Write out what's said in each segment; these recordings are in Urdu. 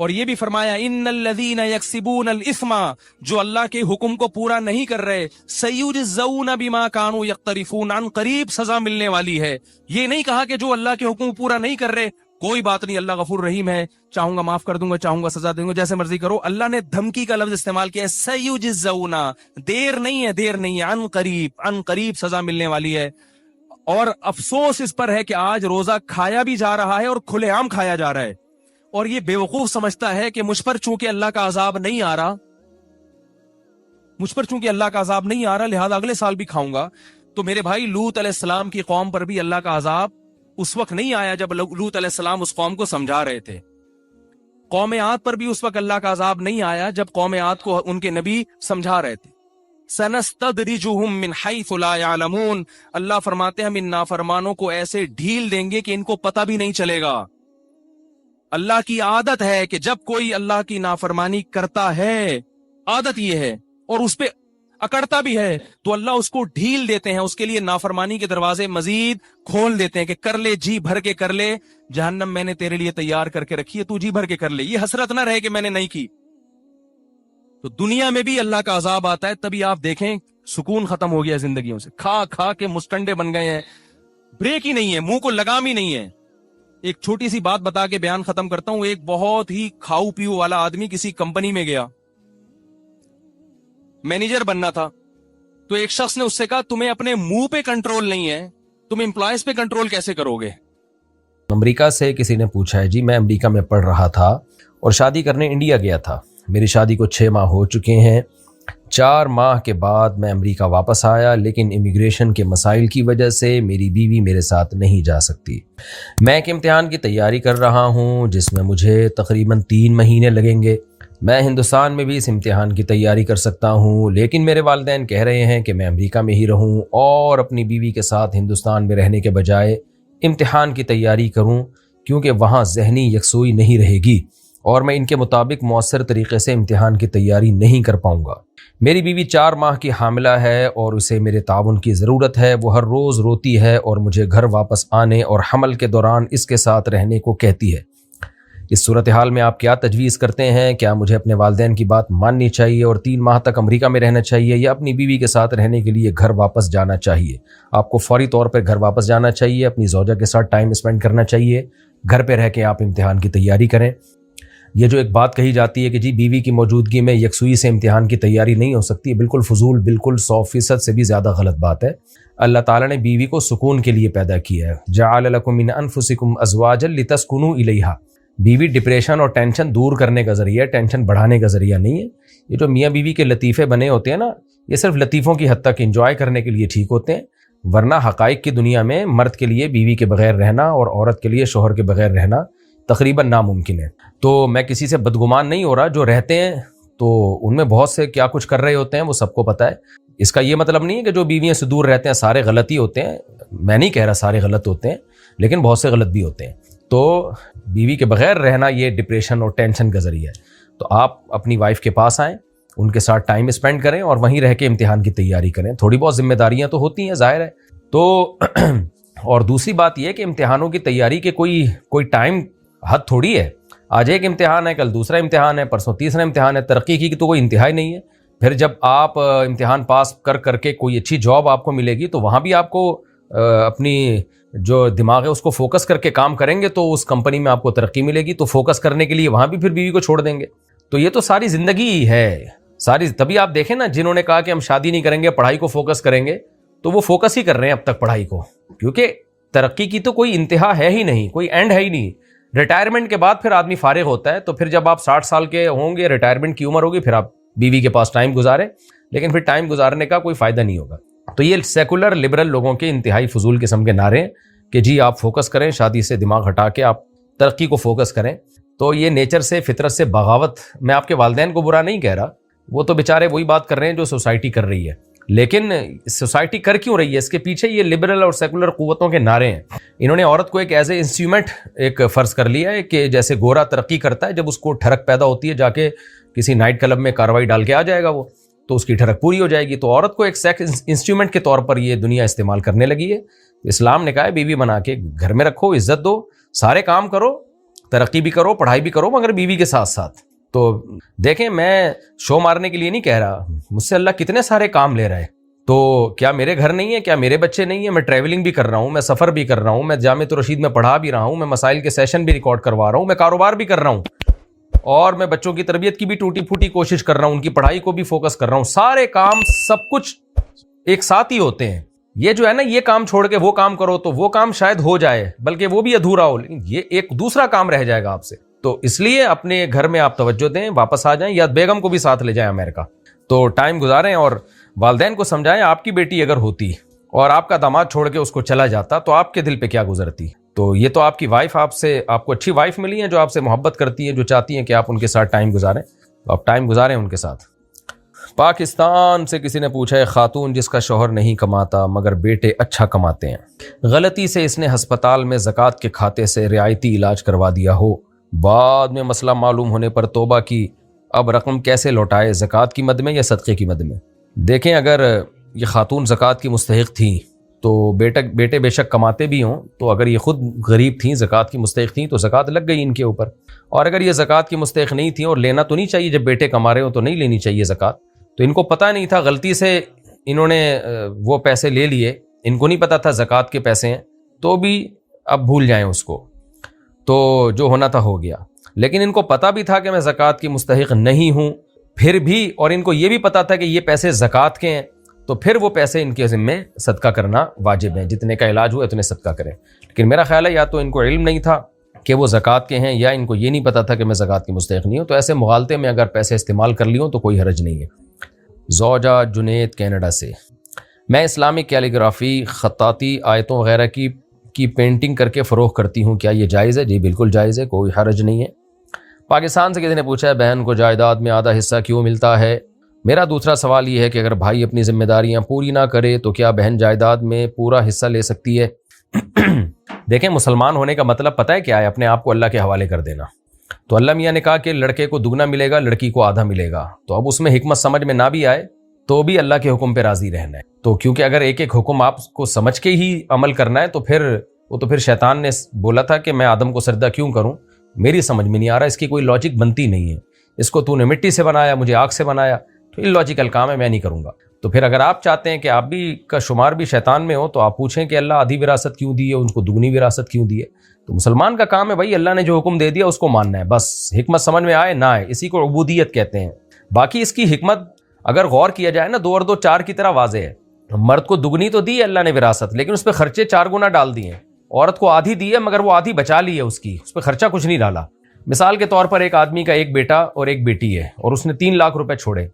اور یہ بھی فرمایا ان الذین یکسبون الاثم، جو اللہ کے حکم کو پورا نہیں کر رہے، سیجزون بما کانوا یقترفون، عن قریب سزا ملنے والی ہے۔ یہ نہیں کہا کہ جو اللہ کے حکم کو پورا نہیں کر رہے کوئی بات نہیں، اللہ غفور رحیم ہے، چاہوں گا معاف کر دوں گا، چاہوں گا سزا دوں گا، جیسے مرضی کرو۔ اللہ نے دھمکی کا لفظ استعمال کیا ہے، سیجزون، دیر نہیں ہے، دیر نہیں ہے، عن قریب سزا ملنے والی ہے۔ اور افسوس اس پر ہے کہ آج روزہ کھایا بھی جا رہا ہے اور کھلے عام کھایا جا رہا ہے، اور یہ بیوقوف سمجھتا ہے کہ مجھ پر چونکہ اللہ کا عذاب نہیں آ رہا، مجھ پر چونکہ اللہ کا عذاب نہیں آ رہا لہذا اگلے سال بھی کھاؤں گا۔ تو میرے بھائی، لوط علیہ السلام کی قوم پر بھی اللہ کا عذاب اس وقت نہیں آیا جب لوط علیہ السلام اس قوم کو سمجھا رہے تھے۔ قوم عاد پر بھی اس وقت اللہ کا عذاب نہیں آیا جب قوم عاد کو ان کے نبی سمجھا رہے تھے۔ سنستدرجہم من حیث لا یعلمون، اللہ فرماتے ہیں ہم ان نافرمانوں کو ایسے ڈھیل دیں گے کہ ان کو پتہ بھی نہیں چلے گا۔ اللہ کی عادت ہے کہ جب کوئی اللہ کی نافرمانی کرتا ہے، عادت یہ ہے، اور اس پہ اکڑتا بھی ہے، تو اللہ اس کو ڈھیل دیتے ہیں، اس کے لیے نافرمانی کے دروازے مزید کھول دیتے ہیں کہ کر لے، جی بھر کے کر لے، جہنم میں نے تیرے لیے تیار کر کے رکھی ہے، تو جی بھر کے کر لے، یہ حسرت نہ رہے کہ میں نے نہیں کی۔ تو دنیا میں بھی اللہ کا عذاب آتا ہے، تبھی آپ دیکھیں سکون ختم ہو گیا زندگیوں سے، کھا کھا کے مسٹنڈے بن گئے ہیں، بریک ہی نہیں ہے، منہ کو لگام ہی نہیں ہے۔ ایک چھوٹی سی بات بتا کے بیان ختم کرتا ہوں۔ ایک بہت ہی کھاؤ پیو والا آدمی کسی کمپنی میں گیا، مینیجر بننا تھا، تو ایک شخص نے اس سے کہا تمہیں اپنے منہ پہ کنٹرول نہیں ہے، تم امپلائیز پہ کنٹرول کیسے کرو گے؟ امریکہ سے کسی نے پوچھا ہے، جی میں امریکہ میں پڑھ رہا تھا اور شادی کرنے انڈیا گیا تھا، میری شادی کو 6 ماہ ہو چکے ہیں، 4 ماہ کے بعد میں امریکہ واپس آیا، لیکن امیگریشن کے مسائل کی وجہ سے میری بیوی میرے ساتھ نہیں جا سکتی۔ میں ایک امتحان کی تیاری کر رہا ہوں جس میں مجھے تقریباً 3 مہینے لگیں گے۔ میں ہندوستان میں بھی اس امتحان کی تیاری کر سکتا ہوں، لیکن میرے والدین کہہ رہے ہیں کہ میں امریکہ میں ہی رہوں اور اپنی بیوی کے ساتھ ہندوستان میں رہنے کے بجائے امتحان کی تیاری کروں، کیونکہ وہاں ذہنی یکسوئی نہیں رہے گی اور میں ان کے مطابق مؤثر طریقے سے امتحان کی تیاری نہیں کر پاؤں گا۔ میری بیوی 4 ماہ کی حاملہ ہے اور اسے میرے تعاون کی ضرورت ہے، وہ ہر روز روتی ہے اور مجھے گھر واپس آنے اور حمل کے دوران اس کے ساتھ رہنے کو کہتی ہے۔ اس صورتحال میں آپ کیا تجویز کرتے ہیں؟ کیا مجھے اپنے والدین کی بات ماننی چاہیے اور 3 ماہ تک امریکہ میں رہنا چاہیے، یا اپنی بیوی کے ساتھ رہنے کے لیے گھر واپس جانا چاہیے؟ آپ کو فوری طور پہ گھر واپس جانا چاہیے، اپنی زوجہ کے ساتھ ٹائم اسپینڈ کرنا چاہیے، گھر پہ رہ کے آپ امتحان کی تیاری کریں۔ یہ جو ایک بات کہی جاتی ہے کہ جی بیوی کی موجودگی میں یکسوئی سے امتحان کی تیاری نہیں ہو سکتی، بالکل فضول، بالکل 100% سے بھی زیادہ غلط بات ہے۔ اللہ تعالیٰ نے بیوی کو سکون کے لیے پیدا کیا ہے، جعل لکم من انفسکم ازواجا لتسکنوا الیہا۔ بیوی ڈپریشن اور ٹینشن دور کرنے کا ذریعہ ہے، ٹینشن بڑھانے کا ذریعہ نہیں ہے۔ یہ جو میاں بیوی کے لطیفے بنے ہوتے ہیں نا، یہ صرف لطیفوں کی حد تک انجوائے کرنے کے لیے ٹھیک ہوتے ہیں، ورنہ حقائق کی دنیا میں مرد کے لیے بیوی کے بغیر رہنا اور عورت کے لیے شوہر کے بغیر رہنا تقریباً ناممکن ہے۔ تو میں کسی سے بدگمان نہیں ہو رہا، جو رہتے ہیں تو ان میں بہت سے کیا کچھ کر رہے ہوتے ہیں وہ سب کو پتہ ہے۔ اس کا یہ مطلب نہیں ہے کہ جو بیویاں سے دور رہتے ہیں سارے غلط ہی ہوتے ہیں، میں نہیں کہہ رہا سارے غلط ہوتے ہیں، لیکن بہت سے غلط بھی ہوتے ہیں۔ تو بیوی کے بغیر رہنا یہ ڈپریشن اور ٹینشن کا ذریعہ ہے۔ تو آپ اپنی وائف کے پاس آئیں، ان کے ساتھ ٹائم اسپینڈ کریں اور وہیں رہ کے امتحان کی تیاری کریں۔ تھوڑی بہت ذمہ داریاں تو ہوتی ہیں، ظاہر ہے۔ تو اور دوسری بات یہ ہے کہ امتحانوں کی تیاری کے کوئی ٹائم حد تھوڑی ہے، آج ایک امتحان ہے، کل دوسرا امتحان ہے، پرسوں تیسرا امتحان ہے۔ ترقی کی تو کوئی انتہا ہی نہیں ہے۔ پھر جب آپ امتحان پاس کر کے کوئی اچھی جاب آپ کو ملے گی تو وہاں بھی آپ کو اپنی جو دماغ ہے اس کو فوکس کر کے کام کریں گے تو اس کمپنی میں آپ کو ترقی ملے گی، تو فوکس کرنے کے لیے وہاں بھی پھر بیوی کو چھوڑ دیں گے۔ تو یہ تو ساری زندگی ہے، تبھی آپ دیکھیں نا، جنہوں نے کہا کہ ہم شادی نہیں کریں گے، پڑھائی کو فوکس کریں گے، تو وہ فوکس ہی کر رہے ہیں اب تک پڑھائی کو، کیونکہ ترقی کی تو کوئی انتہا ہے ہی نہیں، کوئی اینڈ ہے ہی نہیں۔ ریٹائرمنٹ کے بعد پھر آدمی فارغ ہوتا ہے، تو پھر جب آپ 60 سال کے ہوں گے، ریٹائرمنٹ کی عمر ہوگی، پھر آپ بیوی کے پاس ٹائم گزاریں، لیکن پھر ٹائم گزارنے کا کوئی فائدہ نہیں ہوگا۔ تو یہ سیکولر لبرل لوگوں کے انتہائی فضول قسم کے نعرے ہیں کہ جی آپ فوکس کریں، شادی سے دماغ ہٹا کے آپ ترقی کو فوکس کریں۔ تو یہ نیچر سے، فطرت سے بغاوت۔ میں آپ کے والدین کو برا نہیں کہہ رہا، وہ تو بیچارے وہی بات کر رہے ہیں جو سوسائٹی کر رہی ہے، لیکن سوسائٹی کر کیوں رہی ہے؟ اس کے پیچھے یہ لبرل اور سیکولر قوتوں کے نعرے ہیں۔ انہوں نے عورت کو ایک ایز اے انسٹرومنٹ ایک فرض کر لیا ہے کہ جیسے گورا ترقی کرتا ہے، جب اس کو ٹھڑک پیدا ہوتی ہے، جا کے کسی نائٹ کلب میں کاروائی ڈال کے آ جائے گا وہ، تو اس کی ٹھڑک پوری ہو جائے گی۔ تو عورت کو ایک سیکس انسٹرومنٹ کے طور پر یہ دنیا استعمال کرنے لگی ہے۔ اسلام نے کہا ہے بیوی بنا کے گھر میں رکھو، عزت دو، سارے کام کرو، ترقی بھی کرو, پڑھائی بھی کرو, مگر بیوی کے ساتھ ساتھ. تو دیکھیں, میں شو مارنے کے لیے نہیں کہہ رہا, مجھ سے اللہ کتنے سارے کام لے رہا ہے. تو کیا میرے گھر نہیں ہے, کیا میرے بچے نہیں ہیں؟ میں ٹریولنگ بھی کر رہا ہوں, میں سفر بھی کر رہا ہوں, میں جامعۃ الرشید میں پڑھا بھی رہا ہوں, میں مسائل کے سیشن بھی ریکارڈ کروا رہا ہوں, میں کاروبار بھی کر رہا ہوں, اور میں بچوں کی تربیت کی بھی ٹوٹی پھوٹی کوشش کر رہا ہوں, ان کی پڑھائی کو بھی فوکس کر رہا ہوں. سارے کام سب کچھ ایک ساتھ ہی ہوتے ہیں. یہ جو ہے نا, یہ کام چھوڑ کے وہ کام کرو تو وہ کام شاید ہو جائے, بلکہ وہ بھی ادھورا ہو, لیکن یہ ایک دوسرا کام رہ جائے گا آپ سے. تو اس لیے اپنے گھر میں آپ توجہ دیں, واپس آ جائیں, یا بیگم کو بھی ساتھ لے جائیں امریکہ, تو ٹائم گزاریں. اور والدین کو سمجھائیں, آپ کی بیٹی اگر ہوتی اور آپ کا داماد چھوڑ کے اس کو چلا جاتا تو آپ کے دل پہ کیا گزرتی. تو یہ تو آپ کی وائف, آپ کو اچھی وائف ملی ہیں جو آپ سے محبت کرتی ہیں, جو چاہتی ہیں کہ آپ ان کے ساتھ ٹائم گزاریں, تو آپ ٹائم گزاریں ان کے ساتھ. پاکستان سے کسی نے پوچھا ہے, خاتون جس کا شوہر نہیں کماتا مگر بیٹے اچھا کماتے ہیں, غلطی سے اس نے ہسپتال میں زکوٰۃ کے کھاتے سے رعایتی علاج کروا دیا ہو, بعد میں مسئلہ معلوم ہونے پر توبہ کی, اب رقم کیسے لوٹائے, زکوٰۃ کی مد میں یا صدقے کی مد میں؟ دیکھیں, اگر یہ خاتون زکوٰۃ کی مستحق تھیں تو بیٹے بے شک کماتے بھی ہوں, تو اگر یہ خود غریب تھیں, زکوٰۃ کی مستحق تھیں, تو زکوٰۃ لگ گئی ان کے اوپر. اور اگر یہ زکوٰۃ کی مستحق نہیں تھیں, اور لینا تو نہیں چاہیے, جب بیٹے کما رہے ہو تو نہیں لینی چاہیے زکوٰۃ, تو ان کو پتہ نہیں تھا, غلطی سے انہوں نے وہ پیسے لے لیے, ان کو نہیں پتہ تھا زکوٰۃ کے پیسے ہیں, تو بھی اب بھول جائیں اس کو, تو جو ہونا تھا ہو گیا. لیکن ان کو پتہ بھی تھا کہ میں زکوٰۃ کی مستحق نہیں ہوں, پھر بھی, اور ان کو یہ بھی پتہ تھا کہ یہ پیسے زکوٰۃ کے ہیں, تو پھر وہ پیسے ان کے ذمے صدقہ کرنا واجب ہیں, جتنے کا علاج ہوا اتنے صدقہ کریں. لیکن میرا خیال ہے یا تو ان کو علم نہیں تھا کہ وہ زکوٰۃ کے ہیں, یا ان کو یہ نہیں پتہ تھا کہ میں زکوٰۃ کی مستحق نہیں ہوں, تو ایسے مغالطے میں اگر پیسے استعمال کر لیوں تو کوئی حرج نہیں ہے. زوجہ جنید کینیڈا سے, میں اسلامک کیلیگرافی, خطاطی, آیتوں وغیرہ کی پینٹنگ کر کے فروغ کرتی ہوں, کیا یہ جائز ہے؟ جی بالکل جائز ہے, کوئی حرج نہیں ہے. پاکستان سے کسی نے پوچھا ہے, بہن کو جائیداد میں آدھا حصہ کیوں ملتا ہے؟ میرا دوسرا سوال یہ ہے کہ اگر بھائی اپنی ذمہ داریاں پوری نہ کرے تو کیا بہن جائیداد میں پورا حصہ لے سکتی ہے؟ دیکھیں, مسلمان ہونے کا مطلب پتہ ہے کیا ہے؟ اپنے آپ کو اللہ کے حوالے کر دینا. تو اللہ میاں نے کہا کہ لڑکے کو دگنا ملے گا, لڑکی کو آدھا ملے گا. تو اب اس میں حکمت سمجھ میں نہ بھی آئے تو بھی اللہ کے حکم پہ راضی رہنا ہے. تو کیونکہ اگر ایک ایک حکم آپ کو سمجھ کے ہی عمل کرنا ہے, تو پھر شیطان نے بولا تھا کہ میں آدم کو سجدہ کیوں کروں, میری سمجھ میں نہیں آ رہا, اس کی کوئی لاجک بنتی نہیں ہے, اس کو تو نے مٹی سے بنایا, مجھے آگ سے بنایا, تو اللاجیکل کام ہے, میں نہیں کروں گا. تو پھر اگر آپ چاہتے ہیں کہ آپ بھی کا شمار بھی شیطان میں ہو, تو آپ پوچھیں کہ اللہ آدھی وراثت کیوں دی ہے, ان کو دگنی وراثت کیوں دی ہے؟ تو مسلمان کا کام ہے بھائی, اللہ نے جو حکم دے دیا اس کو ماننا ہے, بس حکمت سمجھ میں آئے نہ آئے, اسی کو عبودیت کہتے ہیں. باقی اس کی حکمت اگر غور کیا جائے نا, 2 اور 2 4 کی طرح واضح ہے. مرد کو دگنی تو دی ہے اللہ نے وراثت, لیکن اس پہ خرچے 4 گنا ڈال دیے. عورت کو آدھی دی ہے, مگر وہ آدھی بچا لی ہے, اس پہ خرچہ کچھ نہیں ڈالا. مثال کے طور پر ایک آدمی کا ایک بیٹا اور ایک بیٹی ہے, اور اس نے 3 لاکھ روپے چھوڑے.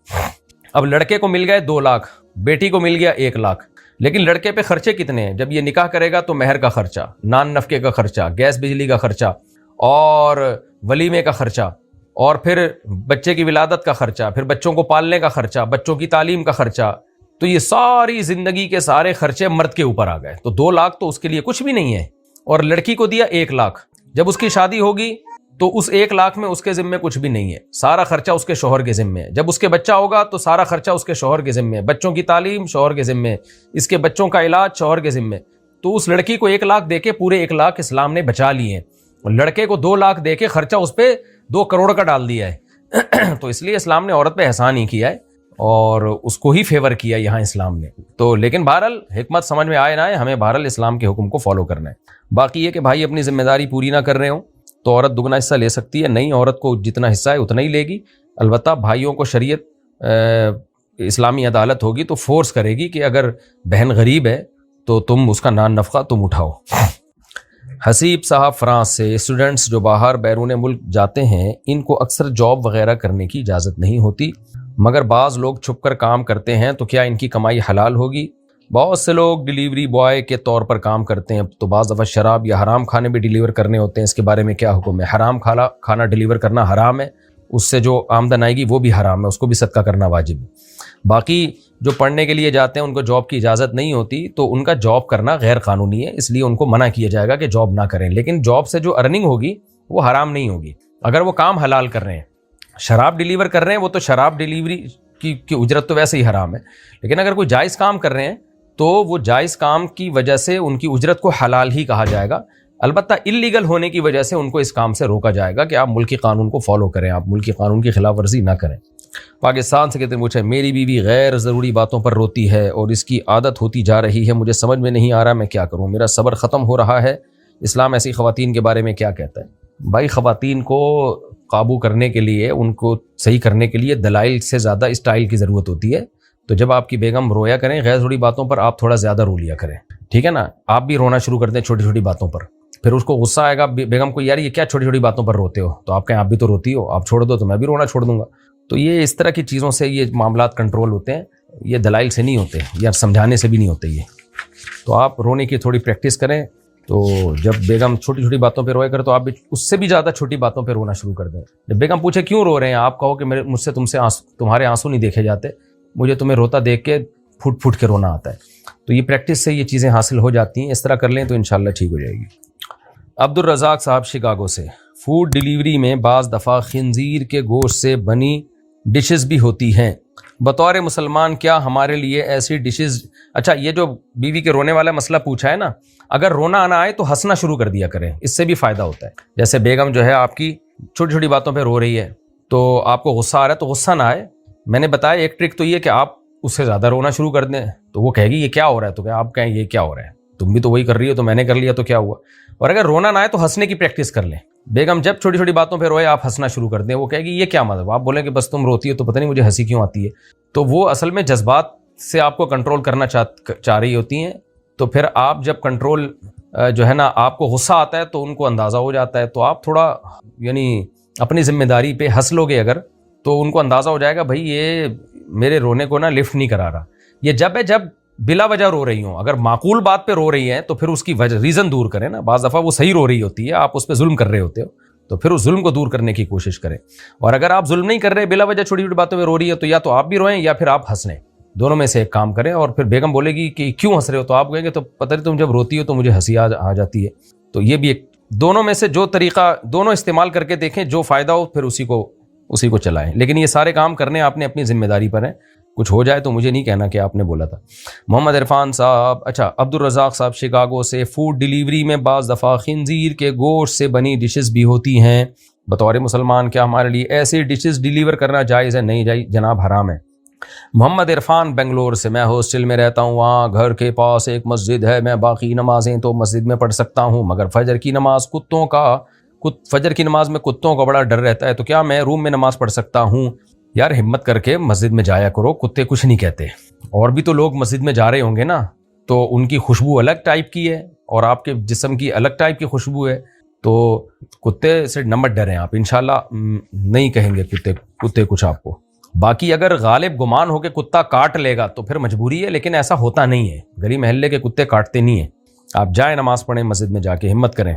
اب لڑکے کو مل گئے 2 لاکھ, بیٹی کو مل گیا 1 لاکھ. لیکن لڑکے پہ خرچے کتنے ہیں؟ جب یہ نکاح کرے گا تو مہر کا خرچہ, نان نفقے کا خرچہ, گیس بجلی کا خرچہ, اور ولیمے کا خرچہ, اور پھر بچے کی ولادت کا خرچہ, پھر بچوں کو پالنے کا خرچہ, بچوں کی تعلیم کا خرچہ. تو یہ ساری زندگی کے سارے خرچے مرد کے اوپر آ گئے. تو 2 لاکھ تو اس کے لیے کچھ بھی نہیں ہے, اور لڑکی کو دیا 1 لاکھ. جب اس کی شادی ہوگی تو اس 1 لاکھ میں اس کے ذمے کچھ بھی نہیں ہے, سارا خرچہ اس کے شوہر کے ذمے ہے. جب اس کے بچہ ہوگا تو سارا خرچہ اس کے شوہر کے ذمے ہے, بچوں کی تعلیم شوہر کے ذمے, اس کے بچوں کا علاج شوہر کے ذمے. تو اس لڑکی کو 1 لاکھ دے کے پورے 1 لاکھ اسلام نے بچا لیے, اور لڑکے کو 2 لاکھ دے کے خرچہ اس پہ 2 کروڑ کا ڈال دیا ہے. تو اس لیے اسلام نے عورت پہ احسان ہی کیا ہے, اور اس کو ہی فیور کیا یہاں اسلام نے. تو لیکن بہرحال حکمت سمجھ میں آئے نہ آئے, ہمیں بہرحال اسلام کے حکم کو فالو کرنا ہے. باقی یہ کہ بھائی اپنی ذمہ داری پوری نہ کر رہے ہوں تو عورت دگنا حصہ لے سکتی ہے. نہیں, عورت کو جتنا حصہ ہے اتنا ہی لے گی. البتہ بھائیوں کو شریعت اسلامی عدالت ہوگی تو فورس کرے گی کہ اگر بہن غریب ہے تو تم اس کا نان نفقہ تم اٹھاؤ. حسیب صاحب فرانس سے, اسٹوڈنٹس جو باہر بیرون ملک جاتے ہیں ان کو اکثر جاب وغیرہ کرنے کی اجازت نہیں ہوتی, مگر بعض لوگ چھپ کر کام کرتے ہیں, تو کیا ان کی کمائی حلال ہوگی؟ بہت سے لوگ ڈیلیوری بوائے کے طور پر کام کرتے ہیں, تو بعض دفعہ شراب یا حرام کھانے بھی ڈیلیور کرنے ہوتے ہیں. اس کے بارے میں کیا حکم ہے؟ حرام کھانا ڈیلیور کرنا حرام ہے, اس سے جو آمدن آئے گی وہ بھی حرام ہے, اس کو بھی صدقہ کرنا واجب ہے. باقی جو پڑھنے کے لیے جاتے ہیں ان کو جاب کی اجازت نہیں ہوتی, تو ان کا جاب کرنا غیر قانونی ہے, اس لیے ان کو منع کیا جائے گا کہ جاب نہ کریں. لیکن جاب سے جو ارننگ ہوگی وہ حرام نہیں ہوگی اگر وہ کام حلال کر رہے ہیں. شراب ڈیلیور کر رہے ہیں وہ تو شراب ڈیلیوری کی اجرت تو ویسے ہی حرام ہے, لیکن اگر کوئی جائز کام کر رہے ہیں تو وہ جائز کام کی وجہ سے ان کی اجرت کو حلال ہی کہا جائے گا. البتہ اللیگل ہونے کی وجہ سے ان کو اس کام سے روکا جائے گا کہ آپ ملکی قانون کو فالو کریں، آپ ملکی قانون کی خلاف ورزی نہ کریں۔ پاکستان سے کہتے ہیں پوچھا، میری بیوی غیر ضروری باتوں پر روتی ہے اور اس کی عادت ہوتی جا رہی ہے، مجھے سمجھ میں نہیں آ رہا میں کیا کروں، میرا صبر ختم ہو رہا ہے، اسلام ایسی خواتین کے بارے میں کیا کہتا ہے؟ بھائی خواتین کو قابو کرنے کے لیے، ان کو صحیح کرنے کے لیے دلائل سے زیادہ اسٹائل کی ضرورت ہوتی ہے۔ تو جب آپ کی بیگم رویا کریں غیر ضروری باتوں پر، آپ تھوڑا زیادہ رو لیا کریں، ٹھیک ہے نا؟ آپ بھی رونا شروع کر دیں چھوٹی چھوٹی باتوں پر، پھر اس کو غصہ آئے گا بیگم کو، یار یہ کیا چھوٹی چھوٹی باتوں پر روتے ہو؟ تو آپ کہیں آپ بھی تو روتی ہو، آپ چھوڑ دو تو میں بھی رونا چھوڑ دوں گا۔ تو یہ اس طرح کی چیزوں سے یہ معاملات کنٹرول ہوتے ہیں، یہ دلائل سے نہیں ہوتے یا سمجھانے سے بھی نہیں ہوتے یہ۔ تو آپ رونے کی تھوڑی پریکٹس کریں، تو جب بیگم چھوٹی چھوٹی باتوں پہ رویا کرے تو آپ بھی اس سے بھی زیادہ چھوٹی باتوں پہ رونا شروع کر دیں۔ جب بیگم پوچھے کیوں رو رہے ہیں، آپ کہو کہ مجھ سے تمہارے آنسو نہیں دیکھے جاتے، مجھے تمہیں روتا دیکھ کے پھوٹ پھوٹ کے رونا آتا ہے۔ تو یہ پریکٹس سے یہ چیزیں حاصل ہو جاتی ہیں، اس طرح کر لیں تو انشاءاللہ ٹھیک ہو جائے گی۔ عبد الرزاق صاحب شکاگو سے، فوڈ ڈیلیوری میں بعض دفعہ خنزیر کے گوشت سے بنی ڈشز بھی ہوتی ہیں، بطور مسلمان کیا ہمارے لیے ایسی ڈشز؟ اچھا، یہ جو بیوی کے رونے والا مسئلہ پوچھا ہے نا، اگر رونا نہ آئے تو ہنسنا شروع کر دیا کریں، اس سے بھی فائدہ ہوتا ہے۔ جیسے بیگم جو ہے آپ کی چھوٹی چھوٹی باتوں پہ رو رہی ہے تو آپ کو غصہ آ رہا ہے تو غصہ نہ آئے، میں نے بتایا ایک ٹرک تو یہ کہ آپ اس سے زیادہ رونا شروع کر دیں، تو وہ کہے گی یہ کیا ہو رہا ہے، تو کہ آپ کہیں یہ کیا ہو رہا ہے، تم بھی تو وہی کر رہی ہو تو میں نے کر لیا تو کیا ہوا۔ اور اگر رونا نہ آئے تو ہنسنے کی پریکٹس کر لیں، بیگم جب چھوٹی چھوٹی باتوں پہ روئے آپ ہنسنا شروع کر دیں، وہ کہے گی یہ کیا مطلب، آپ بولیں کہ بس تم روتی ہو تو پتہ نہیں مجھے ہنسی کیوں آتی ہے، تو وہ اصل میں جذبات سے آپ کو کنٹرول کرنا چاہ رہی ہوتی ہیں۔ تو پھر آپ جب کنٹرول جو ہے نا، آپ کو غصہ آتا ہے تو ان کو اندازہ ہو جاتا ہے، تو آپ تھوڑا یعنی اپنی ذمہ داری پہ ہنس لو گے اگر، تو ان کو اندازہ ہو جائے گا بھائی یہ میرے رونے کو نا لفٹ نہیں کرا رہا۔ یہ جب ہے جب بلا وجہ رو رہی ہوں، اگر معقول بات پہ رو رہی ہیں تو پھر اس کی وجہ ریزن دور کریں نا، بعض دفعہ وہ صحیح رو رہی ہوتی ہے، آپ اس پہ ظلم کر رہے ہوتے ہو، تو پھر اس ظلم کو دور کرنے کی کوشش کریں۔ اور اگر آپ ظلم نہیں کر رہے، بلا وجہ چھوٹی چھوٹی باتوں پہ رو رہی ہے، تو یا تو آپ بھی روئیں یا پھر آپ ہنس لیں، دونوں میں سے ایک کام کریں۔ اور پھر بیگم بولے گی کہ کیوں ہنس رہے ہو، تو آپ کہیں گے تو پتہ نہیں تم جب روتی ہو تو مجھے ہنسی آ جاتی ہے۔ تو یہ بھی ایک دونوں میں سے جو طریقہ دونوں استعمال کر کے دیکھیں، جو فائدہ ہو پھر اسی کو چلائیں۔ لیکن یہ سارے کام کرنے آپ نے اپنی ذمہ داری پر ہیں، کچھ ہو جائے تو مجھے نہیں کہنا کہ آپ نے بولا تھا۔ محمد عرفان صاحب، اچھا عبد الرزاق صاحب شکاگو سے، فوڈ ڈیلیوری میں بعض دفعہ خنزیر کے گوشت سے بنی ڈشز بھی ہوتی ہیں، بطور مسلمان کیا ہمارے لیے ایسی ڈشز ڈیلیور کرنا جائز ہے؟ نہیں جناب، حرام ہے۔ محمد عرفان بنگلور سے، میں ہاسٹل میں رہتا ہوں، وہاں گھر کے پاس ایک مسجد ہے، میں باقی نمازیں تو مسجد میں پڑھ سکتا ہوں، مگر فجر کی نماز میں کتوں کا بڑا ڈر رہتا ہے، تو کیا میں روم میں نماز پڑھ سکتا ہوں؟ یار ہمت کر کے مسجد میں جایا کرو، کتے کچھ نہیں کہتے، اور بھی تو لوگ مسجد میں جا رہے ہوں گے نا، تو ان کی خوشبو الگ ٹائپ کی ہے اور آپ کے جسم کی الگ ٹائپ کی خوشبو ہے، تو کتے سے نمبر ڈریں آپ، انشاءاللہ نہیں کہیں گے کتے کچھ آپ کو۔ باقی اگر غالب گمان ہو کہ کتا کاٹ لے گا تو پھر مجبوری ہے، لیکن ایسا ہوتا نہیں ہے، گلی محلے کے کتے کاٹتے نہیں ہیں، آپ جائیں نماز پڑھیں مسجد میں جا کے، ہمت کریں۔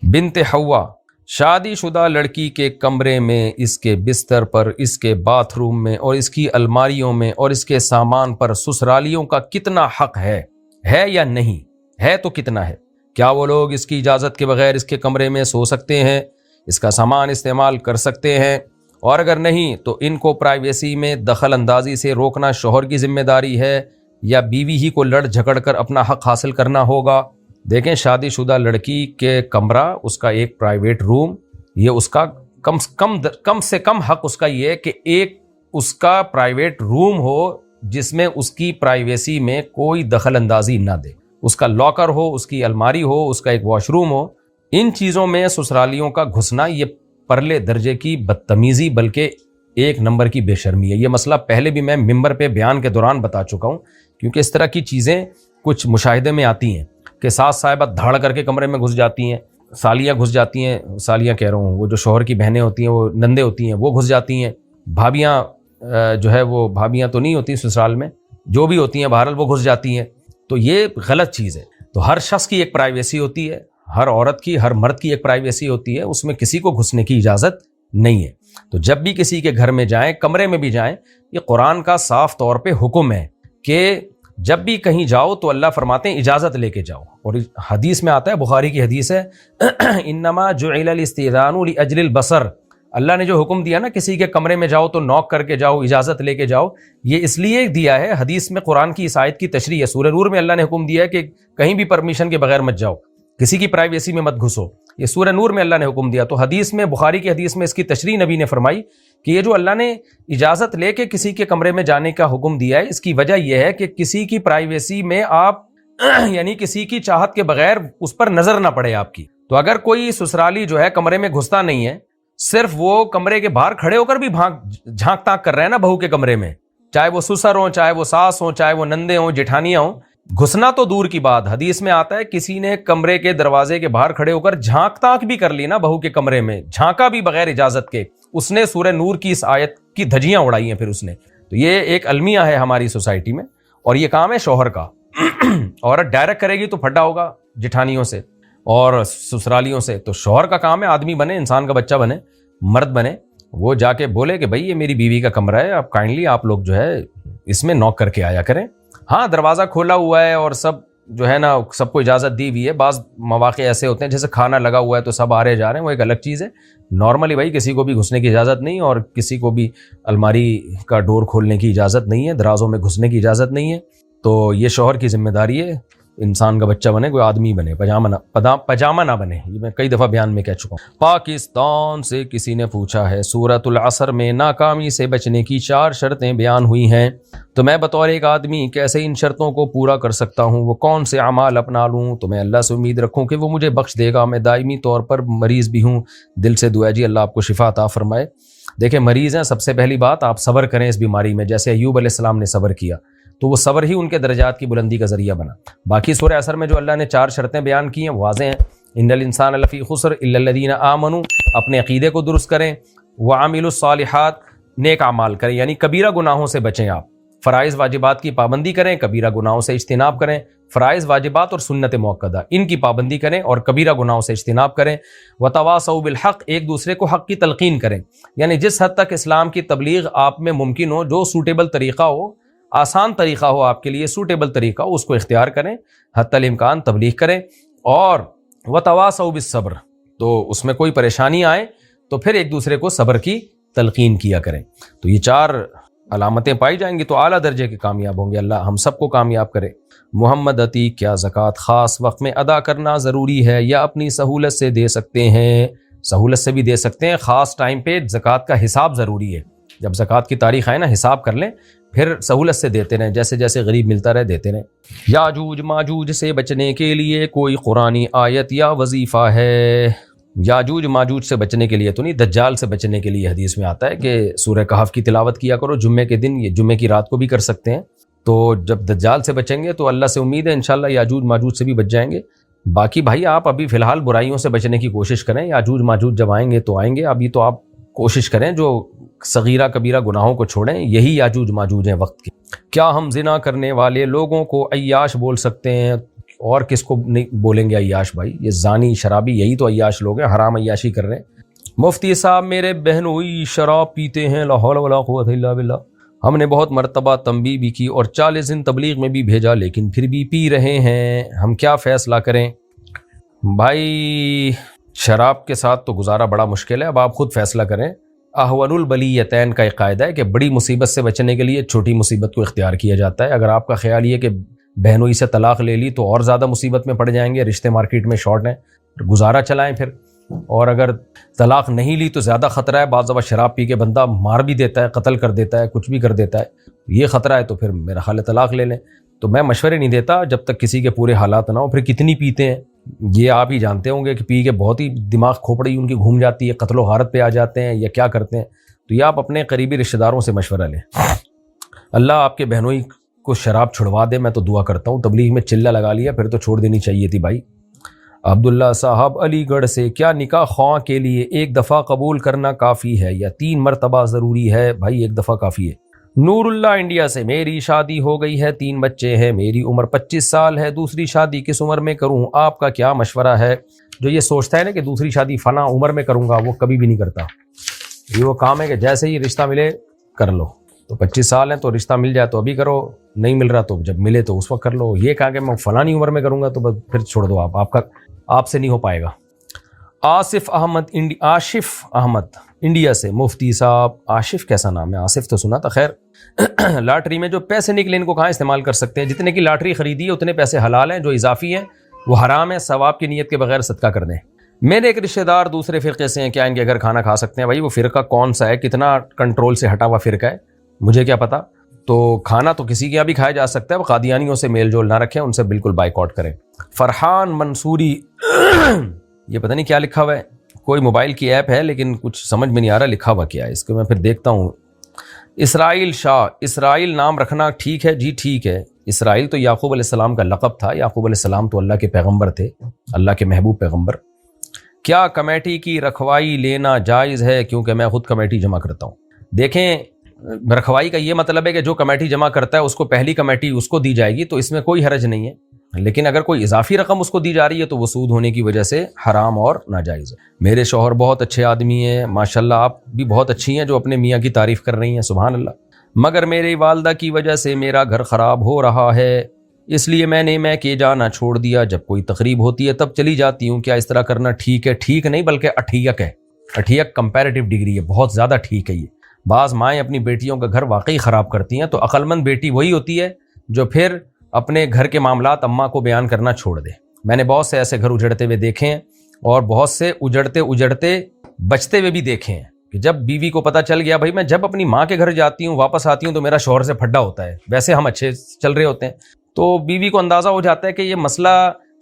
بنت حوا، شادی شدہ لڑکی کے کمرے میں، اس کے بستر پر، اس کے باتھ روم میں اور اس کی الماریوں میں اور اس کے سامان پر سسرالیوں کا کتنا حق ہے یا نہیں ہے؟ تو کتنا ہے؟ کیا وہ لوگ اس کی اجازت کے بغیر اس کے کمرے میں سو سکتے ہیں، اس کا سامان استعمال کر سکتے ہیں؟ اور اگر نہیں تو ان کو پرائیویسی میں دخل اندازی سے روکنا شوہر کی ذمہ داری ہے یا بیوی ہی کو لڑ جھگڑ کر اپنا حق حاصل کرنا ہوگا؟ دیکھیں، شادی شدہ لڑکی کے کمرہ، اس کا ایک پرائیویٹ روم، یہ اس کا کم سے کم حق اس کا یہ ہے کہ ایک اس کا پرائیویٹ روم ہو جس میں اس کی پرائیویسی میں کوئی دخل اندازی نہ دے، اس کا لاکر ہو، اس کی الماری ہو، اس کا ایک واش روم ہو۔ ان چیزوں میں سسرالیوں کا گھسنا یہ پرلے درجے کی بدتمیزی بلکہ ایک نمبر کی بے شرمی ہے۔ یہ مسئلہ پہلے بھی میں ممبر پہ بیان کے دوران بتا چکا ہوں، کیونکہ اس طرح کی چیزیں کچھ مشاہدے میں آتی ہیں کہ ساس صاحبہ دھاڑ کر کے کمرے میں گھس جاتی ہیں، سالیاں گھس جاتی ہیں، سالیاں کہہ رہا ہوں وہ جو شوہر کی بہنیں ہوتی ہیں، وہ نندے ہوتی ہیں، وہ گھس جاتی ہیں، بھابیاں جو ہے وہ بھابیاں تو نہیں ہوتی سسرال میں، جو بھی ہوتی ہیں بہرحال وہ گھس جاتی ہیں، تو یہ غلط چیز ہے۔ تو ہر شخص کی ایک پرائیویسی ہوتی ہے، ہر عورت کی، ہر مرد کی ایک پرائیویسی ہوتی ہے، اس میں کسی کو گھسنے کی اجازت نہیں ہے۔ تو جب بھی کسی کے گھر میں جائیں، کمرے میں بھی جائیں، یہ قرآن کا صاف طور پہ حکم ہے کہ جب بھی کہیں جاؤ تو اللہ فرماتے ہیں اجازت لے کے جاؤ، اور حدیث میں آتا ہے، بخاری کی حدیث ہے، انما جعل الاستئذان لاجل البصر، اللہ نے جو حکم دیا نا کسی کے کمرے میں جاؤ تو نوک کر کے جاؤ، اجازت لے کے جاؤ، یہ اس لیے دیا ہے، حدیث میں قرآن کی اس آیت کی تشریح ہے، سورہ نور میں اللہ نے حکم دیا ہے کہ کہیں بھی پرمیشن کے بغیر مت جاؤ، کسی کی پرائیویسی میں مت گھسو. یہ سورہ نور میں اللہ نے حکم دیا. تو حدیث میں، بخاری کی حدیث میں اس کی تشریح نبی نے فرمائی کہ یہ جو اللہ نے اجازت لے کے کسی کے کمرے میں جانے کا حکم دیا ہے، اس کی وجہ یہ ہے کہ کسی کی پرائیویسی میں آپ یعنی کسی کی چاہت کے بغیر اس پر نظر نہ پڑے آپ کی. تو اگر کوئی سسرالی جو ہے کمرے میں گھستا نہیں ہے، صرف وہ کمرے کے باہر کھڑے ہو کر بھی جھانک تاک کر رہے ہیں نا بہو کے کمرے میں، چاہے وہ سسر ہوں، چاہے وہ ساس ہوں، چاہے وہ نندے ہوں، جٹھانیاں ہوں، گھسنا تو دور کی بات. حدیث میں آتا ہے کسی نے کمرے کے دروازے کے باہر کھڑے ہو کر جھانک تاک بھی کر لی نا بہو کے کمرے میں، جھانکا بھی بغیر اجازت کے، اس نے سورہ نور کی اس آیت کی دھجیاں اڑائی ہیں پھر اس نے. تو یہ ایک المیہ ہے ہماری سوسائٹی میں، اور یہ کام ہے شوہر کا. عورت ڈائریکٹ کرے گی تو پھڈا ہوگا جٹھانیوں سے اور سسرالیوں سے. تو شوہر کا کام ہے آدمی بنے، انسان کا بچہ بنے، مرد بنے، وہ جا کے بولے کہ بھائی یہ میری بیوی کا کمرہ ہے، اب کائنڈلی آپ لوگ جو ہے اس میں نوک کر کے آیا کریں. ہاں دروازہ کھولا ہوا ہے اور سب جو ہے نا سب کو اجازت دی ہوئی ہے. بعض مواقع ایسے ہوتے ہیں جیسے کھانا لگا ہوا ہے تو سب آ رہے جا رہے ہیں، وہ ایک الگ چیز ہے. نارملی بھائی کسی کو بھی گھسنے کی اجازت نہیں، اور کسی کو بھی الماری کا ڈور کھولنے کی اجازت نہیں ہے، درازوں میں گھسنے کی اجازت نہیں ہے. تو یہ شوہر کی ذمہ داری ہے، انسان کا بچہ بنے، کوئی آدمی بنے، پجامہ نہ بنے. یہ میں کئی دفعہ بیان میں کہہ چکا ہوں. پاکستان سے کسی نے پوچھا ہے سورۃ العصر میں ناکامی سے بچنے کی 4 شرطیں بیان ہوئی ہیں، تو میں بطور ایک آدمی کیسے ان شرطوں کو پورا کر سکتا ہوں؟ وہ کون سے اعمال اپنا لوں؟ تو میں اللہ سے امید رکھوں کہ وہ مجھے بخش دے گا. میں دائمی طور پر مریض بھی ہوں، دل سے دعا جی اللہ آپ کو شفا عطا فرمائے. دیکھیں مریض ہیں، سب سے پہلی بات آپ صبر کریں اس بیماری میں، جیسے ایوب علیہ السلام نے صبر کیا تو وہ صبر ہی ان کے درجات کی بلندی کا ذریعہ بنا. باقی سورہ عصر میں جو اللہ نے 4 شرطیں بیان کی ہیں واضح ہیں. ان الانسان لفی خسر الا الذین آمنوا، اپنے عقیدے کو درست کریں، وعملوا الصالحات، نیک اعمال کریں، یعنی کبیرہ گناہوں سے بچیں. آپ فرائض واجبات کی پابندی کریں، کبیرہ گناہوں سے اجتناب کریں. فرائض واجبات اور سنت موقدہ ان کی پابندی کریں اور کبیرہ گناہوں سے اجتناب کریں. وتواصوا بالحق، ایک دوسرے کو حق کی تلقین کریں، یعنی جس حد تک اسلام کی تبلیغ آپ میں ممکن ہو، جو سوٹیبل طریقہ ہو، آسان طریقہ ہو آپ کے لیے، سوٹیبل طریقہ ہو، اس کو اختیار کریں، حتی الامکان تبلیغ کریں. اور وتواصوا بالصبر، تو اس میں کوئی پریشانی آئے تو پھر ایک دوسرے کو صبر کی تلقین کیا کریں. تو یہ 4 علامتیں پائی جائیں گی تو اعلیٰ درجے کے کامیاب ہوں گے. اللہ ہم سب کو کامیاب کرے. محمد عتیق، کیا زکوٰۃ خاص وقت میں ادا کرنا ضروری ہے یا اپنی سہولت سے دے سکتے ہیں؟ سہولت سے بھی دے سکتے ہیں، خاص ٹائم پہ زکوٰۃ کا حساب ضروری ہے. جب زکوٰۃ کی تاریخ آئے نا حساب کر لیں، پھر سہولت سے دیتے رہیں، جیسے جیسے غریب ملتا رہے دیتے رہیں. یاجوج ماجوج سے بچنے کے لیے کوئی قرآنی آیت یا وظیفہ ہے؟ یاجوج ماجوج سے بچنے کے لیے تو نہیں، دجال سے بچنے کے لیے حدیث میں آتا ہے کہ سورہ کہف کی تلاوت کیا کرو جمعے کے دن، یہ جمعے کی رات کو بھی کر سکتے ہیں. تو جب دجال سے بچیں گے تو اللہ سے امید ہے انشاءاللہ یاجوج ماجوج سے بھی بچ جائیں گے. باقی بھائی آپ ابھی فی الحال برائیوں سے بچنے کی کوشش کریں، یاجوج ماجوج جب آئیں گے تو آئیں گے. ابھی تو آپ کوشش کریں جو صغیرہ کبیرہ گناہوں کو چھوڑیں، یہی یاجوج ماجوج ہیں وقت کے. کیا ہم زنا کرنے والے لوگوں کو عیاش بول سکتے ہیں؟ اور کس کو نہیں بولیں گے عیاش؟ بھائی یہ زانی شرابی یہی تو عیاش لوگ ہیں، حرام عیاشی کر رہے ہیں. مفتی صاحب میرے بہنوئی شراب پیتے ہیں، لا حول ولا قوت الا باللہ. ہم نے بہت مرتبہ تنبیہ بھی کی اور 40 دن تبلیغ میں بھی بھیجا لیکن پھر بھی پی رہے ہیں، ہم کیا فیصلہ کریں؟ بھائی شراب کے ساتھ تو گزارا بڑا مشکل ہے، اب آپ خود فیصلہ کریں. احول البلیتین کا ایک قاعدہ ہے کہ بڑی مصیبت سے بچنے کے لیے چھوٹی مصیبت کو اختیار کیا جاتا ہے. اگر آپ کا خیال یہ کہ بہنوئی سے طلاق لے لی تو اور زیادہ مصیبت میں پڑ جائیں گے، رشتے مارکیٹ میں شارٹ ہیں، گزارا چلائیں پھر. اور اگر طلاق نہیں لی تو زیادہ خطرہ ہے، بعض دفعہ شراب پی کے بندہ مار بھی دیتا ہے، قتل کر دیتا ہے، کچھ بھی کر دیتا ہے، یہ خطرہ ہے. تو پھر میرا خیال ہے طلاق لے لیں. تو میں مشورے نہیں دیتا جب تک کسی کے پورے حالات نہ ہو. پھر کتنی پیتے ہیں یہ آپ ہی جانتے ہوں گے کہ پی کے بہت ہی دماغ کھوپڑی ان کی گھوم جاتی ہے، قتل و غارت پہ آ جاتے ہیں یا کیا کرتے ہیں. تو یہ آپ اپنے قریبی رشتہ داروں سے مشورہ لیں. اللہ آپ کے بہنوئی کو شراب چھڑوا دے، میں تو دعا کرتا ہوں. تبلیغ میں چلہ لگا لیا پھر تو چھوڑ دینی چاہیے تھی بھائی. عبداللہ صاحب علی گڑھ سے، کیا نکاح خواہ کے لیے ایک دفعہ قبول کرنا کافی ہے یا 3 مرتبہ ضروری ہے؟ بھائی ایک دفعہ کافی ہے. نور اللہ انڈیا سے، میری شادی ہو گئی ہے، 3 بچے ہیں، میری عمر 25 سال ہے، دوسری شادی کس عمر میں کروں؟ آپ کا کیا مشورہ ہے؟ جو یہ سوچتا ہے نا کہ دوسری شادی فلاں عمر میں کروں گا، وہ کبھی بھی نہیں کرتا. یہ وہ کام ہے کہ جیسے ہی رشتہ ملے کر لو. تو 25 سال ہیں تو رشتہ مل جائے تو ابھی کرو، نہیں مل رہا تو جب ملے تو اس وقت کر لو. یہ کہا کہ میں فلانی عمر میں کروں گا تو بس پھر چھوڑ دو. آپ سے نہیں ہو پائے گا. آصف احمد انڈیا سے، مفتی صاحب آصف کیسا نام ہے؟ آصف تو سنا تھا. خیر، لاٹری میں جو پیسے نکلے ان کو کہاں استعمال کر سکتے ہیں؟ جتنے کی لاٹری خریدی ہے اتنے پیسے حلال ہیں، جو اضافی ہیں وہ حرام ہے ثواب کی نیت کے بغیر صدقہ کر دیں. میرے ایک رشتہ دار دوسرے فرقے سے ہیں, کیا ان کے گھر کھانا کھا سکتے ہیں؟ بھائی وہ فرقہ کون سا ہے, کتنا کنٹرول سے ہٹا ہوا فرقہ ہے, مجھے کیا پتا. تو کھانا تو کسی کے یہاں بھی کھایا جا سکتا ہے, وہ قادیانیوں سے میل جول نہ رکھیں, ان سے بالکل بائیکاٹ کریں. فرحان منصوری یہ پتہ نہیں کیا لکھا ہوا ہے, کوئی موبائل کی ایپ ہے لیکن کچھ سمجھ میں نہیں آ رہا لکھا ہوا کیا ہے, اس کو میں پھر دیکھتا ہوں. اسرائیل شاہ, اسرائیل نام رکھنا ٹھیک ہے جی ٹھیک ہے. اسرائیل تو یعقوب علیہ السلام کا لقب تھا, یعقوب علیہ السلام تو اللہ کے پیغمبر تھے, اللہ کے محبوب پیغمبر. کیا کمیٹی کی رکھوائی لینا جائز ہے؟ کیونکہ میں خود کمیٹی جمع کرتا ہوں. دیکھیں, رکھوائی کا یہ مطلب ہے کہ جو کمیٹی جمع کرتا ہے اس کو پہلی کمیٹی اس کو دی جائے گی, تو اس میں کوئی حرج نہیں ہے. لیکن اگر کوئی اضافی رقم اس کو دی جا رہی ہے تو وہ سود ہونے کی وجہ سے حرام اور ناجائز ہے. میرے شوہر بہت اچھے آدمی ہیں ماشاءاللہ, آپ بھی بہت اچھی ہیں جو اپنے میاں کی تعریف کر رہی ہیں, سبحان اللہ. مگر میری والدہ کی وجہ سے میرا گھر خراب ہو رہا ہے, اس لیے میں نے کے جانا چھوڑ دیا. جب کوئی تقریب ہوتی ہے تب چلی جاتی ہوں. کیا اس طرح کرنا ٹھیک ہے؟ ٹھیک نہیں بلکہ اٹھیک ہے. اٹھیک کمپیریٹیو ڈگری ہے, بہت زیادہ ٹھیک ہے یہ. بعض مائیں اپنی بیٹیوں کا گھر واقعی خراب کرتی ہیں, تو عقل مند بیٹی وہی ہوتی ہے جو پھر اپنے گھر کے معاملات اماں کو بیان کرنا چھوڑ دے. میں نے بہت سے ایسے گھر اجڑتے ہوئے دیکھے ہیں, اور بہت سے اجڑتے بچتے ہوئے بھی دیکھے ہیں کہ جب بیوی کو پتہ چل گیا بھائی میں جب اپنی ماں کے گھر جاتی ہوں واپس آتی ہوں تو میرا شوہر سے پھڈا ہوتا ہے, ویسے ہم اچھے چل رہے ہوتے ہیں, تو بیوی کو اندازہ ہو جاتا ہے کہ یہ مسئلہ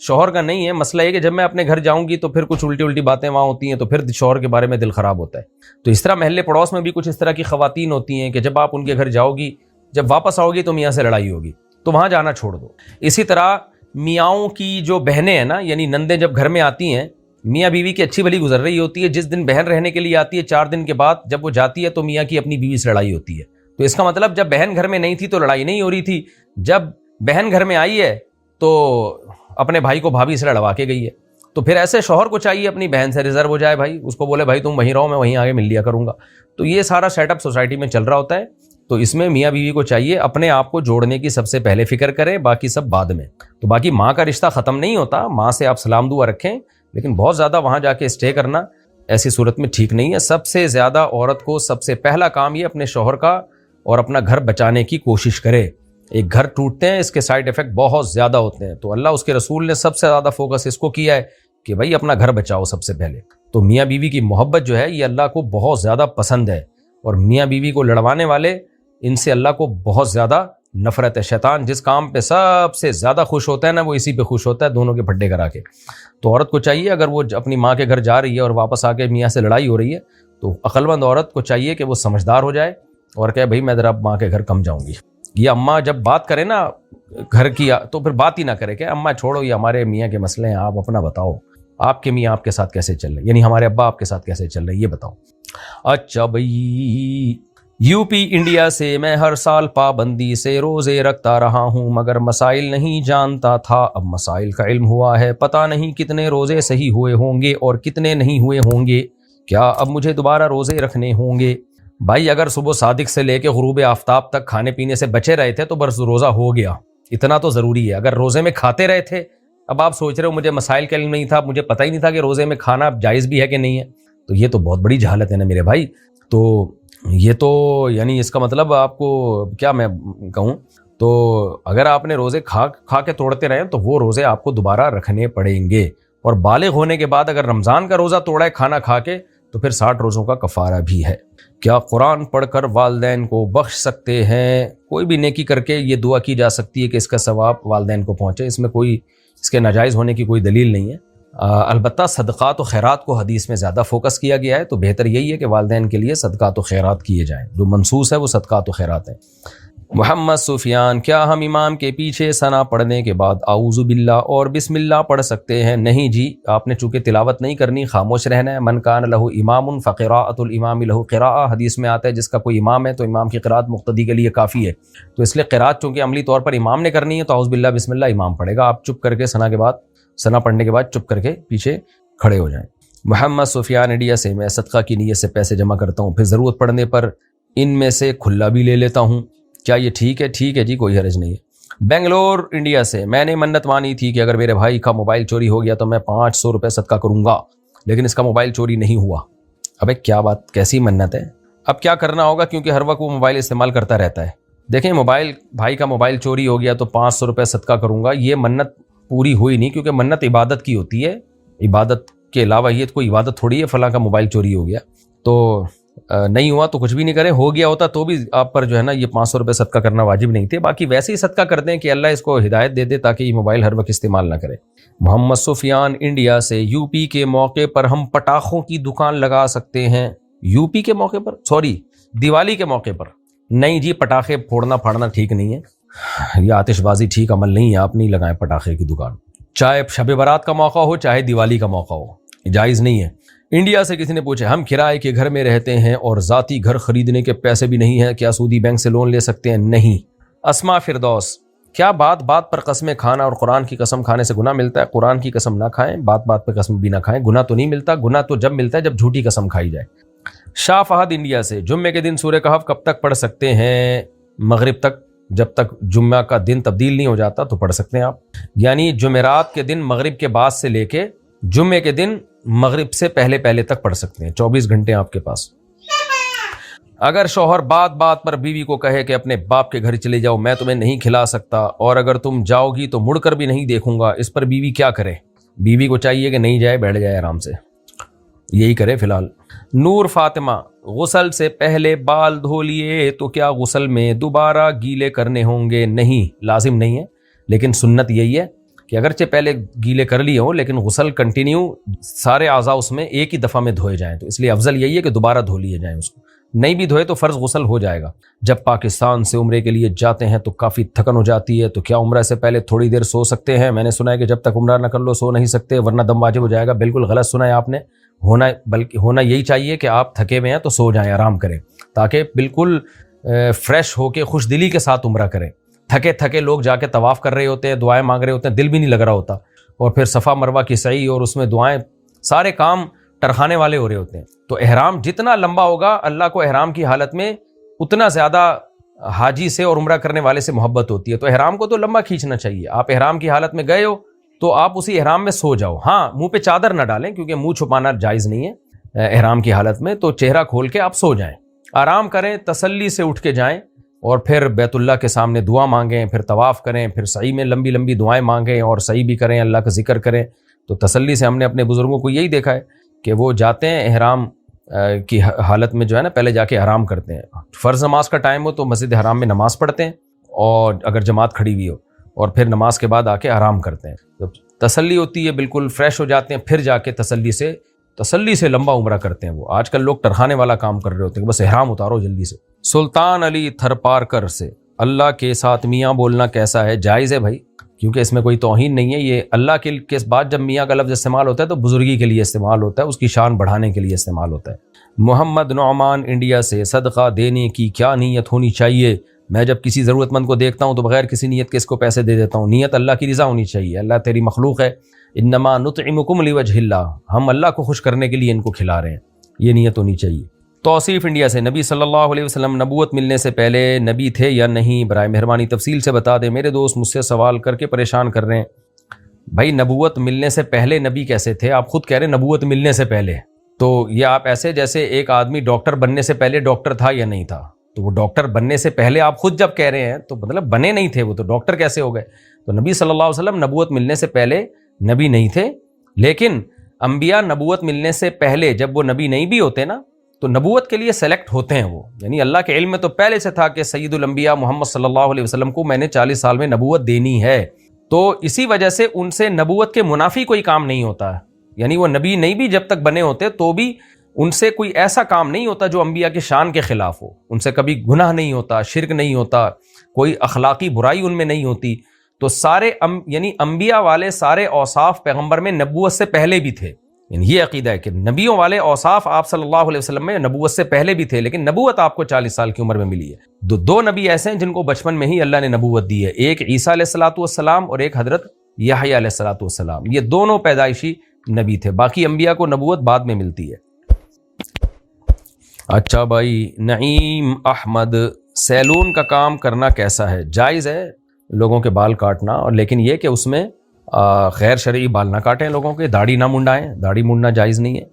شوہر کا نہیں ہے, مسئلہ یہ کہ جب میں اپنے گھر جاؤں گی تو پھر کچھ الٹی باتیں وہاں ہوتی ہیں, تو پھر شوہر کے بارے میں دل خراب ہوتا ہے. تو اس طرح محلے پڑوس میں بھی کچھ اس طرح کی خواتین ہوتی ہیں کہ جب آپ ان کے گھر جاؤ گی, جب واپس آؤ گی تو میاں سے لڑائی ہوگی, تو وہاں جانا چھوڑ دو. اسی طرح میاؤں کی جو بہنیں ہیں نا, یعنی نندیں جب گھر میں آتی ہیں, میاں بیوی کی اچھی بھلی گزر رہی ہوتی ہے, جس دن بہن رہنے کے لیے آتی ہے 4 دن کے بعد جب وہ جاتی ہے تو میاں کی اپنی بیوی سے لڑائی ہوتی ہے. تو اس کا مطلب جب بہن گھر میں نہیں تھی تو لڑائی نہیں ہو رہی تھی, جب بہن گھر میں آئی ہے تو اپنے بھائی کو بھابھی سے لڑوا کے گئی ہے. تو پھر ایسے شوہر کو چاہیے اپنی بہن سے ریزرو ہو جائے بھائی, اس کو بولے بھائی تم وہیں رہو, میں وہیں آگے مل لیا کروں گا. تو یہ سارا سیٹ اپ سوسائٹی میں چل رہا ہوتا ہے. تو اس میں میاں بیوی کو چاہیے اپنے آپ کو جوڑنے کی سب سے پہلے فکر کریں, باقی سب بعد میں. تو باقی ماں کا رشتہ ختم نہیں ہوتا, ماں سے آپ سلام دعا رکھیں, لیکن بہت زیادہ وہاں جا کے اسٹے کرنا ایسی صورت میں ٹھیک نہیں ہے. سب سے زیادہ عورت کو سب سے پہلا کام یہ اپنے شوہر کا اور اپنا گھر بچانے کی کوشش کرے. ایک گھر ٹوٹتے ہیں اس کے سائیڈ ایفیکٹ بہت زیادہ ہوتے ہیں, تو اللہ اس کے رسول نے سب سے زیادہ فوکس اس کو کیا ہے کہ بھائی اپنا گھر بچاؤ سب سے پہلے. تو میاں بیوی کی محبت جو ہے یہ اللہ کو بہت زیادہ پسند ہے, اور میاں بیوی کو لڑوانے والے ان سے اللہ کو بہت زیادہ نفرت ہے. شیطان جس کام پہ سب سے زیادہ خوش ہوتا ہے نا, وہ اسی پہ خوش ہوتا ہے, دونوں کے پھڈے کرا کے. تو عورت کو چاہیے اگر وہ اپنی ماں کے گھر جا رہی ہے اور واپس آ کے میاں سے لڑائی ہو رہی ہے, تو عقل مند عورت کو چاہیے کہ وہ سمجھدار ہو جائے اور کہے بھائی میں ذرا ماں کے گھر کم جاؤں گی. یہ اماں جب بات کرے نا گھر کی تو پھر بات ہی نہ کرے کہ اماں چھوڑو یہ ہمارے میاں کے مسئلے ہیں, آپ اپنا بتاؤ, آپ کے میاں آپ کے ساتھ کیسے چل رہے, یعنی ہمارے ابا آپ کے ساتھ کیسے چل رہے, یہ بتاؤ. اچھا بھائی, یو پی انڈیا سے میں ہر سال پابندی سے روزے رکھتا رہا ہوں, مگر مسائل نہیں جانتا تھا. اب مسائل کا علم ہوا ہے, پتہ نہیں کتنے روزے صحیح ہوئے ہوں گے اور کتنے نہیں ہوئے ہوں گے. کیا اب مجھے دوبارہ روزے رکھنے ہوں گے؟ بھائی اگر صبح صادق سے لے کے غروب آفتاب تک کھانے پینے سے بچے رہے تھے تو بس روزہ ہو گیا, اتنا تو ضروری ہے. اگر روزے میں کھاتے رہے تھے, اب آپ سوچ رہے ہو مجھے مسائل کا علم نہیں تھا, مجھے پتہ ہی نہیں تھا کہ روزے میں کھانا جائز بھی ہے کہ نہیں ہے, تو یہ تو بہت بڑی جہالت ہے نا میرے بھائی. تو یہ تو یعنی اس کا مطلب آپ کو کیا میں کہوں, تو اگر آپ نے روزے کھا کے توڑتے رہے تو وہ روزے آپ کو دوبارہ رکھنے پڑیں گے. اور بالغ ہونے کے بعد اگر رمضان کا روزہ توڑا ہے کھانا کھا کے تو پھر 60 روزوں کا کفارہ بھی ہے. کیا قرآن پڑھ کر والدین کو بخش سکتے ہیں؟ کوئی بھی نیکی کر کے یہ دعا کی جا سکتی ہے کہ اس کا ثواب والدین کو پہنچے, اس میں کوئی اس کے ناجائز ہونے کی کوئی دلیل نہیں ہے. البتہ صدقات و خیرات کو حدیث میں زیادہ فوکس کیا گیا ہے, تو بہتر یہی ہے کہ والدین کے لیے صدقات و خیرات کیے جائیں. جو منصوص ہے وہ صدقات و خیرات ہیں. محمد سفیان, کیا ہم امام کے پیچھے ثنا پڑھنے کے بعد اعوذ باللہ اور بسم اللہ پڑھ سکتے ہیں؟ نہیں جی, آپ نے چونکہ تلاوت نہیں کرنی, خاموش رہنا ہے. من کان لہ امام فقراءۃ الامام لہ قراءۃ, حدیث میں آتا ہے جس کا کوئی امام ہے تو امام کی قراءت مقتدی کے لیے کافی ہے. تو اس لیے قراءت چونکہ عملی طور پر امام نے کرنی ہے تو اعوذ باللہ بسم اللہ امام پڑھے گا, آپ چپ کر کے ثنا پڑھنے کے بعد چپ کر کے پیچھے کھڑے ہو جائیں. محمد سفیان انڈیا سے, میں صدقہ کی نیت سے پیسے جمع کرتا ہوں, پھر ضرورت پڑنے پر ان میں سے کھلا بھی لے لیتا ہوں, کیا یہ ٹھیک ہے؟ ٹھیک ہے جی, کوئی حرج نہیں ہے. بنگلور انڈیا سے, میں نے منت مانی تھی کہ اگر میرے بھائی کا موبائل چوری ہو گیا تو میں 500 روپے صدقہ کروں گا, لیکن اس کا موبائل چوری نہیں ہوا. ابے کیا بات, کیسی منت ہے؟ اب کیا کرنا ہوگا, کیونکہ ہر وقت وہ موبائل استعمال کرتا رہتا ہے. دیکھیں بھائی کا موبائل چوری ہو گیا تو 500 روپے صدقہ کروں گا, یہ منت پوری ہوئی نہیں, کیونکہ منت عبادت کی ہوتی ہے, عبادت کے علاوہ یہ کوئی عبادت تھوڑی ہے فلاں کا موبائل چوری ہو گیا تو نہیں ہوا تو کچھ بھی نہیں کریں, ہو گیا ہوتا تو بھی آپ پر جو ہے نا یہ 500 روپے صدقہ کرنا واجب نہیں تھے. باقی ویسے ہی صدقہ کر دیں کہ اللہ اس کو ہدایت دے دے تاکہ یہ موبائل ہر وقت استعمال نہ کرے. محمد سفیان انڈیا سے, یو پی کے موقع پر ہم پٹاخوں کی دکان لگا سکتے ہیں؟ یو پی کے موقع پر, سوری دیوالی کے موقع پر نہیں جی, پٹاخے پھوڑنا پھاڑنا ٹھیک نہیں ہے, یہ آتش بازی ٹھیک عمل نہیں ہے, آپ نہیں لگائیں پٹاخے کی دکان, چاہے شب برات کا موقع ہو چاہے دیوالی کا موقع ہو, جائز نہیں ہے. انڈیا سے کسی نے پوچھا, ہم کرائے کے گھر میں رہتے ہیں اور ذاتی گھر خریدنے کے پیسے بھی نہیں ہیں, کیا سودی بینک سے لون لے سکتے ہیں؟ نہیں. اسما فردوس, کیا بات بات پر قسمیں کھانا اور قرآن کی قسم کھانے سے گناہ ملتا ہے؟ قرآن کی قسم نہ کھائیں, بات بات پر قسم بھی نہ کھائیں, گناہ تو نہیں ملتا. گناہ تو جب ملتا ہے جب جھوٹی قسم کھائی جائے. شاہ فہد انڈیا سے, جمعے کے دن سورہ کہف کب تک پڑھ سکتے ہیں؟ مغرب تک, جب تک جمعہ کا دن تبدیل نہیں ہو جاتا تو پڑھ سکتے ہیں آپ, یعنی جمعرات کے دن مغرب کے بعد سے لے کے جمعے کے دن مغرب سے پہلے تک پڑھ سکتے ہیں, 24 گھنٹے آپ کے پاس. اگر شوہر بات بات پر بیوی کو کہے کہ اپنے باپ کے گھر چلے جاؤ, میں تمہیں نہیں کھلا سکتا, اور اگر تم جاؤ گی تو مڑ کر بھی نہیں دیکھوں گا, اس پر بیوی کیا کرے؟ بیوی کو چاہیے کہ نہیں جائے, بیٹھ جائے آرام سے, یہی کرے فی الحال. نور فاطمہ, غسل سے پہلے بال دھو لیے تو کیا غسل میں دوبارہ گیلے کرنے ہوں گے؟ نہیں, لازم نہیں ہے, لیکن سنت یہی ہے کہ اگرچہ پہلے گیلے کر لیے ہوں لیکن غسل کنٹینیو سارے اعضاء اس میں ایک ہی دفعہ میں دھوئے جائیں, تو اس لیے افضل یہی ہے کہ دوبارہ دھو لیے جائیں اس کو. نہیں بھی دھوئے تو فرض غسل ہو جائے گا. جب پاکستان سے عمرے کے لیے جاتے ہیں تو کافی تھکن ہو جاتی ہے, تو کیا عمرہ سے پہلے تھوڑی دیر سو سکتے ہیں؟ میں نے سنا ہے کہ جب تک عمرہ نہ کر لو سو نہیں سکتے ورنہ دم واجب ہو جائے گا. بالکل غلط سنا ہے آپ نے, ہونا یہی چاہیے کہ آپ تھکے ہوئے ہیں تو سو جائیں, آرام کریں, تاکہ بالکل فریش ہو کے خوش دلی کے ساتھ عمرہ کریں. تھکے لوگ جا کے طواف کر رہے ہوتے ہیں, دعائیں مانگ رہے ہوتے ہیں, دل بھی نہیں لگ رہا ہوتا, اور پھر صفا مروہ کی سعی اور اس میں دعائیں, سارے کام ٹرخانے والے ہو رہے ہوتے ہیں. تو احرام جتنا لمبا ہوگا اللہ کو احرام کی حالت میں اتنا زیادہ حاجی سے اور عمرہ کرنے والے سے محبت ہوتی ہے, تو احرام کو تو لمبا کھینچنا چاہیے. آپ احرام کی حالت میں گئے ہو تو آپ اسی احرام میں سو جاؤ. ہاں, منہ پہ چادر نہ ڈالیں کیونکہ منہ چھپانا جائز نہیں ہے احرام کی حالت میں, تو چہرہ کھول کے آپ سو جائیں, آرام کریں, تسلی سے اٹھ کے جائیں, اور پھر بیت اللہ کے سامنے دعا مانگیں, پھر طواف کریں, پھر سعی میں لمبی دعائیں مانگیں اور سعی بھی کریں, اللہ کا ذکر کریں. تو تسلی سے ہم نے اپنے بزرگوں کو یہی دیکھا ہے کہ وہ جاتے ہیں احرام کی حالت میں جو ہے نا پہلے جا کے آرام کرتے ہیں. فرض نماز کا ٹائم ہو تو مسجد حرام میں نماز پڑھتے ہیں, اور اگر جماعت کھڑی ہوئی ہو, اور پھر نماز کے بعد آ کے آرام کرتے ہیں. تو تسلی ہوتی ہے, بالکل فریش ہو جاتے ہیں, پھر جا کے تسلی سے لمبا عمرہ کرتے ہیں. وہ آج کل لوگ ٹرخانے والا کام کر رہے ہوتے ہیں کہ بس احرام اتارو جلدی سے. سلطان علی تھرپارکر سے, اللہ کے ساتھ میاں بولنا کیسا ہے؟ جائز ہے بھائی, کیونکہ اس میں کوئی توہین نہیں ہے. یہ اللہ کے بعد جب میاں کا لفظ استعمال ہوتا ہے تو بزرگی کے لیے استعمال ہوتا ہے, اس کی شان بڑھانے کے لیے استعمال ہوتا ہے. محمد نعمان انڈیا سے, صدقہ دینے کی کیا نیت ہونی چاہیے؟ میں جب کسی ضرورت مند کو دیکھتا ہوں تو بغیر کسی نیت کے اس کو پیسے دے دیتا ہوں. نیت اللہ کی رضا ہونی چاہیے, اللہ تیری مخلوق ہے, انما نطعمکم لوجہ اللہ, ہم اللہ کو خوش کرنے کے لیے ان کو کھلا رہے ہیں, یہ نیت ہونی چاہیے. توصیف انڈیا سے, نبی صلی اللہ علیہ وسلم نبوت ملنے سے پہلے نبی تھے یا نہیں؟ برائے مہربانی تفصیل سے بتا دیں, میرے دوست مجھ سے سوال کر کے پریشان کر رہے ہیں. بھائی نبوت ملنے سے پہلے نبی کیسے تھے؟ آپ خود کہہ رہے ہیں نبوت ملنے سے پہلے, تو یہ آپ ایسے جیسے ایک آدمی ڈاکٹر بننے سے پہلے ڈاکٹر تھا یا نہیں تھا, تو وہ ڈاکٹر بننے سے پہلے آپ خود جب کہہ رہے ہیں تو مطلب بنے نہیں تھے وہ, تو ڈاکٹر کیسے ہو گئے؟ تو نبی صلی اللہ علیہ وسلم نبوت ملنے سے پہلے نبی نہیں تھے, لیکن انبیاء نبوت ملنے سے پہلے جب وہ نبی نہیں بھی ہوتے نا تو نبوت کے لیے سلیکٹ ہوتے ہیں وہ, یعنی اللہ کے علم میں تو پہلے سے تھا کہ سید الانبیاء محمد صلی اللہ علیہ وسلم کو میں نے 40 سال میں نبوت دینی ہے, تو اسی وجہ سے ان سے نبوت کے منافی کوئی کام نہیں ہوتا ہے. یعنی وہ نبی نہیں بھی جب تک بنے ہوتے تو بھی ان سے کوئی ایسا کام نہیں ہوتا جو انبیاء کی شان کے خلاف ہو, ان سے کبھی گناہ نہیں ہوتا, شرک نہیں ہوتا, کوئی اخلاقی برائی ان میں نہیں ہوتی. تو سارے یعنی انبیاء والے سارے اوصاف پیغمبر میں نبوت سے پہلے بھی تھے. یعنی یہ عقیدہ ہے کہ نبیوں والے اوصاف آپ صلی اللہ علیہ وسلم میں نبوت سے پہلے بھی تھے, لیکن نبوت آپ کو 40 سال کی عمر میں ملی ہے. دو نبی ایسے ہیں جن کو بچپن میں ہی اللہ نے نبوت دی ہے, ایک عیسیٰ علیہ الصلوۃ والسلام اور ایک حضرت یحییٰ علیہ الصلوۃ والسلام. یہ دونوں پیدائشی نبی تھے, باقی انبیاء کو نبوت بعد میں ملتی ہے. اچھا بھائی نعیم احمد, سیلون کا کام کرنا کیسا ہے؟ جائز ہے لوگوں کے بال کاٹنا, اور لیکن یہ کہ اس میں غیر شرعی بال نہ کاٹیں لوگوں کے, داڑھی نہ منڈائیں, داڑھی منڈنا جائز نہیں ہے.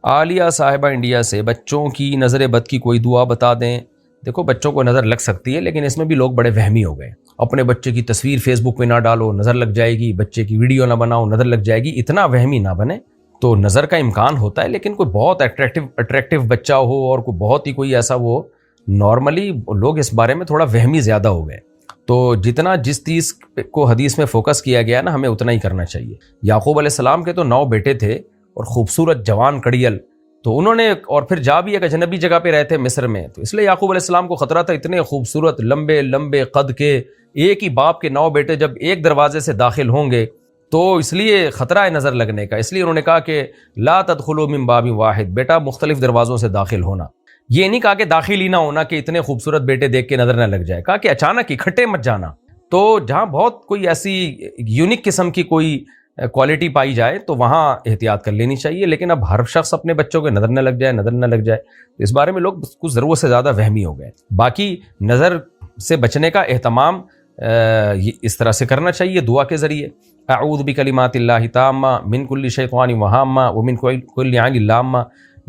عالیہ صاحبہ انڈیا سے, بچوں کی نظر بد کی کوئی دعا بتا دیں. دیکھو بچوں کو نظر لگ سکتی ہے لیکن اس میں بھی لوگ بڑے وہمی ہو گئے. اپنے بچے کی تصویر فیس بک پہ نہ ڈالو، نظر لگ جائے گی، بچے کی ویڈیو نہ بناؤ، نظر لگ جائے گی، اتنا وہمی نہ بنے. تو نظر کا امکان ہوتا ہے، لیکن کوئی بہت اٹریکٹیو بچہ ہو اور کوئی بہت ہی کوئی ایسا، وہ نارملی لوگ اس بارے میں تھوڑا وہمی زیادہ ہو گئے. تو جتنا جس چیز کو حدیث میں فوکس کیا گیا نا، ہمیں اتنا ہی کرنا چاہیے. یعقوب علیہ السلام کے تو 9 بیٹے تھے اور خوبصورت جوان کڑیل، تو انہوں نے، اور پھر جا بھی ایک اجنبی جگہ پہ رہتے مصر میں، تو اس لیے یعقوب علیہ السلام کو خطرہ تھا. اتنے خوبصورت لمبے لمبے قد کے ایک ہی باپ کے 9 بیٹے جب ایک دروازے سے داخل ہوں گے تو اس لیے خطرہ ہے نظر لگنے کا. اس لیے انہوں نے کہا کہ لا تدخلوا من باب واحد، بیٹا مختلف دروازوں سے داخل ہونا. یہ نہیں کہا کہ داخل ہی نہ ہونا کہ اتنے خوبصورت بیٹے دیکھ کے نظر نہ لگ جائے، کہا کہ اچانک اکٹھے مت جانا. تو جہاں بہت کوئی ایسی یونیک قسم کی کوئی کوالٹی پائی جائے تو وہاں احتیاط کر لینی چاہیے. لیکن اب ہر شخص اپنے بچوں کو نظر نہ لگ جائے اس بارے میں لوگ کچھ ضرورت سے زیادہ وہمی ہو گئے. باقی نظر سے بچنے کا اہتمام اس طرح سے کرنا چاہیے دعا کے ذریعے. اعوذ بکلمات اللہ تامہ من کل شیطان وہامہ ومن کل عین لامہ.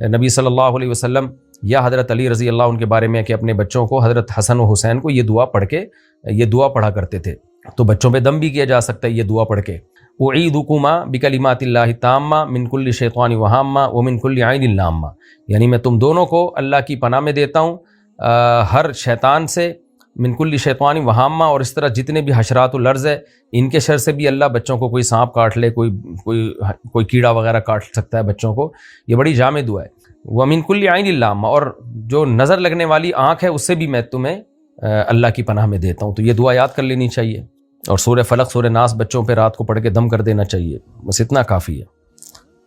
نبی صلی اللہ علیہ وسلم یا حضرت علی رضی اللہ عنہ کے بارے میں کہ اپنے بچوں کو، حضرت حسن و حسین کو یہ دعا پڑھا کرتے تھے. تو بچوں پہ دم بھی کیا جا سکتا ہے یہ دعا پڑھ کے. اعیدکما بکلمات اللہ تامہ من کل شیطان وہامہ ومن کل عین لامہ، یعنی میں تم دونوں کو اللہ کی پناہ میں دیتا ہوں ہر شیطان سے، من کل شیطان وہامہ، اور اس طرح جتنے بھی حشرات الارض ہے ان کے شر سے بھی اللہ بچوں کو، کوئی سانپ کاٹ لے، کوئی کیڑا وغیرہ کاٹ سکتا ہے بچوں کو. یہ بڑی جامع دعا ہے. ومن کل عین لامہ، اور جو نظر لگنے والی آنکھ ہے اس سے بھی میں تمہیں اللہ کی پناہ میں دیتا ہوں. تو یہ دعا یاد کر لینی چاہیے، اور سورہ فلق سورہ ناس بچوں پہ رات کو پڑھ کے دم کر دینا چاہیے. بس اتنا کافی ہے.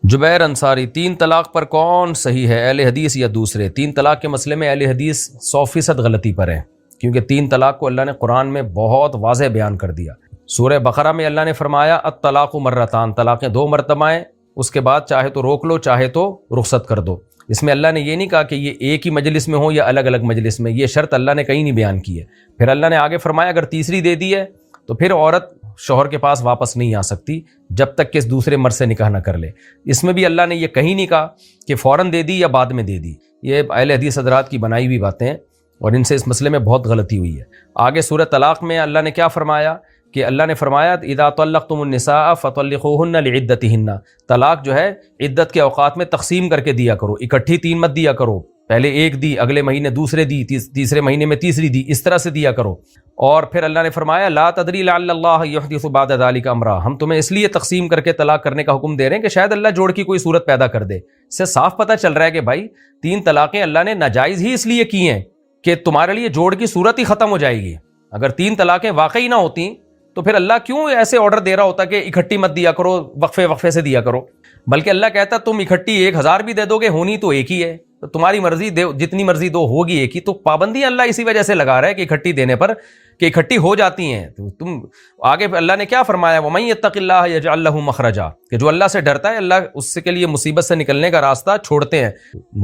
جبیر انصاری، 3 طلاق پر کون صحیح ہے، اہل حدیث یا دوسرے؟ 3 طلاق کے مسئلے میں اہل حدیث 100% غلطی پر ہیں، کیونکہ 3 طلاق کو اللہ نے قرآن میں بہت واضح بیان کر دیا. سورہ بقرہ میں اللہ نے فرمایا الطلاق مرتان، طلاقیں 2 مرتبہ ہیں، اس کے بعد چاہے تو روک لو چاہے تو رخصت کر دو. اس میں اللہ نے یہ نہیں کہا کہ یہ ایک ہی مجلس میں ہو یا الگ الگ مجلس میں، یہ شرط اللہ نے کہیں نہیں بیان کی ہے. پھر اللہ نے آگے فرمایا اگر تیسری دے دی ہے تو پھر عورت شوہر کے پاس واپس نہیں آ سکتی جب تک کہ اس دوسرے مرد سے نکاح نہ کر لے. اس میں بھی اللہ نے یہ کہیں نہیں کہا کہ فوراً دے دی یا بعد میں دے دی. یہ اہل حدیث حضرات کی بنائی ہوئی باتیں ہیں اور ان سے اس مسئلے میں بہت غلطی ہوئی ہے. آگے سورہ طلاق میں اللہ نے کیا فرمایا کہ اللہ نے فرمایا اذا طلقتم النساء فطلقوهن لعدتهن، طلاق جو ہے عدت کے اوقات میں تقسیم کر کے دیا کرو، اکٹھی 3 مت دیا کرو، پہلے ایک دی، اگلے مہینے دوسرے دی، تیسرے مہینے میں تیسری دی، اس طرح سے دیا کرو. اور پھر اللہ نے فرمایا لا تدری لعل اللہ یحدث بعد ذلك امرا، ہم تمہیں اس لیے تقسیم کر کے طلاق کرنے کا حکم دے رہے ہیں کہ شاید اللہ جوڑ کی کوئی صورت پیدا کر دے. اس سے صاف پتہ چل رہا ہے کہ بھائی 3 طلاقیں اللہ نے ناجائز ہی اس لیے کی ہیں کہ تمہارے لیے جوڑ کی صورت ہی ختم ہو جائے گی. اگر 3 طلاقیں واقعی نہ ہوتی تو پھر اللہ کیوں ایسے آرڈر دے رہا ہوتا کہ اکٹھی مت دیا کرو، وقفے سے دیا کرو؟ بلکہ اللہ کہتا تم اکٹھی 1000 بھی دے دو گے، ہونی تو ایک ہی ہے، تو تمہاری مرضی دے، جتنی مرضی دو، ہوگی ایک ہی. تو پابندی اللہ اسی وجہ سے لگا رہا ہے کہ اکٹھی دینے پر، کہ اکٹھی ہو جاتی ہیں. تو تم آگے اللہ نے کیا فرمایا وَمَن يَتَّقِ اللَّهَ يَجْعَل لَّهُ مَخْرَجًا، کہ جو اللہ سے ڈرتا ہے اللہ اس کے لیے مصیبت سے نکلنے کا راستہ چھوڑتے ہیں.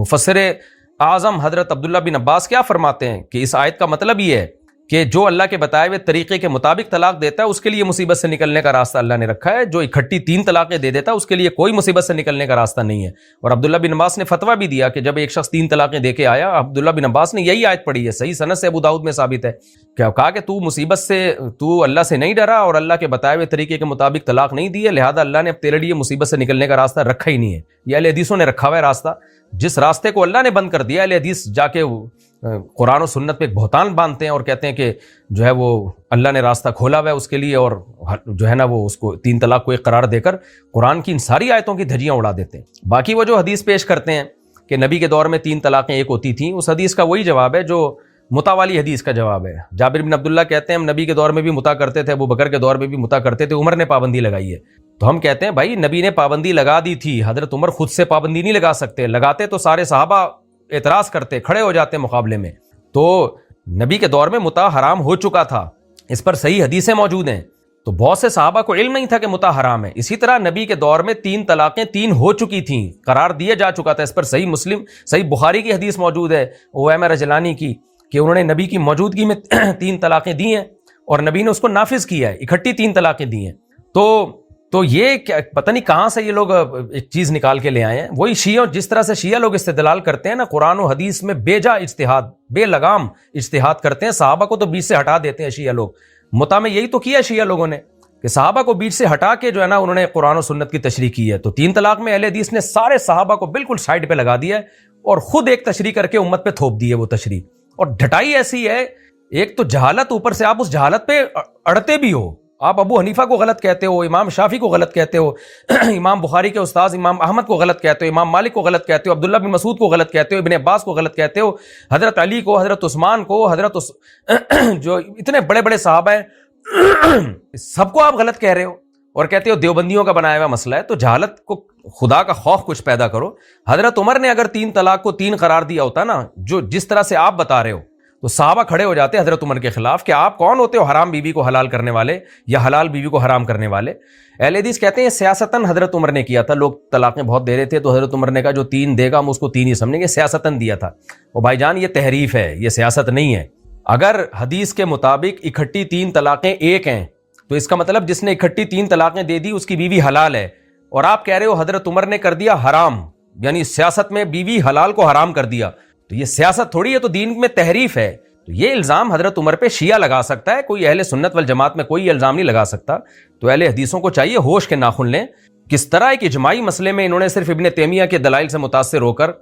مفسر اعظم حضرت عبداللہ بن عباس کیا فرماتے ہیں کہ اس آیت کا مطلب یہ ہے کہ جو اللہ کے بتائے ہوئے طریقے کے مطابق طلاق دیتا ہے اس کے لیے مصیبت سے نکلنے کا راستہ اللہ نے رکھا ہے. جو اکٹھی 3 طلاقیں دے دیتا ہے اس کے لیے کوئی مصیبت سے نکلنے کا راستہ نہیں ہے. اور عبداللہ بن عباس نے فتویٰ بھی دیا کہ جب ایک شخص 3 طلاقیں دے کے آیا، عبداللہ بن عباس نے یہی آیت پڑھی ہے، صحیح سند سے ابو داؤد میں ثابت ہے، کہا کہ تو مصیبت سے، تو اللہ سے نہیں ڈرا اور اللہ کے بتائے ہوئے طریقے کے مطابق طلاق نہیں دی ہے، لہذا اللہ نے اب تیرے لیے مصیبت سے نکلنے کا راستہ رکھا ہی نہیں ہے. یہ اہل حدیثوں نے رکھا ہوا ہے راستہ. جس راستے کو اللہ نے بند کر دیا، اہل حدیث جا کے قرآن و سنت پہ ایک بہتان باندھتے ہیں اور کہتے ہیں کہ جو ہے وہ اللہ نے راستہ کھولا ہوا ہے اس کے لیے، اور جو ہے نا وہ اس کو 3 طلاق کو ایک قرار دے کر قرآن کی ان ساری آیتوں کی دھجیاں اڑا دیتے ہیں. باقی وہ جو حدیث پیش کرتے ہیں کہ نبی کے دور میں 3 طلاقیں ایک ہوتی تھیں، اس حدیث کا وہی جواب ہے جو متا والی حدیث کا جواب ہے. جابر بن عبداللہ کہتے ہیں ہم نبی کے دور میں بھی متا کرتے تھے، ابو بکر کے دور میں بھی متا کرتے تھے، عمر نے پابندی لگائی ہے. تو ہم کہتے ہیں بھائی نبی نے پابندی لگا دی تھی، حضرت عمر خود سے پابندی نہیں لگا سکتے، لگاتے تو سارے صحابہ اعتراض کرتے، کھڑے ہو جاتے مقابلے میں. تو نبی کے دور میں متا حرام ہو چکا تھا، اس پر صحیح حدیثیں موجود ہیں. تو بہت سے صحابہ کو علم نہیں تھا کہ متا حرام ہے. اسی طرح نبی کے دور میں 3 طلاقیں 3 ہو چکی تھیں، قرار دیا جا چکا تھا. اس پر صحیح بخاری کی حدیث موجود ہے اویمہ رجلانی کی کہ انہوں نے نبی کی موجودگی میں 3 طلاقیں دی ہیں اور نبی نے اس کو نافذ کیا ہے، اکٹھی 3 طلاقیں دی ہیں. تو یہ پتہ نہیں کہاں سے یہ لوگ ایک چیز نکال کے لے آئے ہیں. وہی شیعہ، جس طرح سے شیعہ لوگ استدلال کرتے ہیں نا قرآن و حدیث میں بے جا اجتہاد، بے لگام اجتہاد کرتے ہیں، صحابہ کو تو بیچ سے ہٹا دیتے ہیں شیعہ لوگ. متا میں یہی تو کیا شیعہ لوگوں نے کہ صحابہ کو بیچ سے ہٹا کے جو ہے نا انہوں نے قرآن و سنت کی تشریح کی ہے. تو 3 طلاق میں اہل حدیث نے سارے صحابہ کو بالکل سائڈ پہ لگا دیا ہے اور خود ایک تشریح کر کے امت پہ تھوپ دی ہے وہ تشریح. اور ڈھٹائی ایسی ہے, ایک تو جہالت, اوپر سے آپ اس جہالت پہ اڑتے بھی ہو. آپ ابو حنیفہ کو غلط کہتے ہو, امام شافعی کو غلط کہتے ہو, امام بخاری کے استاذ امام احمد کو غلط کہتے ہو, امام مالک کو غلط کہتے ہو, عبداللہ بن مسعود کو غلط کہتے ہو, ابن عباس کو غلط کہتے ہو, حضرت علی کو, حضرت عثمان کو, جو اتنے بڑے بڑے صحابہ ہیں سب کو آپ غلط کہہ رہے ہو اور کہتے ہو دیوبندیوں کا بنایا ہوا مسئلہ ہے. تو جہالت کو خدا کا خوف کچھ پیدا کرو. حضرت عمر نے اگر 3 طلاق کو 3 قرار دیا ہوتا نا, جو جس طرح سے آپ بتا رہے ہو, تو صحابہ کھڑے ہو جاتے حضرت عمر کے خلاف کہ آپ کون ہوتے ہو حرام بیوی کو حلال کرنے والے یا حلال بیوی کو حرام کرنے والے. اہل حدیث کہتے ہیں سیاستاً حضرت عمر نے کیا تھا. لوگ طلاقیں بہت دے رہے تھے تو حضرت عمر نے کہا جو 3 دے گا ہم اس کو 3 ہی سمجھیں گے, سیاستاً دیا تھا. وہ بھائی جان یہ تحریف ہے, یہ سیاست نہیں ہے. اگر حدیث کے مطابق اکٹھی 3 طلاقیں ایک ہیں تو اس کا مطلب جس نے اکٹھی 3 طلاقیں دے دی اس کی بیوی حلال ہے. اور آپ کہہ رہے ہو حضرت عمر نے کر دیا حرام, یعنی سیاست میں بیوی حلال کو حرام کر دیا. تو یہ سیاست تھوڑی ہے, تو دین میں تحریف ہے. تو یہ الزام حضرت عمر پہ شیعہ لگا سکتا ہے, کوئی اہل سنت والجماعت میں کوئی الزام نہیں لگا سکتا. تو اہل حدیثوں کو چاہیے ہوش کے ناخن لیں. کس طرح ایک اجماعی مسئلے میں انہوں نے صرف ابن تیمیہ کے دلائل سے متاثر ہو کر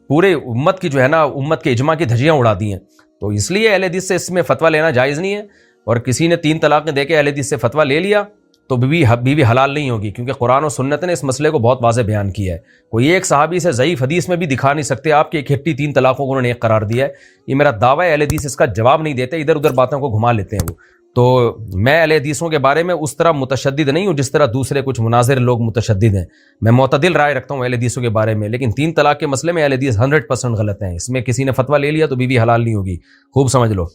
پورے امت کی جو ہے نا امت کے اجماع کی دھجیاں اڑا دی ہیں. تو اس لیے اہل حدیث سے اس میں فتویٰ لینا جائز نہیں ہے. اور کسی نے 3 طلاقیں دے کے اہل حدیث سے فتویٰ لے لیا تو بیوی حلال نہیں ہوگی, کیونکہ قرآن و سنت نے اس مسئلے کو بہت واضح بیان کیا ہے. کوئی ایک صحابی سے ضعیف حدیث میں بھی دکھا نہیں سکتے آپ کہ اکٹھی 3 طلاقوں کو انہوں نے ایک قرار دیا ہے. یہ میرا دعویٰ ہے, اہل حدیث اس کا جواب نہیں دیتے, ادھر ادھر باتوں کو گھما لیتے ہیں وہ. تو میں اہل حدیثوں کے بارے میں اس طرح متشدد نہیں ہوں جس طرح دوسرے کچھ مناظر لوگ متشدد ہیں. میں معتدل رائے رکھتا ہوں اہل حدیثوں کے بارے میں, لیکن 3 طلاق کے مسئلے میں اہل حدیث 100% غلط ہیں. اس میں کسی نے فتویٰ لے لیا تو بیوی حلال نہیں ہوگی, خوب سمجھ لو.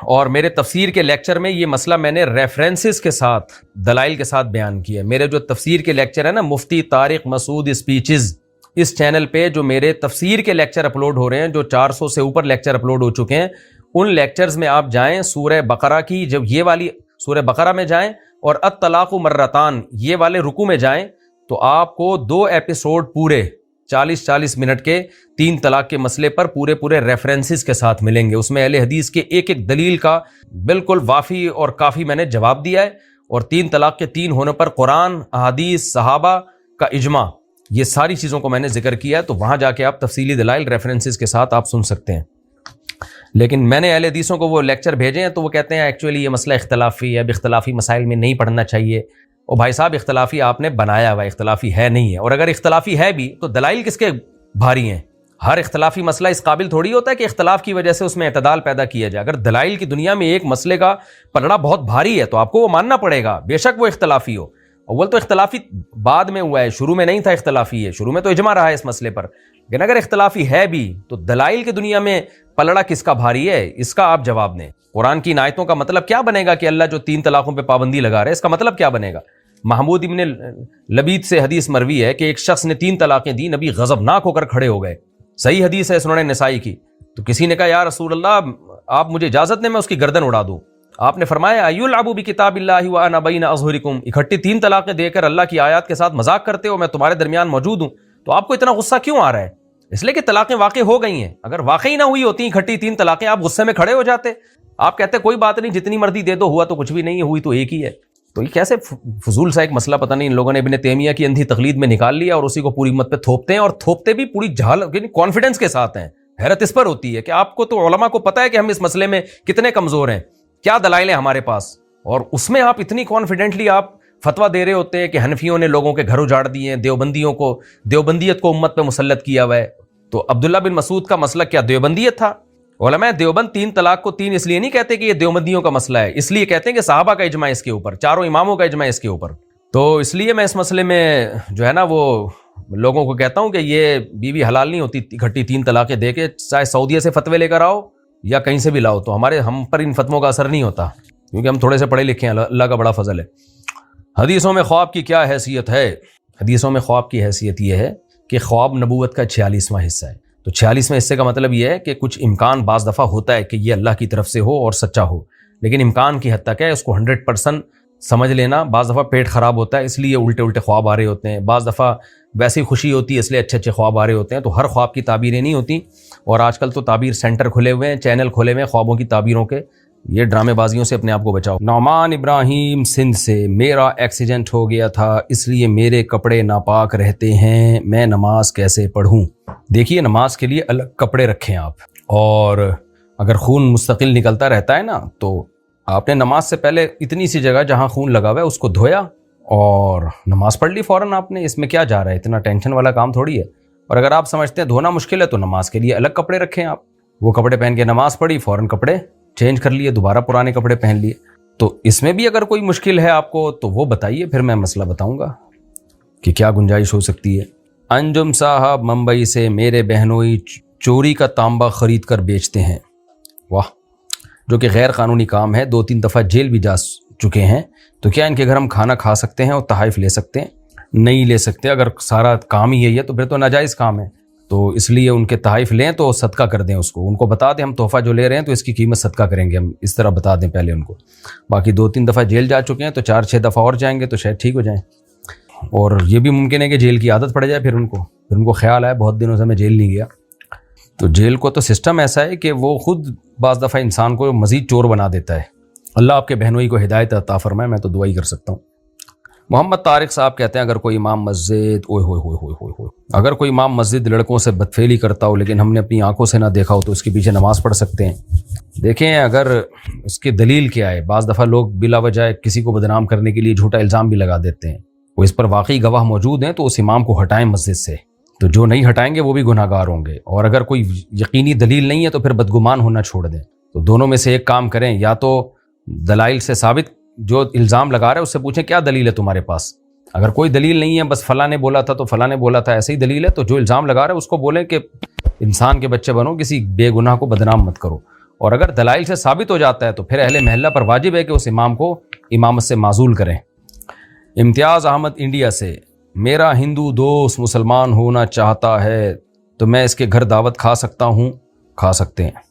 اور میرے تفسیر کے لیکچر میں یہ مسئلہ میں نے ریفرنسز کے ساتھ دلائل کے ساتھ بیان کیا ہے. میرے جو تفسیر کے لیکچر ہے نا مفتی طارق مسعود اسپیچز, اس چینل پہ جو میرے تفسیر کے لیکچر اپلوڈ ہو رہے ہیں, جو 400 سے اوپر لیکچر اپلوڈ ہو چکے ہیں, ان لیکچرز میں آپ جائیں سورہ بقرہ کی, جب یہ والی سورہ بقرہ میں جائیں اور الطلاق مرتان یہ والے رکوع میں جائیں تو آپ کو 2 ایپیسوڈ پورے 40-40 منٹ کے 3 طلاق کے مسئلے پر پورے ریفرنسز کے ساتھ ملیں گے. اس میں اہل حدیث کے ایک دلیل کا بالکل وافی اور کافی میں نے جواب دیا ہے. اور 3 طلاق کے 3 ہونے پر قرآن, احادیث, صحابہ کا اجماع, یہ ساری چیزوں کو میں نے ذکر کیا ہے. تو وہاں جا کے آپ تفصیلی دلائل ریفرنسز کے ساتھ آپ سن سکتے ہیں. لیکن میں نے اہل حدیثوں کو وہ لیکچر بھیجے ہیں تو وہ کہتے ہیں ایکچولی یہ مسئلہ اختلافی ہے, اب اختلافی مسائل میں نہیں پڑھنا چاہیے. اور بھائی صاحب اختلافی آپ نے بنایا ہوا, اختلافی ہے نہیں ہے. اور اگر اختلافی ہے بھی تو دلائل کس کے بھاری ہیں؟ ہر اختلافی مسئلہ اس قابل تھوڑی ہوتا ہے کہ اختلاف کی وجہ سے اس میں اعتدال پیدا کیا جائے. اگر دلائل کی دنیا میں ایک مسئلے کا پلڑا بہت بھاری ہے تو آپ کو وہ ماننا پڑے گا, بے شک وہ اختلافی ہو. اول تو اختلافی بعد میں ہوا ہے, شروع میں نہیں تھا اختلافی ہے, شروع میں تو اجماع رہا ہے اس مسئلے پر. لیکن اگر اختلافی ہے بھی تو دلائل کی دنیا میں پلڑا کس کا بھاری ہے, اس کا آپ جواب دیں. قرآن کی ان آیتوں کا مطلب کیا بنے گا کہ اللہ جو 3 طلاقوں پہ پابندی لگا رہے ہیں, اس کا مطلب کیا بنے گا؟ محمود ابن لبید سے حدیث مروی ہے کہ ایک شخص نے 3 طلاقیں دی, نبی غضبناک ہو کر کھڑے ہو گئے. صحیح حدیث ہے سنن نسائی کی. تو کسی نے کہا یا رسول اللہ آپ مجھے اجازت دیں میں اس کی گردن اڑا دوں. آپ نے فرمایا ایلعبوا بکتاب اللہ وانا بین اظہرکم, اکٹھی 3 طلاقیں دے کر اللہ کی آیات کے ساتھ مذاق کرتے ہو, میں تمہارے درمیان موجود ہوں. تو آپ کو اتنا غصہ کیوں آ رہا ہے؟ اس لیے کہ طلاقیں واقع ہو گئی ہیں. اگر واقعی نہ ہوئی ہوتی اکٹھی 3 طلاقیں, آپ غصے میں کھڑے ہو جاتے. آپ کہتے کوئی بات نہیں جتنی مرضی دے دو, ہوا تو کچھ بھی نہیں, ہوئی تو ایک ہی ہے. تو یہ کیسے فضول سا ایک مسئلہ پتہ نہیں ان لوگوں نے ابن تیمیہ کی اندھی تقلید میں نکال لیا اور اسی کو پوری امت پہ تھوپتے ہیں, اور تھوپتے بھی پوری یعنی کانفیڈنس کے ساتھ ہیں. حیرت اس پر ہوتی ہے کہ آپ کو تو علماء کو پتہ ہے کہ ہم اس مسئلے میں کتنے کمزور ہیں, کیا دلائل ہیں ہمارے پاس, اور اس میں آپ اتنی کانفیڈنٹلی آپ فتویٰ دے رہے ہوتے ہیں کہ حنفیوں نے لوگوں کے گھر اجاڑ دیے ہیں, دیوبندیت کو امت پہ مسلط کیا ہوا ہے. تو عبداللہ بن مسعود کا مسئلہ کیا دیوبندیت تھا؟ علماء دیوبند 3 طلاق کو 3 اس لیے نہیں کہتے کہ یہ دیوبندیوں کا مسئلہ ہے, اس لیے کہتے ہیں کہ صحابہ کا اجماع اس کے اوپر, 4 اماموں کا اجماع اس کے اوپر. تو اس لیے میں اس مسئلے میں جو ہے نا وہ لوگوں کو کہتا ہوں کہ یہ بیوی حلال نہیں ہوتی اکٹھی 3 طلاقیں دے کے, چاہے سعودیہ سے فتوے لے کر آؤ یا کہیں سے بھی لاؤ, تو ہم پر ان فتووں کا اثر نہیں ہوتا کیونکہ ہم تھوڑے سے پڑھے لکھے ہیں, اللہ کا بڑا فضل ہے. حدیثوں میں خواب کی کیا حیثیت ہے؟ حدیثوں میں خواب کی حیثیت یہ ہے کہ خواب نبوت کا 46واں حصہ ہے. تو 46ویں حصے کا مطلب یہ ہے کہ کچھ امکان بعض دفعہ ہوتا ہے کہ یہ اللہ کی طرف سے ہو اور سچا ہو, لیکن امکان کی حد تک ہے, اس کو 100% سمجھ لینا بعض دفعہ پیٹ خراب ہوتا ہے اس لیے الٹے الٹے خواب آ رہے ہوتے ہیں, بعض دفعہ ویسی خوشی ہوتی ہے اس لیے اچھے اچھے خواب آ رہے ہوتے ہیں. تو ہر خواب کی تعبیریں نہیں ہوتی, اور آج کل تو تعبیر سینٹر کھلے ہوئے ہیں, چینل کھلے ہوئے ہیں خوابوں کی تعبیروں کے. یہ ڈرامے بازیوں سے اپنے آپ کو بچاؤ. نعمان ابراہیم سندھ سے, میرا ایکسیڈنٹ ہو گیا تھا اس لیے میرے کپڑے ناپاک رہتے ہیں, میں نماز کیسے پڑھوں؟ دیکھیے نماز کے لیے الگ کپڑے رکھیں آپ, اور اگر خون مستقل نکلتا رہتا ہے نا تو آپ نے نماز سے پہلے اتنی سی جگہ جہاں خون لگا ہوا ہے اس کو دھویا اور نماز پڑھ لی فوراً آپ نے. اس میں کیا جا رہا ہے, اتنا ٹینشن والا کام تھوڑی ہے. اور اگر آپ سمجھتے ہیں دھونا مشکل ہے تو نماز کے لیے الگ کپڑے رکھیں آپ. وہ کپڑے پہن کے نماز پڑھی, فوراً کپڑے چینج کر لیے, دوبارہ پرانے کپڑے پہن لیے. تو اس میں بھی اگر کوئی مشکل ہے آپ کو تو وہ بتائیے, پھر میں مسئلہ بتاؤں گا کہ کیا گنجائش ہو سکتی ہے. انجم صاحب ممبئی سے, میرے بہنوئی چوری کا تانبا خرید کر بیچتے ہیں, واہ, جو کہ غیر قانونی کام ہے, 2-3 دفعہ جیل بھی جا چکے ہیں. تو کیا ان کے گھر ہم کھانا کھا سکتے ہیں اور تحائف لے سکتے ہیں؟ نہیں لے سکتے. اگر سارا کام ہی یہی ہے تو پھر تو ناجائز کام ہے. تو اس لیے ان کے تحائف لیں تو صدقہ کر دیں اس کو, ان کو بتا دیں ہم تحفہ جو لے رہے ہیں تو اس کی قیمت صدقہ کریں گے, ہم اس طرح بتا دیں پہلے ان کو. باقی 2-3 دفعہ جیل جا چکے ہیں تو 4-6 دفعہ اور جائیں گے تو شاید ٹھیک ہو جائیں. اور یہ بھی ممکن ہے کہ جیل کی عادت پڑ جائے پھر ان کو خیال آئے بہت دنوں سے میں جیل نہیں گیا. تو جیل کو تو سسٹم ایسا ہے کہ وہ خود بعض دفعہ انسان کو مزید چور بنا دیتا ہے. اللہ آپ کے بہنوئی کو ہدایت عطا فرمائے, میں تو دعا ہی کر سکتا ہوں. محمد طارق صاحب کہتے ہیں اگر کوئی امام مسجد لڑکوں سے بدفعلی کرتا ہو لیکن ہم نے اپنی آنکھوں سے نہ دیکھا ہو تو اس کے پیچھے نماز پڑھ سکتے ہیں؟ دیکھیں اگر اس کی دلیل کیا ہے, بعض دفعہ لوگ بلا وجہ کسی کو بدنام کرنے کے لیے جھوٹا الزام بھی لگا دیتے ہیں. وہ اس پر واقعی گواہ موجود ہیں تو اس امام کو ہٹائیں مسجد سے. تو جو نہیں ہٹائیں گے وہ بھی گناہ گار ہوں گے. اور اگر کوئی یقینی دلیل نہیں ہے تو پھر بدگمان ہونا چھوڑ دیں. تو دونوں میں سے ایک کام کریں, یا تو دلائل سے ثابت, جو الزام لگا رہے ہیں اس سے پوچھیں کیا دلیل ہے تمہارے پاس. اگر کوئی دلیل نہیں ہے, بس فلاں نے بولا تھا تو فلاں نے بولا تھا, ایسے ہی دلیل ہے, تو جو الزام لگا رہے ہیں اس کو بولیں کہ انسان کے بچے بنو, کسی بے گناہ کو بدنام مت کرو. اور اگر دلائل سے ثابت ہو جاتا ہے تو پھر اہل محلہ پر واجب ہے کہ اس امام کو امامت سے معزول کریں. امتیاز احمد انڈیا سے, میرا ہندو دوست مسلمان ہونا چاہتا ہے تو میں اس کے گھر دعوت کھا سکتا ہوں؟ کھا سکتے ہیں.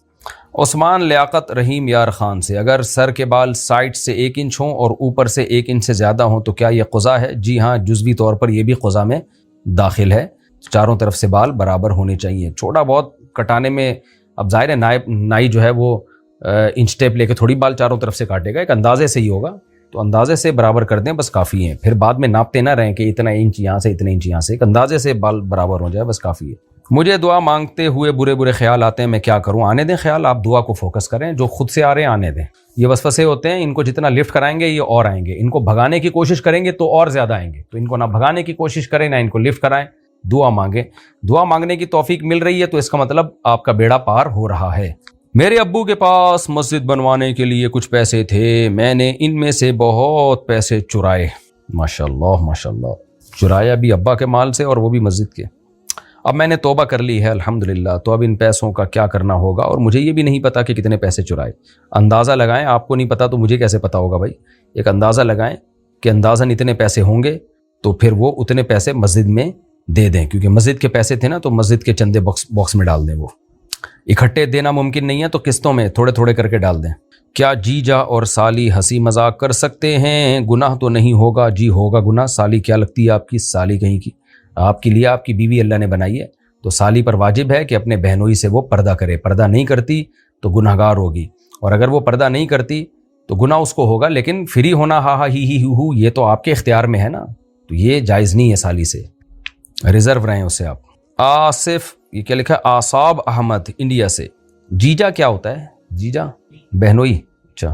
عثمان لیاقت رحیم یار خان سے, اگر سر کے بال سائڈ سے 1 انچ ہوں اور اوپر سے 1 انچ سے زیادہ ہوں تو کیا یہ قضا ہے؟ جی ہاں, جزوی طور پر یہ بھی قضا میں داخل ہے. چاروں طرف سے بال برابر ہونے چاہیے. چھوٹا بہت کٹانے میں اب ظاہر ہے نائی جو ہے وہ انچ ٹیپ لے کے تھوڑی بال چاروں طرف سے کاٹے گا, ایک اندازے سے ہی ہوگا. تو اندازے سے برابر کر دیں بس کافی ہے. پھر بعد میں ناپتے نہ رہیں کہ اتنا انچ یہاں سے اتنے انچ یہاں سے, ایک اندازے سے بال برابر ہو جائے بس کافی ہے. مجھے دعا مانگتے ہوئے برے خیال آتے ہیں, میں کیا کروں؟ آنے دیں خیال, آپ دعا کو فوکس کریں, جو خود سے آ رہے ہیں آنے دیں. یہ وسوسے ہوتے ہیں, ان کو جتنا لفٹ کرائیں گے یہ اور آئیں گے. ان کو بھگانے کی کوشش کریں گے تو اور زیادہ آئیں گے. تو ان کو نہ بھگانے کی کوشش کریں نہ ان کو لفٹ کرائیں, دعا مانگیں. دعا مانگنے کی توفیق مل رہی ہے تو اس کا مطلب آپ کا بیڑا پار ہو رہا ہے. میرے ابو کے پاس مسجد بنوانے کے لیے کچھ پیسے تھے, میں نے ان میں سے بہت پیسے چرائے. ماشاءاللہ, چرایا بھی ابا کے مال سے اور وہ بھی مسجد کے. اب میں نے توبہ کر لی ہے الحمدللہ, تو اب ان پیسوں کا کیا کرنا ہوگا؟ اور مجھے یہ بھی نہیں پتا کہ کتنے پیسے چرائے. اندازہ لگائیں, آپ کو نہیں پتا تو مجھے کیسے پتا ہوگا بھائی؟ ایک اندازہ لگائیں کہ اندازاً اتنے پیسے ہوں گے تو پھر وہ اتنے پیسے مسجد میں دے دیں, کیونکہ مسجد کے پیسے تھے نا تو مسجد کے چندے باکس میں ڈال دیں. وہ اکٹھے دینا ممکن نہیں ہے تو قسطوں میں تھوڑے کر کے ڈال دیں. کیا جیجا اور سالی ہنسی مذاق کر سکتے ہیں؟ گناہ تو نہیں ہوگا؟ جی ہوگا گناہ. سالی کیا لگتی ہے آپ کی؟ سالی کہیں کی. آپ کے لیے آپ کی بیوی اللہ نے بنائی ہے تو سالی پر واجب ہے کہ اپنے بہنوئی سے وہ پردہ کرے. پردہ نہیں کرتی تو گناہ گار ہوگی, اور اگر وہ پردہ نہیں کرتی تو گناہ اس کو ہوگا. لیکن فری ہونا ہا ہی ہو یہ تو آپ کے اختیار میں ہے نا, تو یہ جائز نہیں ہے. سالی سے ریزرو رہیں اس سے آپ. آصف, یہ کیا لکھا ہے؟ آصاب احمد انڈیا سے. جیجا کیا ہوتا ہے؟ جیجا بہنوئی. اچھا.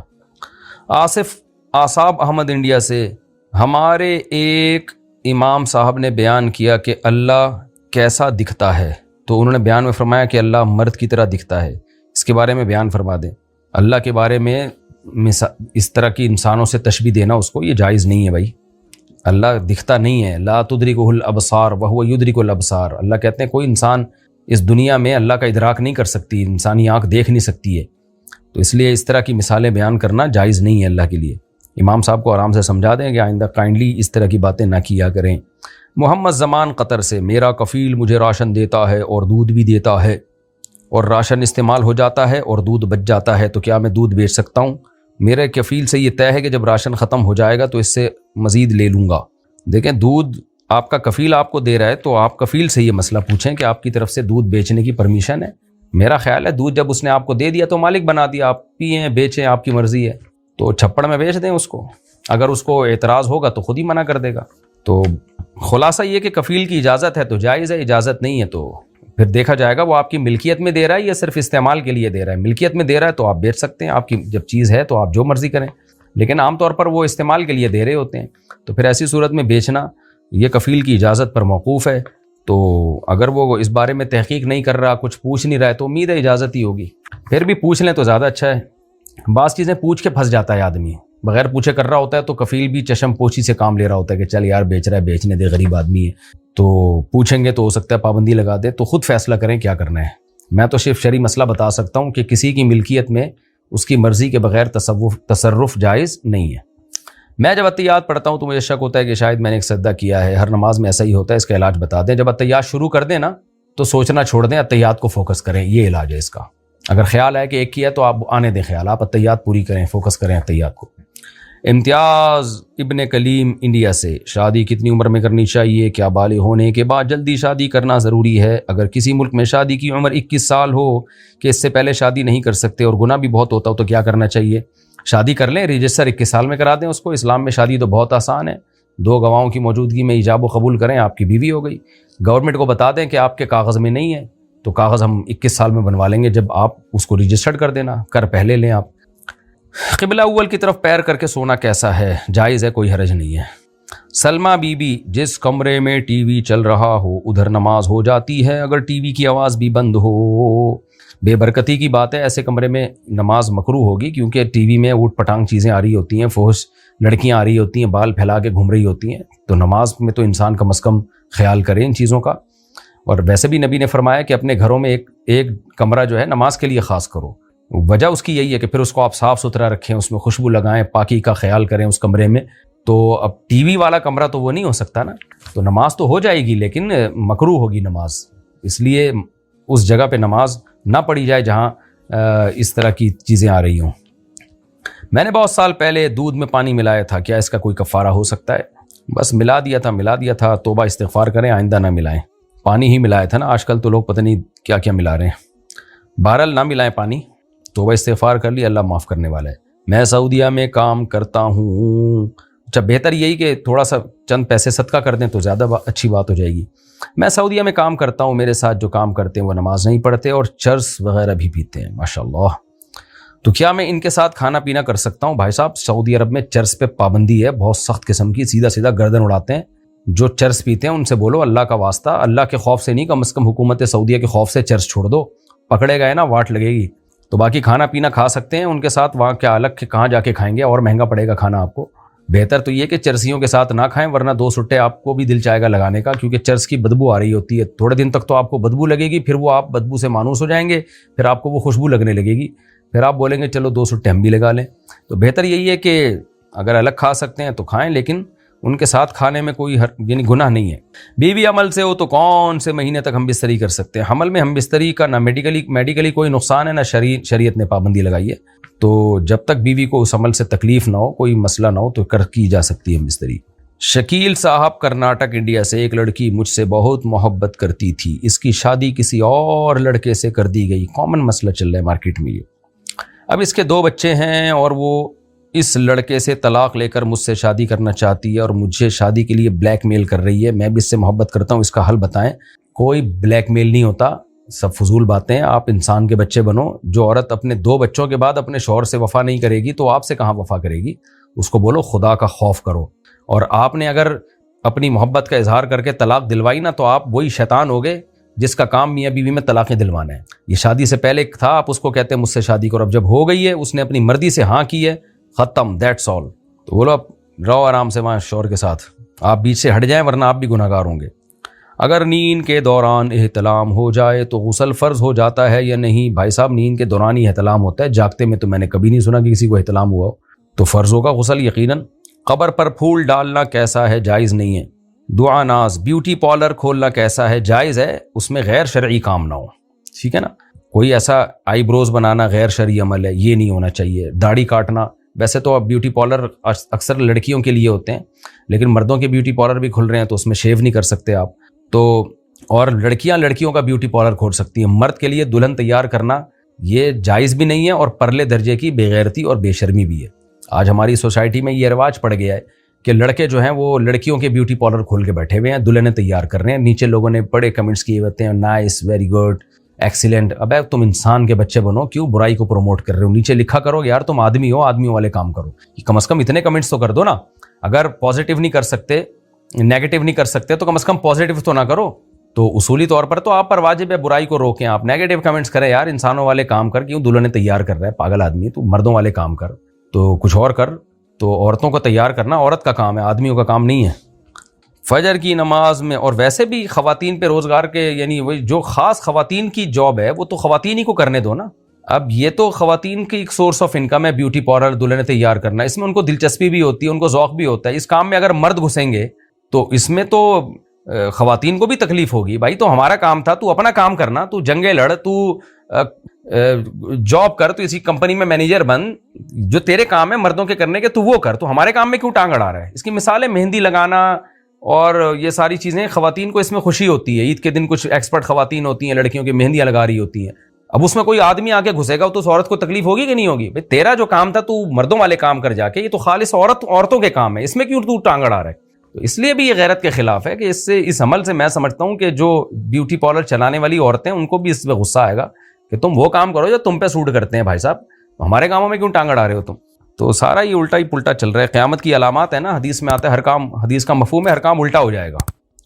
آصف آصاب احمد انڈیا سے, ہمارے ایک امام صاحب نے بیان کیا کہ اللہ کیسا دکھتا ہے, تو انہوں نے بیان میں فرمایا کہ اللہ مرد کی طرح دکھتا ہے. اس کے بارے میں بیان فرما دیں. اللہ کے بارے میں اس طرح کی انسانوں سے تشبیہ دینا اس کو یہ جائز نہیں ہے بھائی. اللہ دکھتا نہیں ہے. لا تدرکہ الابصار وہو یدرک الابصار. اللہ کہتے ہیں کوئی انسان اس دنیا میں اللہ کا ادراک نہیں کر سکتی, انسانی آنکھ دیکھ نہیں سکتی ہے. تو اس لیے اس طرح کی مثالیں بیان کرنا جائز نہیں ہے اللہ کے لیے. امام صاحب کو آرام سے سمجھا دیں کہ آئندہ کائنڈلی اس طرح کی باتیں نہ کیا کریں. محمد زمان قطر سے, میرا کفیل مجھے راشن دیتا ہے اور دودھ بھی دیتا ہے, اور راشن استعمال ہو جاتا ہے اور دودھ بچ جاتا ہے, تو کیا میں دودھ بیچ سکتا ہوں؟ میرے کفیل سے یہ طے ہے کہ جب راشن ختم ہو جائے گا تو اس سے مزید لے لوں گا۔ دیکھیں دودھ آپ کا کفیل آپ کو دے رہا ہے تو آپ کفیل سے یہ مسئلہ پوچھیں کہ آپ کی طرف سے دودھ بیچنے کی پرمیشن ہے۔ میرا خیال ہے دودھ جب اس نے آپ کو دے دیا تو مالک بنا دیا، آپ پئیں بیچیں، آپ کی مرضی ہے، تو چھپڑ میں بیچ دیں اس کو۔ اگر اس کو اعتراض ہوگا تو خود ہی منع کر دے گا۔ تو خلاصہ یہ کہ کفیل کی اجازت ہے تو جائز ہے، اجازت نہیں ہے تو پھر دیکھا جائے گا وہ آپ کی ملکیت میں دے رہا ہے یا صرف استعمال کے لیے دے رہا ہے۔ ملکیت میں دے رہا ہے تو آپ بیچ سکتے ہیں، آپ کی جب چیز ہے تو آپ جو مرضی کریں، لیکن عام طور پر وہ استعمال کے لیے دے رہے ہوتے ہیں، تو پھر ایسی صورت میں بیچنا یہ کفیل کی اجازت پر موقوف ہے۔ تو اگر وہ اس بارے میں تحقیق نہیں کر رہا، کچھ پوچھ نہیں رہا ہے تو امید ہے اجازت ہی ہوگی۔ پھر بھی پوچھ لیں تو زیادہ اچھا ہے۔ بعض چیزیں پوچھ کے پھنس جاتا ہے آدمی، بغیر پوچھے کر رہا ہوتا ہے تو کفیل بھی چشم پوشی سے کام لے رہا ہوتا ہے کہ چل یار بیچ رہا ہے، بیچنے دے، غریب آدمی ہے، تو پوچھیں گے تو ہو سکتا ہے پابندی لگا دے۔ تو خود فیصلہ کریں کیا کرنا ہے۔ میں تو صرف شرعی مسئلہ بتا سکتا ہوں کہ کسی کی ملکیت میں اس کی مرضی کے بغیر تصرف جائز نہیں ہے۔ میں جب اتحیات پڑھتا ہوں تو مجھے شک ہوتا ہے کہ شاید میں نے ایک سجدہ کیا ہے۔ ہر نماز میں ایسا ہی ہوتا ہے، اس کا علاج بتا دیں۔ جب اتحیات شروع کر دیں نا تو سوچنا چھوڑ دیں، اتحیات کو فوکس کریں، یہ علاج ہے اس کا۔ اگر خیال ہے کہ ایک کیا تو آپ آنے دیں خیال، آپ اتحیات پوری کریں، فوکس کریں اتحیات کو۔ امتیاز ابن کلیم انڈیا سے، شادی کتنی عمر میں کرنی چاہیے؟ کیا بالغ ہونے کے بعد جلدی شادی کرنا ضروری ہے؟ اگر کسی ملک میں شادی کی عمر 21 سال ہو کہ اس سے پہلے شادی نہیں کر سکتے اور گناہ بھی بہت ہوتا ہو تو کیا کرنا چاہیے؟ شادی کر لیں، رجسٹر 21 سال میں کرا دیں اس کو۔ اسلام میں شادی تو بہت آسان ہے، 2 گواہوں کی موجودگی میں ایجاب و قبول کریں، آپ کی بیوی ہو گئی۔ گورنمنٹ کو بتا دیں کہ آپ کے کاغذ میں نہیں ہے تو کاغذ ہم 21 سال میں بنوا لیں گے، جب آپ اس کو رجسٹرڈ کر دینا، کر پہلے لیں آپ۔ قبلہ اول کی طرف پیر کر کے سونا کیسا ہے؟ جائز ہے، کوئی حرج نہیں ہے۔ سلمہ بی بی، جس کمرے میں ٹی وی چل رہا ہو ادھر نماز ہو جاتی ہے اگر ٹی وی کی آواز بھی بند ہو؟ بے برکتی کی بات ہے، ایسے کمرے میں نماز مکروہ ہوگی کیونکہ ٹی وی میں اوٹ پٹانگ چیزیں آ رہی ہوتی ہیں، فحش لڑکیاں آ رہی ہوتی ہیں، بال پھیلا کے گھوم رہی ہوتی ہیں، تو نماز میں تو انسان کم از کم خیال کرے ان چیزوں کا۔ اور ویسے بھی نبی نے فرمایا کہ اپنے گھروں میں ایک کمرہ جو ہے نماز کے لیے خاص کرو۔ وجہ اس کی یہی ہے کہ پھر اس کو آپ صاف ستھرا رکھیں، اس میں خوشبو لگائیں، پاکی کا خیال کریں اس کمرے میں۔ تو اب ٹی وی والا کمرہ تو وہ نہیں ہو سکتا نا، تو نماز تو ہو جائے گی لیکن مکروہ ہوگی نماز، اس لیے اس جگہ پہ نماز نہ پڑھی جائے جہاں اس طرح کی چیزیں آ رہی ہوں۔ میں نے بہت سال پہلے دودھ میں پانی ملایا تھا، کیا اس کا کوئی کفارہ ہو سکتا ہے؟ بس ملا دیا تھا، توبہ استغفار کریں، آئندہ نہ ملائیں۔ پانی ہی ملایا تھا نا، آج کل تو لوگ پتہ نہیں کیا کیا ملا رہے ہیں۔ بہرحال نہ ملائیں پانی، توبہ استغفار کر لی، اللہ معاف کرنے والا ہے۔ میں سعودیہ میں کام کرتا ہوں، اچھا بہتر یہی کہ تھوڑا سا چند پیسے صدقہ کر دیں تو زیادہ اچھی بات ہو جائے گی۔ میں سعودیہ میں کام کرتا ہوں، میرے ساتھ جو کام کرتے ہیں وہ نماز نہیں پڑھتے اور چرس وغیرہ بھی پیتے ہیں، ماشاءاللہ، تو کیا میں ان کے ساتھ کھانا پینا کر سکتا ہوں؟ بھائی صاحب سعودی عرب میں چرس پہ پابندی ہے، بہت سخت قسم کی، سیدھا گردن اڑاتے ہیں۔ جو چرس پیتے ہیں ان سے بولو اللہ کا واسطہ، اللہ کے خوف سے نہیں، کم از کم حکومت سعودیہ کے خوف سے چرس چھوڑ دو، پکڑے گئے نا واٹ لگے گی۔ تو باقی کھانا پینا کھا سکتے ہیں ان کے ساتھ، وہاں کیا الگ کہاں جا کے کھائیں گے، اور مہنگا پڑے گا کھانا آپ کو۔ بہتر تو یہ کہ چرسیوں کے ساتھ نہ کھائیں، ورنہ 2 سٹے آپ کو بھی دل چاہے گا لگانے کا، کیونکہ چرس کی بدبو آ رہی ہوتی ہے، تھوڑے دن تک تو آپ کو بدبو لگے گی، پھر وہ آپ بدبو سے مانوس ہو جائیں گے، پھر آپ کو وہ خوشبو لگنے لگے گی، پھر آپ بولیں گے چلو 2 سٹے ہم بھی لگا لیں۔ تو بہتر یہی ہے کہ اگر الگ کھا سکتے ہیں تو کھائیں، لیکن ان کے ساتھ کھانے میں کوئی یعنی گناہ نہیں ہے۔ بیوی عمل سے ہو تو کون سے مہینے تک ہم بستری کر سکتے ہیں؟ حمل میں ہم بستری کا نہ میڈیکلی کوئی نقصان ہے، نہ شریعت نے پابندی لگائی ہے، تو جب تک بیوی کو اس عمل سے تکلیف نہ ہو، کوئی مسئلہ نہ ہو تو کی جا سکتی ہے ہم بستری۔ شکیل صاحب کرناٹک انڈیا سے، ایک لڑکی مجھ سے بہت محبت کرتی تھی، اس کی شادی کسی اور لڑکے سے کر دی گئی، کامن مسئلہ چل رہا ہے مارکیٹ میں یہ۔ اب اس کے 2 بچے ہیں اور وہ اس لڑکے سے طلاق لے کر مجھ سے شادی کرنا چاہتی ہے اور مجھے شادی کے لیے بلیک میل کر رہی ہے، میں بھی اس سے محبت کرتا ہوں، اس کا حل بتائیں۔ کوئی بلیک میل نہیں ہوتا، سب فضول باتیں ہیں، آپ انسان کے بچے بنو۔ جو عورت اپنے 2 بچوں کے بعد اپنے شوہر سے وفا نہیں کرے گی تو آپ سے کہاں وفا کرے گی؟ اس کو بولو خدا کا خوف کرو، اور آپ نے اگر اپنی محبت کا اظہار کر کے طلاق دلوائی نا تو آپ وہی شیطان ہو گئے جس کا کام میاں بیوی میں طلاقیں دلوانا ہے۔ یہ شادی سے پہلے تھا، آپ اس کو کہتے ہیں مجھ سے شادی کرو، اب جب ہو گئی ہے اس نے اپنی مرضی سے ہاں کی ہے، ختم، دیٹس آل۔ تو بولو اب رہو آرام سے وہاں شوہر کے ساتھ، آپ بیچ سے ہٹ جائیں ورنہ آپ بھی گناہ گار ہوں گے۔ اگر نیند کے دوران احتلام ہو جائے تو غسل فرض ہو جاتا ہے یا نہیں؟ بھائی صاحب نیند کے دوران ہی احتلام ہوتا ہے، جاگتے میں تو میں نے کبھی نہیں سنا کہ کسی کو احتلام ہوا ہو، تو فرض ہوگا غسل یقیناً۔ قبر پر پھول ڈالنا کیسا ہے؟ جائز نہیں ہے۔ دعا ناز، بیوٹی پارلر کھولنا کیسا ہے؟ جائز ہے، اس میں غیر شرعی کام نہ ہو، ٹھیک ہے نا؟ کوئی ایسا آئی بروز بنانا غیر شرعی عمل ہے، یہ نہیں ہونا چاہیے۔ داڑھی کاٹنا ویسے تو اب بیوٹی پارلر اکثر لڑکیوں کے لیے ہوتے ہیں، لیکن مردوں کے بیوٹی پارلر بھی کھل رہے ہیں، تو اس میں شیو نہیں کر سکتے آپ تو، اور لڑکیاں لڑکیوں کا بیوٹی پارلر کھول سکتی ہیں۔ مرد کے لیے دلہن تیار کرنا یہ جائز بھی نہیں ہے اور پرلے درجے کی بے غیرتی اور بے شرمی بھی ہے۔ آج ہماری سوسائٹی میں یہ رواج پڑ گیا ہے کہ لڑکے جو ہیں وہ لڑکیوں کے بیوٹی پارلر کھول کے بیٹھے ہوئے ہیں، دلہنیں تیار کر رہے ہیں، نیچے لوگوں نے بڑے کمنٹس کیے ہوتے ہیں، نائس، ویری گڈ، ایکسیلنٹ۔ ابے تم انسان کے بچے بنو، کیوں برائی کو پروموٹ کر رہے ہو؟ نیچے لکھا کرو یار تم آدمی ہو، آدمیوں والے کام کرو، کم از کم اتنے کمنٹس تو کر دو نا۔ اگر پازیٹیو نہیں کر سکتے، نیگیٹو نہیں کر سکتے، تو کم از کم پازیٹیو تو نہ کرو۔ تو اصولی طور پر تو آپ پر واجب ہے برائی کو روکیں، آپ نیگیٹو کمنٹس کریں، یار انسانوں والے کام کر، کیوں دلہنیں تیار کر رہا ہے، پاگل آدمی، تو مردوں والے کام کر، تو کچھ اور کر۔ تو عورتوں کو تیار کرنا عورت کا کام ہے، آدمیوں کا کام نہیں ہے۔ فجر کی نماز میں، اور ویسے بھی خواتین پہ روزگار کے، یعنی وہی جو خاص خواتین کی جاب ہے وہ تو خواتین ہی کو کرنے دو نا۔ اب یہ تو خواتین کی ایک سورس آف انکم ہے، بیوٹی پارلر، دلہنیں تیار کرنا، اس میں ان کو دلچسپی بھی ہوتی ہے، ان کو ذوق بھی ہوتا ہے۔ اس کام میں اگر مرد گھسیں گے تو اس میں تو خواتین کو بھی تکلیف ہوگی۔ بھائی تو ہمارا کام تھا، تو اپنا کام کرنا، تو جنگیں لڑ، تو جاب کر، تو اسی کمپنی میں مینیجر بن، جو تیرے کام ہے مردوں کے کرنے کے تو وہ کر، تو ہمارے کام میں کیوں ٹانگ اڑا رہا ہے؟ اس کی مثال ہے مہندی لگانا اور یہ ساری چیزیں، خواتین کو اس میں خوشی ہوتی ہے۔ عید کے دن کچھ ایکسپرٹ خواتین ہوتی ہیں لڑکیوں کی مہندیاں لگا رہی ہوتی ہیں، اب اس میں کوئی آدمی آ کے گھسے گا تو اس عورت کو تکلیف ہوگی کہ نہیں ہوگی؟ بھائی تیرا جو کام تھا تو مردوں والے کام کر جا کے، یہ تو خالص عورتوں کے کام ہے، اس میں کیوں تو ٹانگ اڑا رہا ہے؟ تو اس لیے بھی یہ غیرت کے خلاف ہے کہ اس عمل سے میں سمجھتا ہوں کہ جو بیوٹی پارلر چلانے والی عورتیں، ان کو بھی اس پہ غصہ آئے گا کہ تم وہ کام کرو جو تم پہ سوٹ کرتے ہیں، بھائی صاحب ہمارے کاموں میں کیوں ٹانگ اڑا رہے ہو تم؟ تو سارا یہ الٹا ہی پلٹا چل رہا ہے۔ قیامت کی علامات ہے نا، حدیث میں آتا ہے ہر کام، حدیث کا مفہوم ہے ہر کام الٹا ہو جائے گا،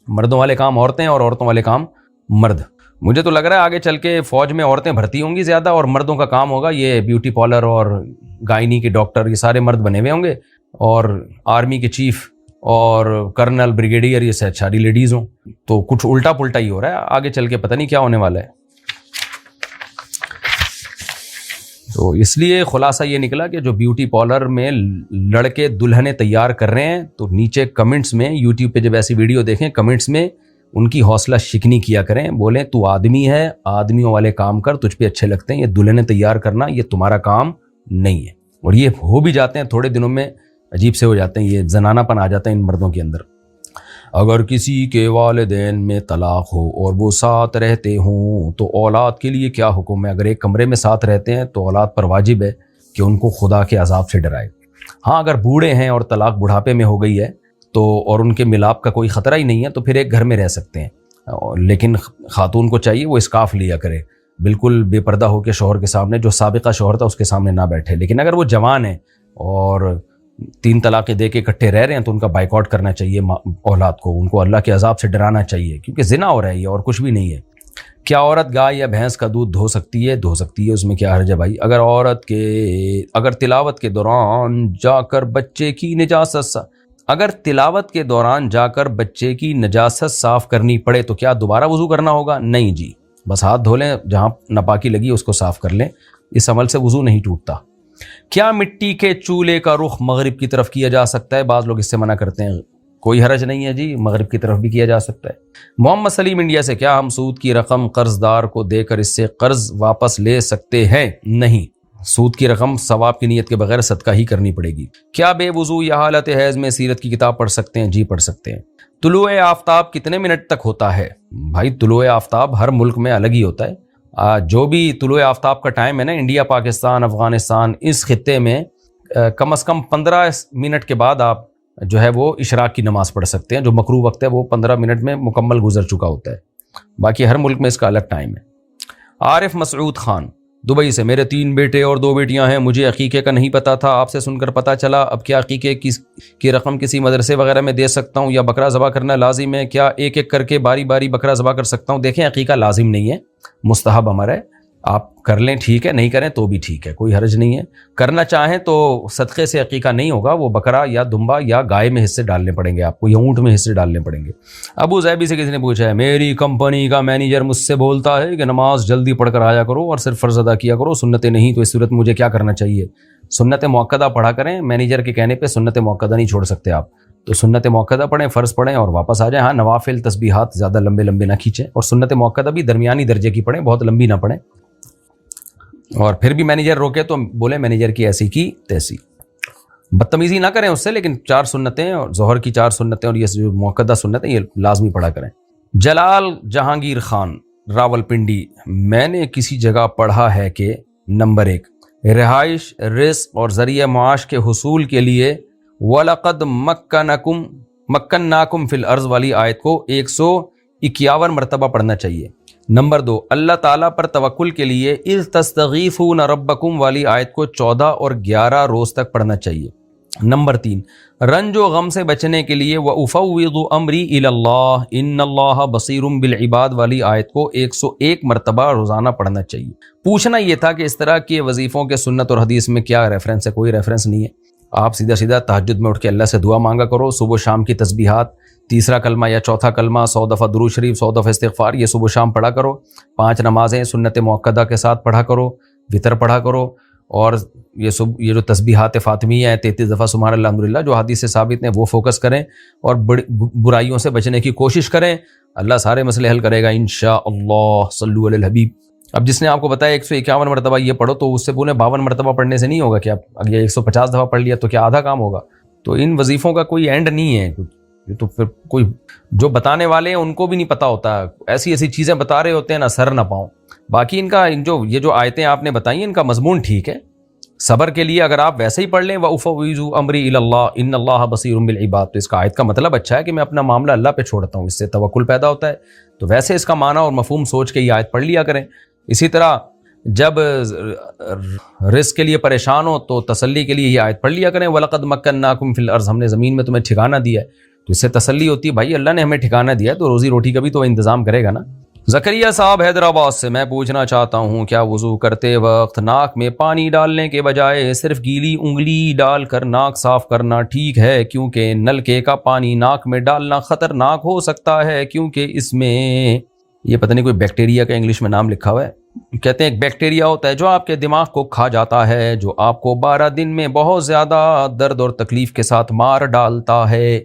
مردوں والے کام عورتیں اور عورتوں والے کام مرد۔ مجھے تو لگ رہا ہے آگے چل کے فوج میں عورتیں بھرتی ہوں گی زیادہ، اور مردوں کا کام ہوگا یہ بیوٹی پارلر اور گائنی کے ڈاکٹر، یہ سارے مرد بنے ہوئے ہوں گے، اور آرمی کے چیف اور کرنل، بریگیڈیئر، یہ ساری لیڈیز ہوں۔ تو کچھ الٹا پلٹا ہی ہو رہا ہے، آگے چل کے پتہ نہیں کیا ہونے والا ہے۔ تو اس لیے خلاصہ یہ نکلا کہ جو بیوٹی پارلر میں لڑکے دلہنیں تیار کر رہے ہیں، تو نیچے کمنٹس میں، یوٹیوب پہ جب ایسی ویڈیو دیکھیں کمنٹس میں ان کی حوصلہ شکنی کیا کریں، بولیں تو آدمی ہے، آدمیوں والے کام کر، تجھ پہ اچھے لگتے ہیں، یہ دلہنیں تیار کرنا یہ تمہارا کام نہیں ہے۔ اور یہ ہو بھی جاتے ہیں تھوڑے دنوں میں، عجیب سے ہو جاتے ہیں، یہ زنانہ پن آ جاتا ہے ان مردوں کے اندر۔ اگر کسی کے والدین میں طلاق ہو اور وہ ساتھ رہتے ہوں تو اولاد کے لیے کیا حکم ہے؟ اگر ایک کمرے میں ساتھ رہتے ہیں تو اولاد پر واجب ہے کہ ان کو خدا کے عذاب سے ڈرائے۔ ہاں اگر بوڑھے ہیں اور طلاق بڑھاپے میں ہو گئی ہے تو، اور ان کے ملاپ کا کوئی خطرہ ہی نہیں ہے، تو پھر ایک گھر میں رہ سکتے ہیں، لیکن خاتون کو چاہیے وہ اسکارف لیا کرے، بالکل بے پردہ ہو کے شوہر کے سامنے، جو سابقہ شوہر تھا اس کے سامنے نہ بیٹھے۔ لیکن اگر وہ جوان ہیں اور 3 طلاقیں دے کے اکٹھے رہ رہے ہیں تو ان کا بائیکاٹ کرنا چاہیے اولاد کو، ان کو اللہ کے عذاب سے ڈرانا چاہیے، کیونکہ زنا ہو رہا ہے یہ، اور کچھ بھی نہیں ہے۔ کیا عورت گائے یا بھینس کا دودھ دھو سکتی ہے؟ دھو سکتی ہے، اس میں کیا حرج ہے بھائی؟ اگر تلاوت کے دوران جا کر بچے کی نجاست صاف کرنی پڑے تو کیا دوبارہ وضو کرنا ہوگا؟ نہیں جی، بس ہاتھ دھو لیں، جہاں ناپاکی لگی اس کو صاف کر لیں، اس عمل سے وضو نہیں ٹوٹتا۔ کیا مٹی کے چولہے کا رخ مغرب کی طرف کیا جا سکتا ہے؟ بعض لوگ اس سے منع کرتے ہیں، کوئی حرج نہیں ہے جی، مغرب کی طرف بھی کیا جا سکتا ہے۔ محمد سلیم انڈیا سے، کیا ہم سود کی رقم قرض دار کو دے کر اس سے قرض واپس لے سکتے ہیں؟ نہیں، سود کی رقم ثواب کی نیت کے بغیر صدقہ ہی کرنی پڑے گی۔ کیا بے وضو یا حالت حیض میں سیرت کی کتاب پڑھ سکتے ہیں؟ جی پڑھ سکتے ہیں۔ طلوع آفتاب کتنے منٹ تک ہوتا ہے؟ بھائی طلوع آفتاب ہر ملک میں الگ ہی ہوتا ہے، جو بھی طلوع آفتاب کا ٹائم ہے نا، انڈیا، پاکستان، افغانستان، اس خطے میں کم از کم 15 منٹ کے بعد آپ جو ہے وہ اشراق کی نماز پڑھ سکتے ہیں، جو مکروہ وقت ہے وہ 15 منٹ میں مکمل گزر چکا ہوتا ہے، باقی ہر ملک میں اس کا الگ ٹائم ہے۔ عارف مسعود خان دبئی سے، میرے 3 بیٹے اور 2 بیٹیاں ہیں، مجھے عقیقے کا نہیں پتا تھا، آپ سے سن کر پتا چلا، اب کیا عقیقے کی رقم کسی مدرسے وغیرہ میں دے سکتا ہوں یا بکرا ذبح کرنا لازم ہے؟ کیا ایک ایک کر کے باری باری بکرا ذبح کر سکتا ہوں؟ دیکھیں عقیقہ لازم نہیں ہے، مستحب امر ہے، آپ کر لیں ٹھیک ہے، نہیں کریں تو بھی ٹھیک ہے، کوئی حرج نہیں ہے۔ کرنا چاہیں تو صدقے سے عقیقہ نہیں ہوگا، وہ بکرا یا دمبا یا گائے میں حصے ڈالنے پڑیں گے آپ کو، یا اونٹ میں حصے ڈالنے پڑیں گے۔ ابو ظہبی سے کسی نے پوچھا ہے، میری کمپنی کا مینیجر مجھ سے بولتا ہے کہ نماز جلدی پڑھ کر آیا کرو اور صرف فرض ادا کیا کرو، سنتیں نہیں، تو اس صورت میں مجھے کیا کرنا چاہیے؟ سنت مؤکدہ پڑھا کریں، مینیجر کے کہنے پہ سنت مؤکدہ نہیں چھوڑ سکتے آپ، تو سنت مؤکدہ پڑھیں، فرض پڑھیں اور واپس آ جائیں۔ ہاں نوافل تسبیحات زیادہ لمبے لمبے نہ کھینچیں، اور سنت مؤکدہ بھی درمیانی درجے کی پڑھیں، بہت لمبی نہ پڑھیں، اور پھر بھی مینیجر روکے تو بولے مینیجر کی ایسی کی تیسی۔ بدتمیزی نہ کریں اس سے، لیکن 4 سنتیں اور ظہر کی 4 سنتیں اور یہ جو مؤکدہ سنتیں یہ لازمی پڑھا کریں۔ جلال جہانگیر خان راولپنڈی، میں نے کسی جگہ پڑھا ہے کہ نمبر 1 رہائش، رزق اور ذریعہ معاش کے حصول کے لیے وَلَقَدْ مَكَّنَّاكُمْ فِي الْأَرْضِ والی آیت کو 151 مرتبہ پڑھنا چاہیے۔ نمبر 2 اللہ تعالیٰ پر توکل کے لیے اِذْ تَسْتَغِيثُونَ رَبَّكُمْ والی آیت کو 14 اور 11 روز تک پڑھنا چاہیے۔ نمبر 3 رنج و غم سے بچنے کے لیے وَأُفَوِّضُ أَمْرِي إِلَى اللَّهِ إِنَّ اللَّهَ بَصِيرٌ بِالْعِبَادِ والی آیت کو 101 مرتبہ روزانہ پڑھنا چاہیے۔ پوچھنا یہ تھا کہ اس طرح کے وظیفوں کے سنت اور حدیث میں کیا ریفرنس ہے؟ کوئی ریفرنس نہیں ہے۔ آپ سیدھا سیدھا تہجد میں اٹھ کے اللہ سے دعا مانگا کرو، صبح و شام کی تسبیحات، تیسرا کلمہ یا چوتھا کلمہ، 100 دفعہ درود شریف، 100 دفعہ استغفار، یہ صبح و شام پڑھا کرو۔ 5 نمازیں سنت مؤکدہ کے ساتھ پڑھا کرو، وطر پڑھا کرو، اور یہ جو تسبیحات فاطمیہ ہیں 33 دفعہ سبحان اللہ الحمدللہ جو حدیث سے ثابت ہیں وہ فوکس کریں، اور برائیوں سے بچنے کی کوشش کریں۔ اللہ سارے مسئلے حل کرے گا انشاءاللہ۔ صلو علی الحبیب۔ اب جس نے آپ کو بتایا 151 مرتبہ یہ پڑھو، تو اس سے پورے 52 مرتبہ پڑھنے سے نہیں ہوگا کہ آپ اگر 150 دفعہ پڑھ لیا تو کیا آدھا کام ہوگا؟ تو ان وظیفوں کا کوئی اینڈ نہیں ہے۔ یہ تو پھر کوئی جو بتانے والے ہیں ان کو بھی نہیں پتہ ہوتا، ایسی ایسی چیزیں بتا رہے ہوتے ہیں نہ سر نہ پاؤں۔ باقی یہ جو آیتیں آپ نے بتائی ہیں ان کا مضمون ٹھیک ہے۔ صبر کے لیے اگر آپ ویسے ہی پڑھ لیں وَأُفَوِّضُ أَمْرِي إِلَى اللَّهِ إِنَّ اللَّهَ بَصِيرٌ بِالْعِبَادِ، تو اس کا آیت کا مطلب اچھا ہے کہ میں اپنا معاملہ اللہ پہ چھوڑتا ہوں، اس سے توکل پیدا ہوتا ہے۔ تو ویسے اس کا معنی اور مفہوم سوچ کے یہ آیت پڑھ لیا کریں۔ اسی طرح جب رزق کے لیے پریشان ہو تو تسلی کے لیے یہ آیت پڑھ لیا کریں وَلَقَدْ مَكَّنَّاكُمْ فِي الْأَرْضِ، ہم نے زمین میں تمہیں ٹھکانہ دیا ہے، تو اس سے تسلی ہوتی ہے بھائی اللہ نے ہمیں ٹھکانہ دیا ہے تو روزی روٹی کا بھی تو انتظام کرے گا نا۔ زکریا صاحب حیدرآباد سے، میں پوچھنا چاہتا ہوں کیا وضو کرتے وقت ناک میں پانی ڈالنے کے بجائے صرف گیلی انگلی ڈال کر ناک صاف کرنا ٹھیک ہے؟ کیونکہ نلکے کا پانی ناک میں ڈالنا خطرناک ہو سکتا ہے، کیونکہ اس میں یہ پتہ نہیں کوئی بیکٹیریا کا انگلش میں نام لکھا ہوا ہے۔ کہتے ہیں ایک بیکٹیریا ہوتا ہے جو آپ کے دماغ کو کھا جاتا ہے، جو آپ کو 12 دن میں بہت زیادہ درد اور تکلیف کے ساتھ مار ڈالتا ہے۔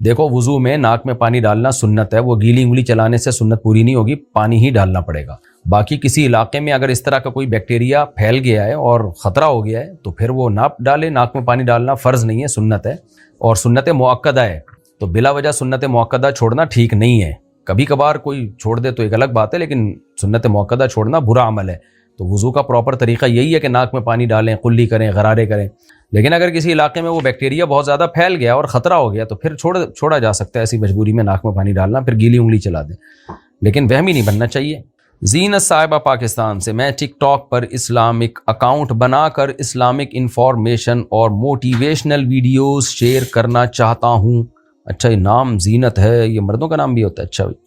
دیکھو وضو میں ناک میں پانی ڈالنا سنت ہے، وہ گیلی انگلی چلانے سے سنت پوری نہیں ہوگی، پانی ہی ڈالنا پڑے گا۔ باقی کسی علاقے میں اگر اس طرح کا کوئی بیکٹیریا پھیل گیا ہے اور خطرہ ہو گیا ہے تو پھر وہ نہ ڈالے، ناک میں پانی ڈالنا فرض نہیں ہے، سنت ہے اور سنت مؤکدہ ہے۔ تو بلا وجہ سنت مؤکدہ چھوڑنا ٹھیک نہیں ہے۔ کبھی کبھار کوئی چھوڑ دے تو ایک الگ بات ہے، لیکن سنت مؤکدہ چھوڑنا برا عمل ہے۔ تو وضو کا پراپر طریقہ یہی ہے کہ ناک میں پانی ڈالیں، قلی کریں، غرارے کریں۔ لیکن اگر کسی علاقے میں وہ بیکٹیریا بہت زیادہ پھیل گیا اور خطرہ ہو گیا تو پھر چھوڑا جا سکتا ہے ایسی مجبوری میں ناک میں پانی ڈالنا، پھر گیلی انگلی چلا دیں، لیکن وہمی نہیں بننا چاہیے۔ زینت صاحبہ پاکستان سے، میں ٹک ٹاک پر اسلامک اکاؤنٹ بنا کر اسلامک انفارمیشن اور موٹیویشنل ویڈیوز شیئر کرنا چاہتا ہوں۔ اچھا یہ نام زینت ہے، یہ مردوں کا نام بھی ہوتا ہے؟ اچھا بھائی۔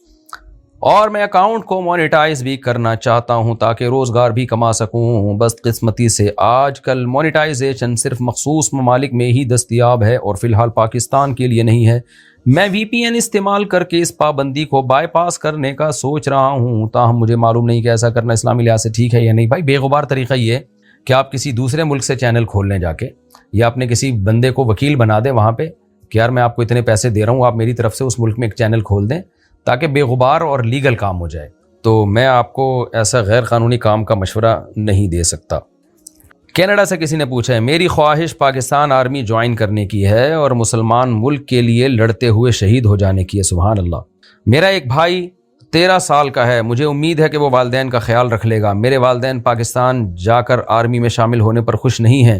اور میں اکاؤنٹ کو مونیٹائز بھی کرنا چاہتا ہوں تاکہ روزگار بھی کما سکوں۔ بس قسمتی سے آج کل مونیٹائزیشن صرف مخصوص ممالک میں ہی دستیاب ہے اور فی الحال پاکستان کے لیے نہیں ہے۔ میں وی پی این استعمال کر کے اس پابندی کو بائی پاس کرنے کا سوچ رہا ہوں، تاہم مجھے معلوم نہیں کہ ایسا کرنا اسلامی لحاظ سے ٹھیک ہے یا نہیں۔ بھائی بے غبار طریقہ یہ ہے کہ آپ کسی دوسرے ملک سے چینل کھول لیں جا کے، یا اپنے کسی بندے کو وکیل بنا دیں وہاں پہ کہ یار میں آپ کو اتنے پیسے دے رہا ہوں، آپ میری طرف سے اس ملک میں ایک چینل کھول دیں تاکہ بے غبار اور لیگل کام ہو جائے۔ تو میں آپ کو ایسا غیر قانونی کام کا مشورہ نہیں دے سکتا۔ کینیڈا سے کسی نے پوچھا ہے، میری خواہش پاکستان آرمی جوائن کرنے کی ہے اور مسلمان ملک کے لیے لڑتے ہوئے شہید ہو جانے کی ہے۔ سبحان اللہ۔ میرا ایک بھائی 13 سال کا ہے، مجھے امید ہے کہ وہ والدین کا خیال رکھ لے گا۔ میرے والدین پاکستان جا کر آرمی میں شامل ہونے پر خوش نہیں ہیں۔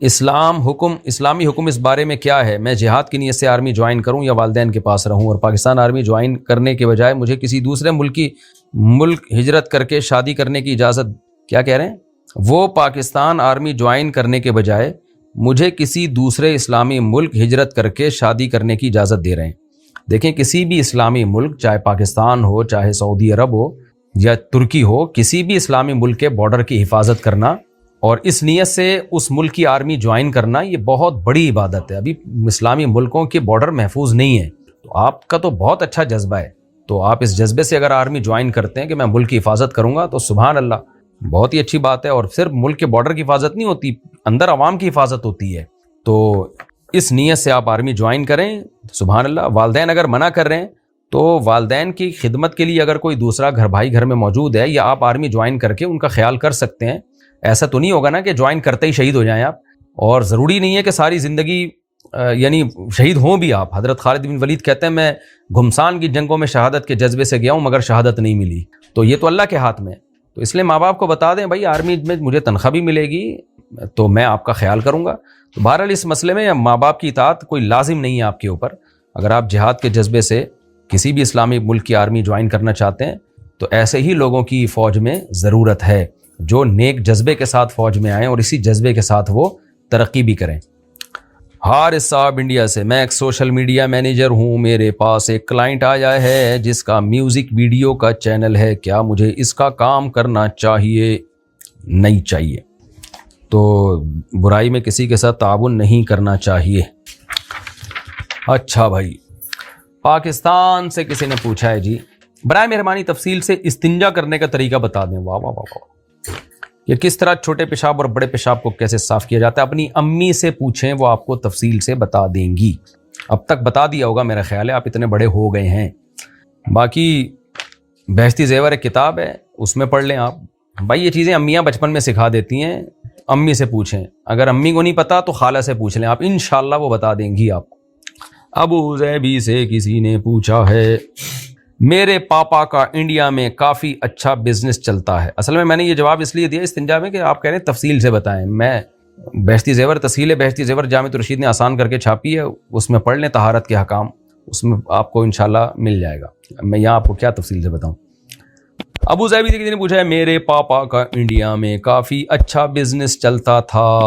اسلامی حکم اس بارے میں کیا ہے؟ میں جہاد کی نیت سے آرمی جوائن کروں یا والدین کے پاس رہوں؟ اور پاکستان آرمی جوائن کرنے کے بجائے مجھے کسی دوسرے ملک ہجرت کر کے شادی کرنے کی اجازت، کیا کہہ رہے ہیں وہ؟ پاکستان آرمی جوائن کرنے کے بجائے مجھے کسی دوسرے اسلامی ملک ہجرت کر کے شادی کرنے کی اجازت دے رہے ہیں۔ دیکھیں کسی بھی اسلامی ملک، چاہے پاکستان ہو، چاہے سعودی عرب ہو یا ترکی ہو، کسی بھی اسلامی ملک کے بارڈر کی حفاظت کرنا اور اس نیت سے اس ملک کی آرمی جوائن کرنا یہ بہت بڑی عبادت ہے۔ ابھی اسلامی ملکوں کے بارڈر محفوظ نہیں ہیں، تو آپ کا تو بہت اچھا جذبہ ہے، تو آپ اس جذبے سے اگر آرمی جوائن کرتے ہیں کہ میں ملک کی حفاظت کروں گا تو سبحان اللہ، بہت ہی اچھی بات ہے۔ اور صرف ملک کے بارڈر کی حفاظت نہیں ہوتی، اندر عوام کی حفاظت ہوتی ہے۔ تو اس نیت سے آپ آرمی جوائن کریں، سبحان اللہ۔ والدین اگر منع کر رہے ہیں تو والدین کی خدمت کے لیے اگر کوئی دوسرا گھر بھائی گھر میں موجود ہے، یا آپ آرمی جوائن کر کے ان کا خیال کر سکتے ہیں۔ ایسا تو نہیں ہوگا نا کہ جوائن کرتے ہی شہید ہو جائیں آپ، اور ضروری نہیں ہے کہ ساری زندگی یعنی شہید ہوں بھی آپ. حضرت خالد بن ولید کہتے ہیں میں گھمسان کی جنگوں میں شہادت کے جذبے سے گیا ہوں مگر شہادت نہیں ملی. تو یہ تو اللہ کے ہاتھ میں ہے. تو اس لیے ماں باپ کو بتا دیں بھائی آرمی میں مجھے تنخواہ بھی ملے گی تو میں آپ کا خیال کروں گا. تو بہرحال اس مسئلے میں ماں باپ کی اطاعت کوئی لازم نہیں ہے آپ کے اوپر. اگر آپ جہاد کے جذبے سے کسی بھی اسلامی ملک کی آرمی جوائن کرنا چاہتے ہیں تو ایسے ہی لوگوں کی فوج میں ضرورت ہے جو نیک جذبے کے ساتھ فوج میں آئیں اور اسی جذبے کے ساتھ وہ ترقی بھی کریں. حارث صاحب انڈیا سے, میں ایک سوشل میڈیا مینیجر ہوں, میرے پاس ایک کلائنٹ آیا ہے جس کا میوزک ویڈیو کا چینل ہے, کیا مجھے اس کا کام کرنا چاہیے؟ نہیں چاہیے. تو برائی میں کسی کے ساتھ تعاون نہیں کرنا چاہیے. اچھا بھائی, پاکستان سے کسی نے پوچھا ہے جی برائے مہربانی تفصیل سے استنجا کرنے کا طریقہ بتا دیں. واہ واہ واہ واہ, یہ کس طرح چھوٹے پیشاب اور بڑے پیشاب کو کیسے صاف کیا جاتا ہے اپنی امی سے پوچھیں, وہ آپ کو تفصیل سے بتا دیں گی. اب تک بتا دیا ہوگا میرا خیال ہے, آپ اتنے بڑے ہو گئے ہیں. باقی بہشتی زیور ایک کتاب ہے اس میں پڑھ لیں آپ. بھائی یہ چیزیں امیاں بچپن میں سکھا دیتی ہیں, امی سے پوچھیں. اگر امی کو نہیں پتا تو خالہ سے پوچھ لیں آپ, انشاءاللہ وہ بتا دیں گی آپ کو. ابو ظبی سے کسی نے پوچھا ہے میرے پاپا کا انڈیا میں کافی اچھا بزنس چلتا ہے. اصل میں نے یہ جواب اس لیے دیا استنجا میں کہ آپ کہہ رہے ہیں تفصیل سے بتائیں. میں بہشتی زیور تفصیل بہشتی زیور جامع رشید نے آسان کر کے چھاپی ہے, اس میں پڑھ لیں طہارت کے حکام, اس میں آپ کو انشاءاللہ مل جائے گا. میں یہاں آپ کو کیا تفصیل سے بتاؤں. ابو ظبی سے کسی نے پوچھا ہے میرے پاپا کا انڈیا میں کافی اچھا بزنس چلتا تھا,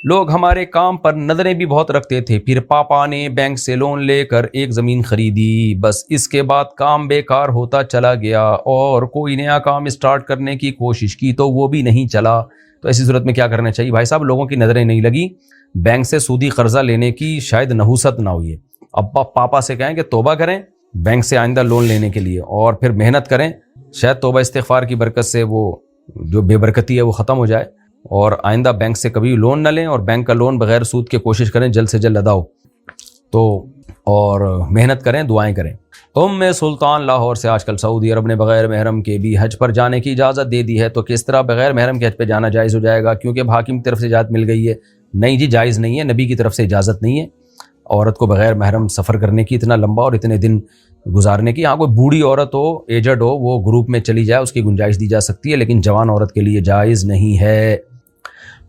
لوگ ہمارے کام پر نظریں بھی بہت رکھتے تھے, پھر پاپا نے بینک سے لون لے کر ایک زمین خریدی, بس اس کے بعد کام بیکار ہوتا چلا گیا اور کوئی نیا کام اسٹارٹ کرنے کی کوشش کی تو وہ بھی نہیں چلا. تو ایسی صورت میں کیا کرنا چاہیے بھائی صاحب؟ لوگوں کی نظریں نہیں لگی, بینک سے سودی قرضہ لینے کی شاید نحوست نہ ہوئی ہے. اب پاپا سے کہیں کہ توبہ کریں بینک سے آئندہ لون لینے کے لیے اور پھر محنت کریں, شاید توبہ استغفار کی برکت سے وہ جو بے برکتی ہے وہ ختم ہو جائے اور آئندہ بینک سے کبھی لون نہ لیں اور بینک کا لون بغیر سود کے کوشش کریں جلد سے جلد ادا ہو. تو اور محنت کریں, دعائیں کریں. سلطان لاہور سے, آج کل سعودی عرب نے بغیر محرم کے بھی حج پر جانے کی اجازت دے دی ہے, تو کس طرح بغیر محرم کے حج پہ جانا جائز ہو جائے گا کیونکہ حاکم کی طرف سے اجازت مل گئی ہے؟ نہیں جی جائز نہیں ہے, نبی کی طرف سے اجازت نہیں ہے عورت کو بغیر محرم سفر کرنے کی, اتنا لمبا اور اتنے دن گزارنے کی. ہاں کوئی بوڑھی عورت ہو, ایجڈ ہو, وہ گروپ میں چلی جائے اس کی گنجائش دی جا سکتی ہے, لیکن جوان عورت کے لیے جائز نہیں ہے.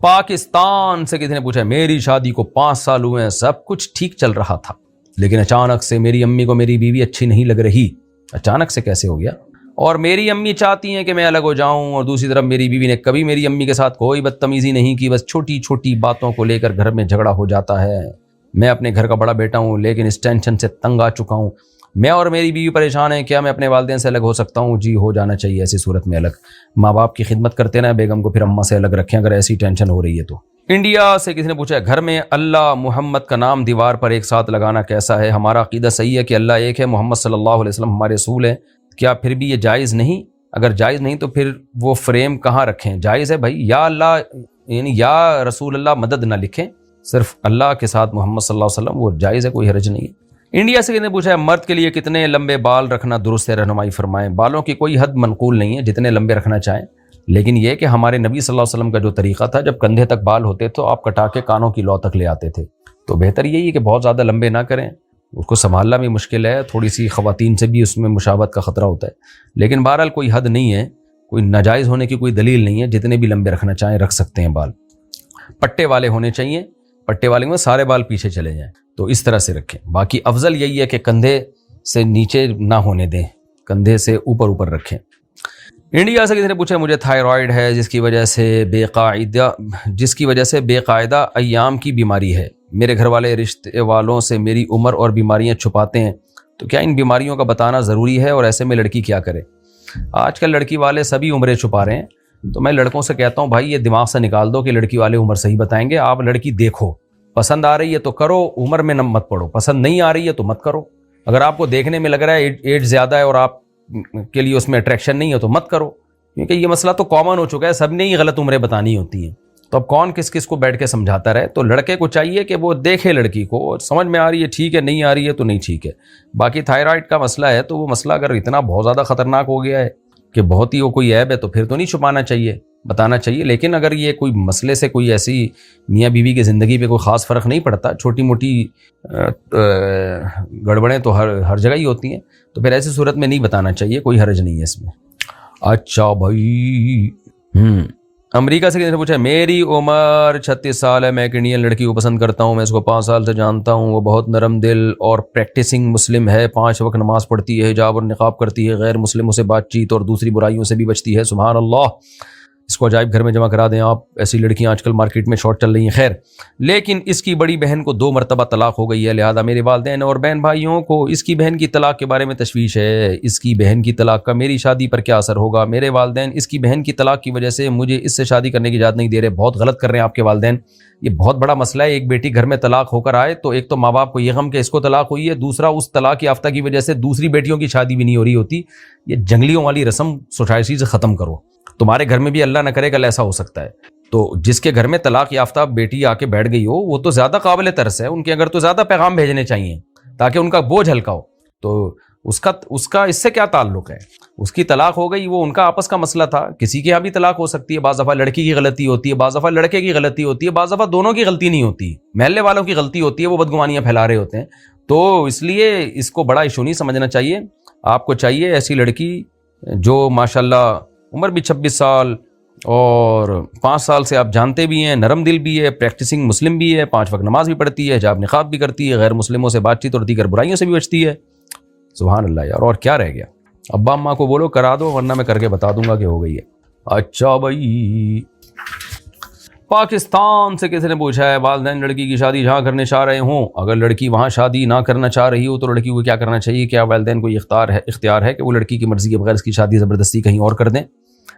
پاکستان سے کسی نے پوچھا میری شادی کو 5 سال ہوئے ہیں, سب کچھ ٹھیک چل رہا تھا لیکن اچانک سے میری امی کو میری بیوی اچھی نہیں لگ رہی. اچانک سے کیسے ہو گیا؟ اور میری امی چاہتی ہیں کہ میں الگ ہو جاؤں, اور دوسری طرف میری بیوی نے کبھی میری امی کے ساتھ کوئی بدتمیزی نہیں کی, بس چھوٹی چھوٹی باتوں کو لے کر گھر میں جھگڑا ہو جاتا ہے. میں اپنے گھر کا بڑا بیٹا ہوں لیکن اس ٹینشن سے تنگ آ چکا ہوں, میں اور میری بیوی پریشان ہیں, کیا میں اپنے والدین سے الگ ہو سکتا ہوں؟ جی ہو جانا چاہیے ایسی صورت میں الگ. ماں باپ کی خدمت کرتے نا بیگم کو, پھر اماں سے الگ رکھیں اگر ایسی ٹینشن ہو رہی ہے تو. انڈیا سے کسی نے پوچھا گھر میں اللہ محمد کا نام دیوار پر ایک ساتھ لگانا کیسا ہے؟ ہمارا عقیدہ صحیح ہے کہ اللہ ایک ہے, محمد صلی اللہ علیہ وسلم ہمارے رسول ہیں, کیا پھر بھی یہ جائز نہیں؟ اگر جائز نہیں تو پھر وہ فریم کہاں رکھیں؟ جائز ہے بھائی, یا اللہ یعنی یا رسول اللہ مدد نہ لکھیں, صرف اللہ کے ساتھ محمد صلی اللہ علیہ وسلم, وہ جائز ہے, کوئی حرج نہیں ہے. انڈیا سے کسی نے پوچھا ہے مرد کے لیے کتنے لمبے بال رکھنا درست ہے, رہنمائی فرمائیں. بالوں کی کوئی حد منقول نہیں ہے, جتنے لمبے رکھنا چاہیں, لیکن یہ کہ ہمارے نبی صلی اللہ علیہ وسلم کا جو طریقہ تھا جب کندھے تک بال ہوتے تو آپ کٹا کے کانوں کی لو تک لے آتے تھے. تو بہتر یہی ہے کہ بہت زیادہ لمبے نہ کریں, اس کو سنبھالنا بھی مشکل ہے, تھوڑی سی خواتین سے بھی اس میں مشابہت کا خطرہ ہوتا ہے, لیکن بہرحال کوئی حد نہیں ہے, کوئی ناجائز ہونے کی کوئی دلیل نہیں ہے, جتنے بھی لمبے رکھنا چاہیں رکھ سکتے ہیں. بال پٹے والے ہونے چاہیے, پٹے والے میں سارے بال پیچھے چلے جائیں, تو اس طرح سے رکھیں. باقی افضل یہی ہے کہ کندھے سے نیچے نہ ہونے دیں, کندھے سے اوپر رکھیں. انڈیا سے کسی نے پوچھا مجھے تھائرائیڈ ہے جس کی وجہ سے بے قاعدہ ایام کی بیماری ہے. میرے گھر والے رشتے والوں سے میری عمر اور بیماریاں چھپاتے ہیں, تو کیا ان بیماریوں کا بتانا ضروری ہے, اور ایسے میں لڑکی کیا کرے؟ آج کل لڑکی والے سبھی عمریں چھپا رہے ہیں, تو میں لڑکوں سے کہتا ہوں بھائی یہ دماغ سے نکال دو کہ لڑکی والے عمر صحیح بتائیں گے. آپ لڑکی دیکھو, پسند آ رہی ہے تو کرو, عمر میں مت پڑو, پسند نہیں آ رہی ہے تو مت کرو. اگر آپ کو دیکھنے میں لگ رہا ہے ایج زیادہ ہے اور آپ کے لیے اس میں اٹریکشن نہیں ہے تو مت کرو, کیونکہ یہ مسئلہ تو کامن ہو چکا ہے, سب نے ہی غلط عمریں بتانی ہوتی ہیں. تو اب کون کس کس کو بیٹھ کے سمجھاتا رہے؟ تو لڑکے کو چاہیے کہ وہ دیکھے لڑکی کو, سمجھ میں آ رہی ہے ٹھیک ہے, نہیں آ رہی ہے تو نہیں ٹھیک ہے. باقی تھائرائیڈ کا مسئلہ ہے تو وہ مسئلہ اگر اتنا بہت زیادہ خطرناک ہو گیا ہے کہ بہت ہی وہ کوئی عیب ہے تو پھر تو نہیں چھپانا چاہیے، بتانا چاہیے. لیکن اگر یہ کوئی مسئلے سے کوئی ایسی میاں بیوی کی زندگی پہ کوئی خاص فرق نہیں پڑتا، چھوٹی موٹی گڑبڑیں تو ہر جگہ ہی ہوتی ہیں، تو پھر ایسی صورت میں نہیں بتانا چاہیے، کوئی حرج نہیں ہے اس میں. اچھا بھائی، امریکہ سے کسی نے پوچھا میری عمر 36 سال ہے، میں ایک انڈین لڑکی کو پسند کرتا ہوں، میں اس کو 5 سال سے جانتا ہوں، وہ بہت نرم دل اور پریکٹسنگ مسلم ہے، 5 وقت نماز پڑھتی ہے، حجاب اور نقاب کرتی ہے، غیر مسلموں سے بات چیت اور دوسری برائیوں سے بھی بچتی ہے. سبحان اللہ، اس کو عجائب گھر میں جمع کرا دیں آپ، ایسی لڑکیاں آج کل مارکیٹ میں شارٹ چل رہی ہیں. خیر، لیکن اس کی بڑی بہن کو 2 مرتبہ طلاق ہو گئی ہے، لہذا میرے والدین اور بہن بھائیوں کو اس کی بہن کی طلاق کے بارے میں تشویش ہے. اس کی بہن کی طلاق کا میری شادی پر کیا اثر ہوگا؟ میرے والدین اس کی بہن کی طلاق کی وجہ سے مجھے اس سے شادی کرنے کی اجازت نہیں دے رہے. بہت غلط کر رہے ہیں آپ کے والدین، یہ بہت بڑا مسئلہ ہے. ایک بیٹی گھر میں طلاق ہو کر آئے تو ایک تو ماں باپ کو یہ غم کہ اس کو طلاق ہوئی ہے، دوسرا اس طلاق یافتہ کی وجہ سے دوسری بیٹیوں کی شادی بھی نہیں ہو رہی ہوتی. یہ جنگلیوں والی رسم سوسائٹی سے ختم کرو. تمہارے گھر میں بھی اللہ نہ کرے کل ایسا ہو سکتا ہے. تو جس کے گھر میں طلاق یافتہ بیٹی آ کے بیٹھ گئی ہو وہ تو زیادہ قابل ترس ہے، ان کے اگر تو زیادہ پیغام بھیجنے چاہیے تاکہ ان کا بوجھ ہلکا ہو. تو اس کا اس سے کیا تعلق ہے؟ اس کی طلاق ہو گئی، وہ ان کا آپس کا مسئلہ تھا. کسی کے یہاں بھی طلاق ہو سکتی ہے، بعض دفعہ لڑکی کی غلطی ہوتی ہے، بعض دفعہ لڑکے کی غلطی ہوتی ہے، بعض دفعہ دونوں کی غلطی نہیں ہوتی، محلے والوں کی غلطی ہوتی ہے، وہ بدگمانیاں پھیلا رہے ہوتے ہیں. تو اس لیے اس کو بڑا ایشو نہیں سمجھنا چاہیے. آپ کو چاہیے ایسی لڑکی جو ماشاءاللہ عمر بھی 26 سال اور 5 سال سے آپ جانتے بھی ہیں، نرم دل بھی ہے، پریکٹسنگ مسلم بھی ہے، 5 وقت نماز بھی پڑھتی ہے، حجاب نقاب بھی کرتی ہے، غیر مسلموں سے بات چیت اور دیگر برائیوں سے بھی بچتی ہے. سبحان اللہ یار، اور کیا رہ گیا؟ ابا اماں کو بولو کرا دو، ورنہ میں کر کے بتا دوں گا کہ ہو گئی ہے. اچھا بھائی، پاکستان سے کسی نے پوچھا ہے والدین لڑکی کی شادی جہاں کرنے چاہ رہے ہوں، اگر لڑکی وہاں شادی نہ کرنا چاہ رہی ہو تو لڑکی کو کیا کرنا چاہیے؟ کیا والدین کو یہ اختیار ہے کہ وہ لڑکی کی مرضی کے بغیر اس کی شادی زبردستی کہیں اور کر دیں؟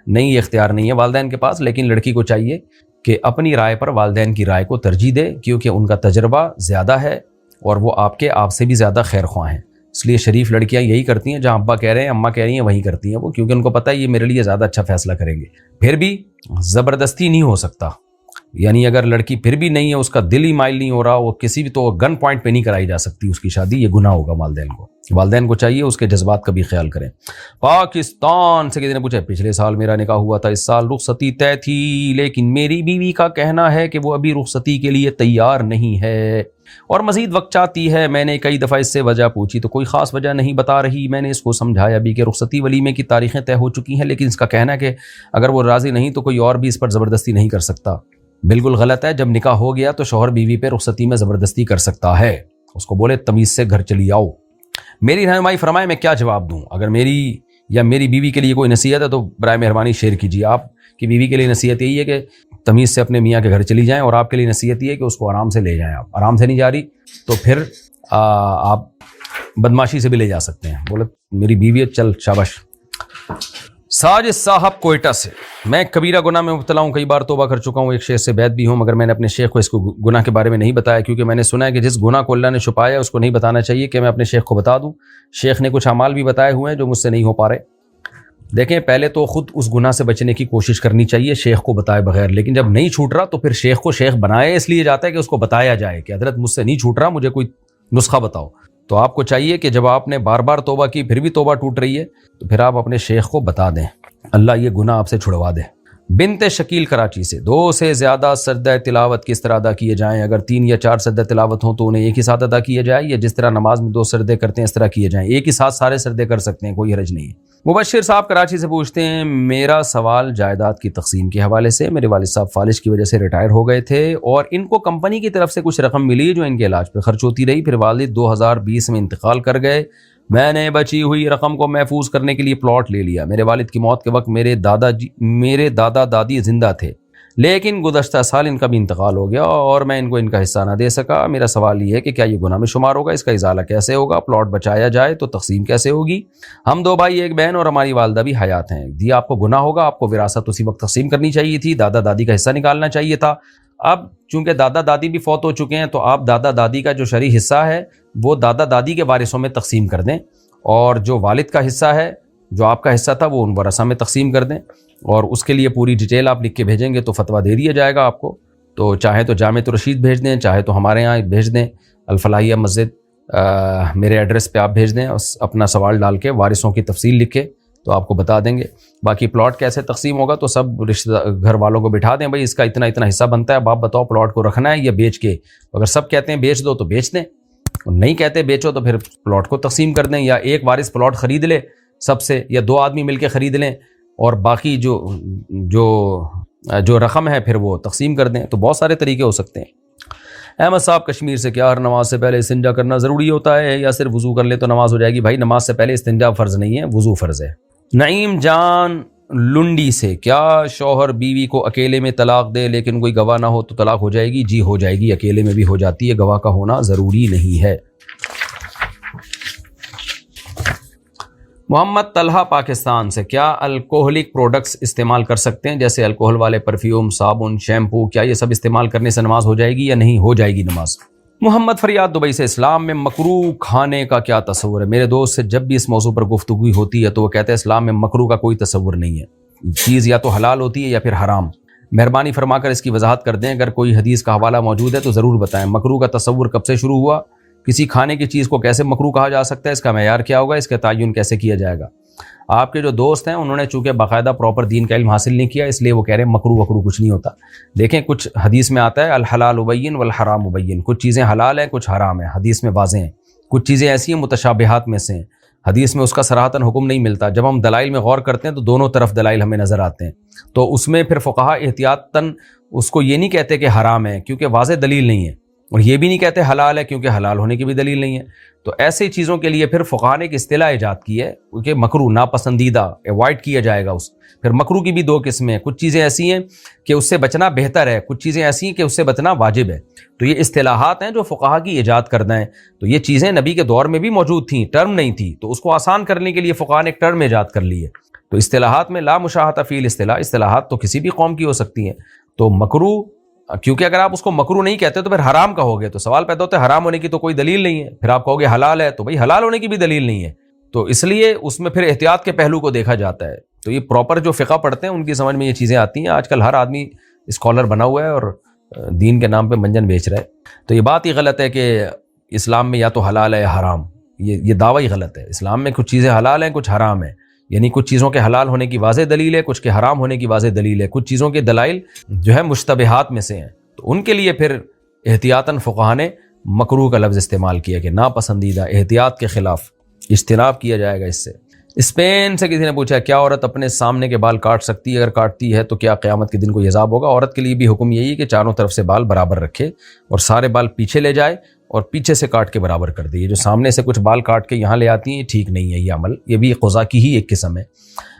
نہیں، یہ اختیار نہیں ہے والدین کے پاس، لیکن لڑکی کو چاہیے کہ اپنی رائے پر والدین کی رائے کو ترجیح دے، کیونکہ ان کا تجربہ زیادہ ہے اور وہ آپ سے بھی زیادہ خیر خواہ ہیں. اس لیے شریف لڑکیاں یہی کرتی ہیں، جہاں ابا کہہ رہے ہیں اماں کہہ رہی ہیں وہیں کرتی ہیں وہ، کیونکہ ان کو پتہ ہے یہ میرے لیے زیادہ اچھا فیصلہ کریں گے. پھر بھی زبردستی نہیں ہو سکتا، یعنی اگر لڑکی پھر بھی نہیں ہے، اس کا دل ہی مائل نہیں ہو رہا، وہ کسی بھی تو گن پوائنٹ پہ نہیں کرائی جا سکتی اس کی شادی، یہ گناہ ہوگا. والدین کو چاہیے اس کے جذبات کا بھی خیال کریں. پاکستان سے کسی نے پوچھا پچھلے سال میرا نکاح ہوا تھا، اس سال رخصتی طے تھی، لیکن میری بیوی کا کہنا ہے کہ وہ ابھی رخصتی کے لیے تیار نہیں ہے اور مزید وقت چاہتی ہے. میں نے کئی دفعہ اس سے وجہ پوچھی تو کوئی خاص وجہ نہیں بتا رہی. میں نے اس کو سمجھایا بھی کہ رخصتی ولیمے کی تاریخیں طے ہو چکی ہیں، لیکن اس کا کہنا ہے کہ اگر وہ راضی نہیں تو کوئی اور بھی اس پر زبردستی نہیں کر سکتا. بالکل غلط ہے. جب نکاح ہو گیا تو شوہر بیوی پہ رخصتی میں زبردستی کر سکتا ہے. اس کو بولے تمیز سے گھر چلی آؤ. میری رہنمائی فرمائے میں کیا جواب دوں؟ اگر میری یا میری بیوی کے لیے کوئی نصیحت ہے تو برائے مہربانی شیئر کیجیے. آپ کی بیوی کے لیے نصیحت یہی ہے کہ تمیز سے اپنے میاں کے گھر چلی جائیں، اور آپ کے لیے نصیحت یہ ہے کہ اس کو آرام سے لے جائیں. آپ آرام سے نہیں جا رہی تو پھر آپ بدماشی سے بھی لے جا سکتے ہیں. بولے میری بیوی ہے، چل شاباش. ساجد صاحب کوئٹہ سے، میں کبیرہ گناہ میں مبتلا ہوں، کئی بار توبہ کر چکا ہوں، ایک شیخ سے بیعت بھی ہوں، مگر میں نے اپنے شیخ کو اس کو گناہ کے بارے میں نہیں بتایا، کیونکہ میں نے سنا ہے کہ جس گناہ کو اللہ نے چھپایا اس کو نہیں بتانا چاہیے. کہ میں اپنے شیخ کو بتا دوں؟ شیخ نے کچھ اعمال بھی بتائے ہوئے ہیں جو مجھ سے نہیں ہو پا رہے. دیکھیں، پہلے تو خود اس گناہ سے بچنے کی کوشش کرنی چاہیے شیخ کو بتائے بغیر، لیکن جب نہیں چھوٹ رہا تو پھر شیخ کو شیخ بنائے اس لیے جاتا ہے کہ اس کو بتایا جائے کہ حضرت مجھ سے نہیں چھوٹ رہا، مجھے کوئی نسخہ بتاؤ. تو آپ کو چاہیے کہ جب آپ نے بار بار توبہ کی پھر بھی توبہ ٹوٹ رہی ہے تو پھر آپ اپنے شیخ کو بتا دیں، اللہ یہ گناہ آپ سے چھڑوا دے. بنت شکیل کراچی سے، 2 سے زیادہ سجدہ تلاوت کس طرح ادا کیے جائیں؟ اگر 3 یا 4 سجدہ تلاوت ہوں تو انہیں ایک ہی ساتھ ادا کیے جائے، یا جس طرح نماز میں 2 سجدے کرتے ہیں اس طرح کیے جائیں؟ ایک ہی ساتھ سارے سجدے کر سکتے ہیں، کوئی حرج نہیں ہے. مبشر صاحب کراچی سے پوچھتے ہیں، میرا سوال جائیداد کی تقسیم کے حوالے سے. میرے والد صاحب فالج کی وجہ سے ریٹائر ہو گئے تھے اور ان کو کمپنی کی طرف سے کچھ رقم ملی جو ان کے علاج پہ خرچ ہوتی رہی. پھر والد 2020 میں انتقال کر گئے. میں نے بچی ہوئی رقم کو محفوظ کرنے کے لیے پلاٹ لے لیا. میرے والد کی موت کے وقت میرے دادا دادی زندہ تھے، لیکن گزشتہ سال ان کا بھی انتقال ہو گیا اور میں ان کو ان کا حصہ نہ دے سکا. میرا سوال یہ ہے کہ کیا یہ گناہ میں شمار ہوگا؟ اس کا ازالہ کیسے ہوگا؟ پلاٹ بچایا جائے تو تقسیم کیسے ہوگی؟ ہم 2 بھائی 1 بہن اور ہماری والدہ بھی حیات ہیں. جی آپ کو گناہ ہوگا، آپ کو وراثت اسی وقت تقسیم کرنی چاہیے تھی، دادا دادی کا حصہ نکالنا چاہیے تھا. اب چونکہ دادا دادی بھی فوت ہو چکے ہیں تو آپ دادا دادی کا جو شرعی حصہ ہے وہ دادا دادی کے وارثوں میں تقسیم کر دیں، اور جو والد کا حصہ ہے، جو آپ کا حصہ تھا، وہ ان ورثہ میں تقسیم کر دیں. اور اس کے لیے پوری ڈیٹیل آپ لکھ کے بھیجیں گے تو فتویٰ دے دیا جائے گا آپ کو. تو چاہے تو جامع رشید بھیج دیں، چاہے تو ہمارے یہاں بھیج دیں الفلاحیہ مسجد، میرے ایڈریس پہ آپ بھیج دیں. اپنا سوال ڈال کے وارثوں کی تفصیل لکھ کے تو آپ کو بتا دیں گے. باقی پلاٹ کیسے تقسیم ہوگا تو سب رشتہ گھر والوں کو بٹھا دیں, بھائی اس کا اتنا اتنا حصہ بنتا ہے, اب آپ بتاؤ پلاٹ کو رکھنا ہے یا بیچ کے. اگر سب کہتے ہیں بیچ دو تو بیچ دیں, نہیں کہتے بیچو تو پھر پلاٹ کو تقسیم کر دیں, یا ایک وارث پلاٹ خرید لے سب سے, یا 2 آدمی مل کے خرید لیں اور باقی جو رقم ہے پھر وہ تقسیم کر دیں. تو بہت سارے طریقے ہو سکتے ہیں. احمد صاحب کشمیر سے, کیا ہر نماز سے پہلے استنجا کرنا ضروری ہوتا ہے یا صرف وضو کر لے تو نماز ہو جائے گی؟ بھائی نماز سے پہلے استنجا فرض نہیں ہے, وضو فرض ہے. نعیم جان لنڈی سے, کیا شوہر بیوی کو اکیلے میں طلاق دے لیکن کوئی گواہ نہ ہو تو طلاق ہو جائے گی؟ جی ہو جائے گی, اکیلے میں بھی ہو جاتی ہے, گواہ کا ہونا ضروری نہیں ہے. محمد طلحہ پاکستان سے, کیا الکوہلک پروڈکٹس استعمال کر سکتے ہیں جیسے الکوہل والے پرفیوم, صابن, شیمپو, کیا یہ سب استعمال کرنے سے نماز ہو جائے گی یا نہیں؟ ہو جائے گی نماز. محمد فریاد دبئی سے, اسلام میں مکروہ کھانے کا کیا تصور ہے؟ میرے دوست سے جب بھی اس موضوع پر گفتگو ہوتی ہے تو وہ کہتے ہیں اسلام میں مکروہ کا کوئی تصور نہیں ہے, چیز یا تو حلال ہوتی ہے یا پھر حرام. مہربانی فرما کر اس کی وضاحت کر دیں, اگر کوئی حدیث کا حوالہ موجود ہے تو ضرور بتائیں. مکروہ کا تصور کب سے شروع ہوا؟ کسی کھانے کی چیز کو کیسے مکروہ کہا جا سکتا ہے؟ اس کا معیار کیا ہوگا؟ اس کا تعین کیسے کیا جائے گا؟ آپ کے جو دوست ہیں انہوں نے چونکہ باقاعدہ پراپر دین کا علم حاصل نہیں کیا, اس لیے وہ کہہ رہے ہیں مکروہ وکروہ کچھ نہیں ہوتا. دیکھیں کچھ حدیث میں آتا ہے الحلال بین والحرام بین, کچھ چیزیں حلال ہیں کچھ حرام ہیں, حدیث میں واضح ہیں. کچھ چیزیں ایسی ہیں متشابہات میں سے ہیں, حدیث میں اس کا صراحتاً حکم نہیں ملتا. جب ہم دلائل میں غور کرتے ہیں تو دونوں طرف دلائل ہمیں نظر آتے ہیں, تو اس میں پھر فقہا احتیاطاً اس کو یہ نہیں کہتے کہ حرام ہے کیونکہ واضح دلیل نہیں ہے, اور یہ بھی نہیں کہتے حلال ہے کیونکہ حلال ہونے کی بھی دلیل نہیں ہے. تو ایسی چیزوں کے لیے پھر فقہا نے ایک اصطلاح ایجاد کی ہے کہ مکروہ, ناپسندیدہ, ایوائڈ کیا جائے گا. اس پھر مکروہ کی بھی 2 قسمیں ہیں, کچھ چیزیں ایسی ہیں کہ اس سے بچنا بہتر ہے, کچھ چیزیں ایسی ہیں کہ اس سے بچنا واجب ہے. تو یہ اصطلاحات ہیں جو فقہا کی ایجاد کردہ ہیں. تو یہ چیزیں نبی کے دور میں بھی موجود تھیں, ٹرم نہیں تھی, تو اس کو آسان کرنے کے لیے فقہا نے ایک ٹرم ایجاد کر لی ہے. تو اصطلاحات میں لا مشاہۃ فی الاصطلاح, اصطلاحات تو کسی بھی قوم کی ہو سکتی ہیں. تو مکروہ, کیونکہ اگر آپ اس کو مکروہ نہیں کہتے تو پھر حرام کہوگے, تو سوال پیدا ہوتا ہے حرام ہونے کی تو کوئی دلیل نہیں ہے. پھر آپ کہوگے حلال ہے, تو بھائی حلال ہونے کی بھی دلیل نہیں ہے. تو اس لیے اس میں پھر احتیاط کے پہلو کو دیکھا جاتا ہے. تو یہ پراپر جو فقہ پڑھتے ہیں ان کی سمجھ میں یہ چیزیں آتی ہیں. آج کل ہر آدمی اسکالر بنا ہوا ہے اور دین کے نام پہ منجن بیچ رہا ہے. تو یہ بات ہی غلط ہے کہ اسلام میں یا تو حلال ہے یا حرام, یہ دعویٰ ہی غلط ہے. اسلام میں کچھ چیزیں حلال ہیں کچھ حرام ہیں, یعنی کچھ چیزوں کے حلال ہونے کی واضح دلیل ہے, کچھ کے حرام ہونے کی واضح دلیل ہے. کچھ چیزوں کے دلائل جو ہے مشتبہات میں سے ہیں, تو ان کے لیے پھر احتیاطاً فقہا نے مکروہ کا لفظ استعمال کیا کہ ناپسندیدہ, احتیاط کے خلاف اجتناب کیا جائے گا اس سے. اسپین سے کسی نے پوچھا, کیا عورت اپنے سامنے کے بال کاٹ سکتی ہے؟ اگر کاٹتی ہے تو کیا قیامت کے دن کو عذاب ہوگا؟ عورت کے لیے بھی حکم یہی ہے کہ چاروں طرف سے بال برابر رکھے اور سارے بال پیچھے لے جائے اور پیچھے سے کاٹ کے برابر کر دے. یہ جو سامنے سے کچھ بال کاٹ کے یہاں لے آتی ہیں یہ ٹھیک نہیں ہے, یہ عمل, یہ بھی قضا کی ہی ایک قسم ہے.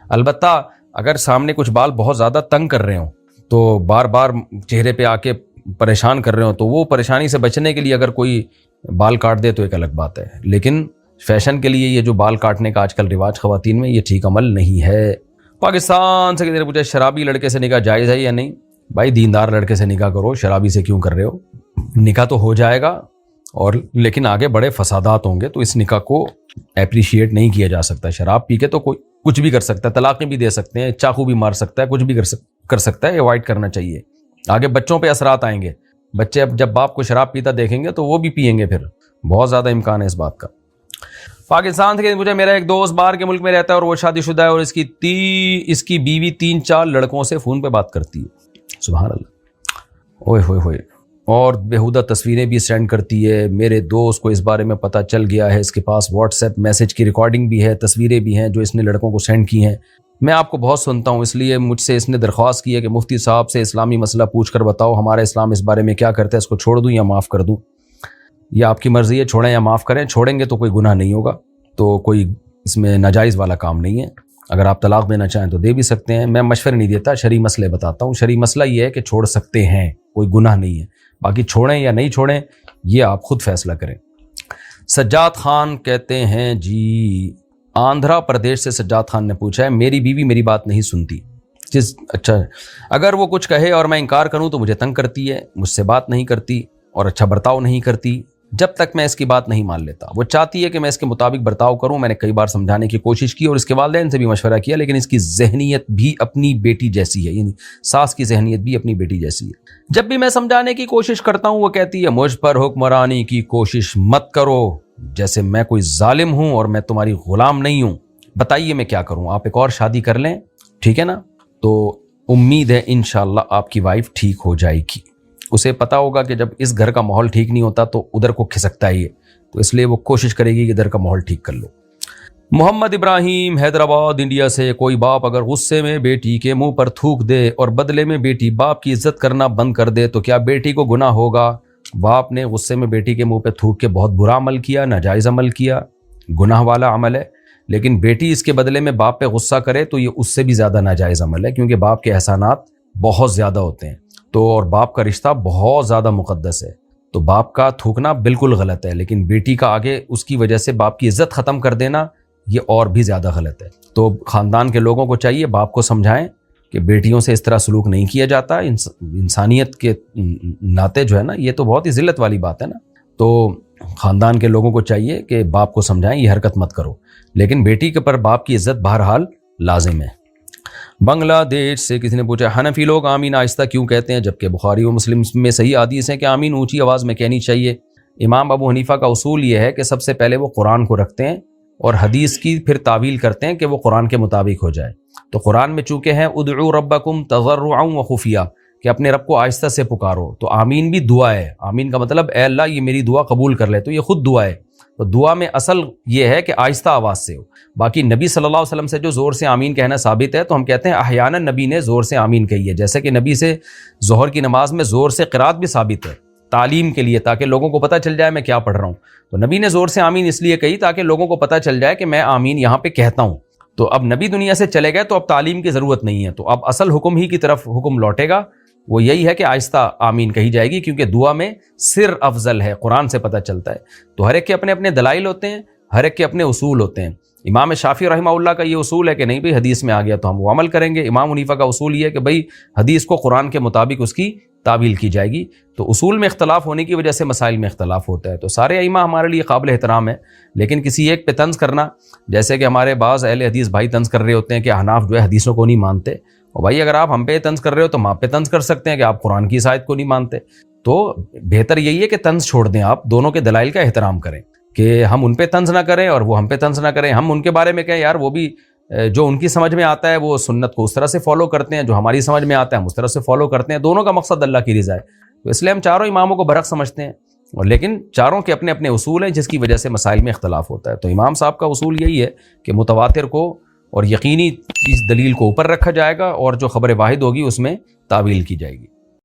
البتہ اگر سامنے کچھ بال بہت زیادہ تنگ کر رہے ہوں تو بار بار چہرے پہ آ کے پریشان کر رہے ہوں, تو وہ پریشانی سے بچنے کے لیے اگر کوئی بال کاٹ دے تو ایک الگ بات ہے. لیکن فیشن کے لیے یہ جو بال کاٹنے کا آج کل رواج خواتین میں, یہ ٹھیک عمل نہیں ہے. پاکستان سے کسی نے پوچھا, شرابی لڑکے سے نکاح جائز ہے یا نہیں؟ بھائی دیندار لڑکے سے نکاح کرو, شرابی سے کیوں کر رہے ہو؟ نکاح تو ہو جائے گا اور لیکن آگے بڑے فسادات ہوں گے, تو اس نکاح کو اپریشیٹ نہیں کیا جا سکتا. شراب پی کے تو کوئی کچھ بھی کر سکتا ہے, طلاقیں بھی دے سکتے ہیں, چاقو بھی مار سکتا ہے, کچھ بھی کر سکتا ہے. ایوائڈ کرنا چاہیے, آگے بچوں پہ اثرات آئیں گے. بچے اب جب باپ کو شراب پیتا دیکھیں گے تو وہ بھی پیئیں گے, پھر بہت زیادہ امکان ہے اس بات کا. پاکستان سے مجھے, میرا ایک دوست باہر کے ملک میں رہتا ہے اور وہ شادی شدہ ہے اور اس کی بیوی 3-4 لڑکوں سے فون پہ بات کرتی ہے. سبحان اللہ, اوئے ہوئے ہوئے, اور بیہودہ تصویریں بھی سینڈ کرتی ہے. میرے دوست کو اس بارے میں پتہ چل گیا ہے, اس کے پاس واٹس ایپ میسج کی ریکارڈنگ بھی ہے, تصویریں بھی ہیں جو اس نے لڑکوں کو سینڈ کی ہیں. میں آپ کو بہت سنتا ہوں, اس لیے مجھ سے اس نے درخواست کی ہے کہ مفتی صاحب سے اسلامی مسئلہ پوچھ کر بتاؤ, ہمارا اسلام اس بارے میں کیا کرتا ہے, اس کو چھوڑ دوں یا معاف کر دوں؟ یہ آپ کی مرضی ہے, چھوڑیں یا معاف کریں. چھوڑیں گے تو کوئی گناہ نہیں ہوگا, تو کوئی اس میں ناجائز والا کام نہیں ہے. اگر آپ طلاق دینا چاہیں تو دے بھی سکتے ہیں. میں مشورے نہیں دیتا, شرعی مسئلے بتاتا ہوں. شرعی مسئلہ یہ ہے کہ چھوڑ سکتے ہیں, کوئی گناہ نہیں ہے. باقی چھوڑیں یا نہیں چھوڑیں یہ آپ خود فیصلہ کریں. سجاد خان کہتے ہیں جی, آندھرا پردیش سے سجاد خان نے پوچھا ہے, میری بیوی میری بات نہیں سنتی. اچھا, اگر وہ کچھ کہے اور میں انکار کروں تو مجھے تنگ کرتی ہے, مجھ سے بات نہیں کرتی اور اچھا برتاؤ نہیں کرتی جب تک میں اس کی بات نہیں مان لیتا. وہ چاہتی ہے کہ میں اس کے مطابق برتاؤ کروں. میں نے کئی بار سمجھانے کی کوشش کی اور اس کے والدین سے بھی مشورہ کیا, لیکن اس کی ذہنیت بھی اپنی بیٹی جیسی ہے, یعنی ساس کی ذہنیت بھی اپنی بیٹی جیسی ہے. جب بھی میں سمجھانے کی کوشش کرتا ہوں وہ کہتی ہے مجھ پر حکمرانی کی کوشش مت کرو, جیسے میں کوئی ظالم ہوں اور میں تمہاری غلام نہیں ہوں. بتائیے میں کیا کروں, آپ ایک اور شادی کر لیں, ٹھیک ہے نا, تو امید ہے انشاءاللہ آپ کی وائف ٹھیک ہو جائے گی. اسے پتا ہوگا کہ جب اس گھر کا ماحول ٹھیک نہیں ہوتا تو ادھر کو کھسکتا ہی ہے, تو اس لیے وہ کوشش کرے گی کہ ادھر کا ماحول ٹھیک کر لو. محمد ابراہیم حیدرآباد انڈیا سے, کوئی باپ اگر غصے میں بیٹی کے منہ پر تھوک دے اور بدلے میں بیٹی باپ کی عزت کرنا بند کر دے تو کیا بیٹی کو گناہ ہوگا؟ باپ نے غصے میں بیٹی کے منہ پہ تھوک کے بہت برا عمل کیا, ناجائز عمل کیا, گناہ والا عمل ہے, لیکن بیٹی اس کے بدلے میں باپ پہ غصہ کرے تو یہ اس سے بھی زیادہ ناجائز عمل ہے, کیونکہ باپ کے احسانات بہت زیادہ ہوتے ہیں, تو اور باپ کا رشتہ بہت زیادہ مقدس ہے, تو باپ کا تھوکنا بالکل غلط ہے, لیکن بیٹی کا آگے اس کی وجہ سے باپ کی عزت ختم کر دینا یہ اور بھی زیادہ غلط ہے. تو خاندان کے لوگوں کو چاہیے باپ کو سمجھائیں کہ بیٹیوں سے اس طرح سلوک نہیں کیا جاتا, انسانیت کے ناطے جو ہے نا, یہ تو بہت ہی ذلت والی بات ہے نا. تو خاندان کے لوگوں کو چاہیے کہ باپ کو سمجھائیں یہ حرکت مت کرو, لیکن بیٹی کے پر باپ کی عزت بہرحال لازم ہے. بنگلہ دیش سے کسی نے پوچھا, حنفی لوگ آمین آہستہ کیوں کہتے ہیں جبکہ بخاری و مسلم میں صحیح حدیث ہے کہ آمین اونچی آواز میں کہنی چاہیے؟ امام ابو حنیفہ کا اصول یہ ہے کہ سب سے پہلے وہ قرآن کو رکھتے ہیں اور حدیث کی پھر تعویل کرتے ہیں کہ وہ قرآن کے مطابق ہو جائے. تو قرآن میں چونکہ ہیں ادعوا ربکم تضرعا وخفیہ, کہ اپنے رب کو آہستہ سے پکارو, تو آمین بھی دعا ہے. آمین کا مطلب اے اللہ یہ میری دعا قبول کر لے, تو یہ خود دعا ہے. تو دعا میں اصل یہ ہے کہ آہستہ آواز سے ہو. باقی نبی صلی اللہ علیہ وسلم سے جو زور سے آمین کہنا ثابت ہے, تو ہم کہتے ہیں احیانا نبی نے زور سے آمین کہی ہے, جیسے کہ نبی سے ظہر کی نماز میں زور سے قرات بھی ثابت ہے تعلیم کے لیے, تاکہ لوگوں کو پتہ چل جائے میں کیا پڑھ رہا ہوں. تو نبی نے زور سے آمین اس لیے کہی تاکہ لوگوں کو پتہ چل جائے کہ میں آمین یہاں پہ کہتا ہوں. تو اب نبی دنیا سے چلے گئے تو اب تعلیم کی ضرورت نہیں ہے, تو اب اصل حکم ہی کی طرف حکم لوٹے گا, وہ یہی ہے کہ آہستہ آمین کہی جائے گی, کیونکہ دعا میں سر افضل ہے, قرآن سے پتہ چلتا ہے. تو ہر ایک کے اپنے اپنے دلائل ہوتے ہیں, ہر ایک کے اپنے اصول ہوتے ہیں. امام شافعی رحمہ اللہ کا یہ اصول ہے کہ نہیں بھئی حدیث میں آ گیا تو ہم وہ عمل کریں گے. امام حنیفہ کا اصول یہ ہے کہ بھئی حدیث کو قرآن کے مطابق اس کی تعویل کی جائے گی. تو اصول میں اختلاف ہونے کی وجہ سے مسائل میں اختلاف ہوتا ہے. تو سارے ائمہ ہمارے لیے قابل احترام ہے, لیکن کسی ایک پہ طنز کرنا, جیسے کہ ہمارے بعض اہل حدیث بھائی طنز کر رہے ہوتے ہیں کہ احناف جو ہے حدیثوں کو نہیں مانتے. اور بھائی اگر آپ ہم پہ طنز کر رہے ہو تو ہم آپ پہ طنز کر سکتے ہیں کہ آپ قرآن کی اس آیت کو نہیں مانتے. تو بہتر یہی ہے کہ طنز چھوڑ دیں, آپ دونوں کے دلائل کا احترام کریں, کہ ہم ان پہ طنز نہ کریں اور وہ ہم پہ طنز نہ کریں. ہم ان کے بارے میں کہیں یار وہ بھی جو ان کی سمجھ میں آتا ہے وہ سنت کو اس طرح سے فالو کرتے ہیں, جو ہماری سمجھ میں آتا ہے ہم اس طرح سے فالو کرتے ہیں. دونوں کا مقصد اللہ کی رضا ہے. تو اس لیے ہم چاروں اماموں کو برحق سمجھتے ہیں, اور لیکن چاروں کے اپنے اپنے اصول ہیں جس کی وجہ سے مسائل میں اختلاف ہوتا ہے. تو امام صاحب کا اصول یہی ہے کہ متواتر کو اور یقینی اس دلیل کو اوپر رکھا جائے گا, اور جو خبر واحد ہوگی اس میں تعویل کی جائے گی.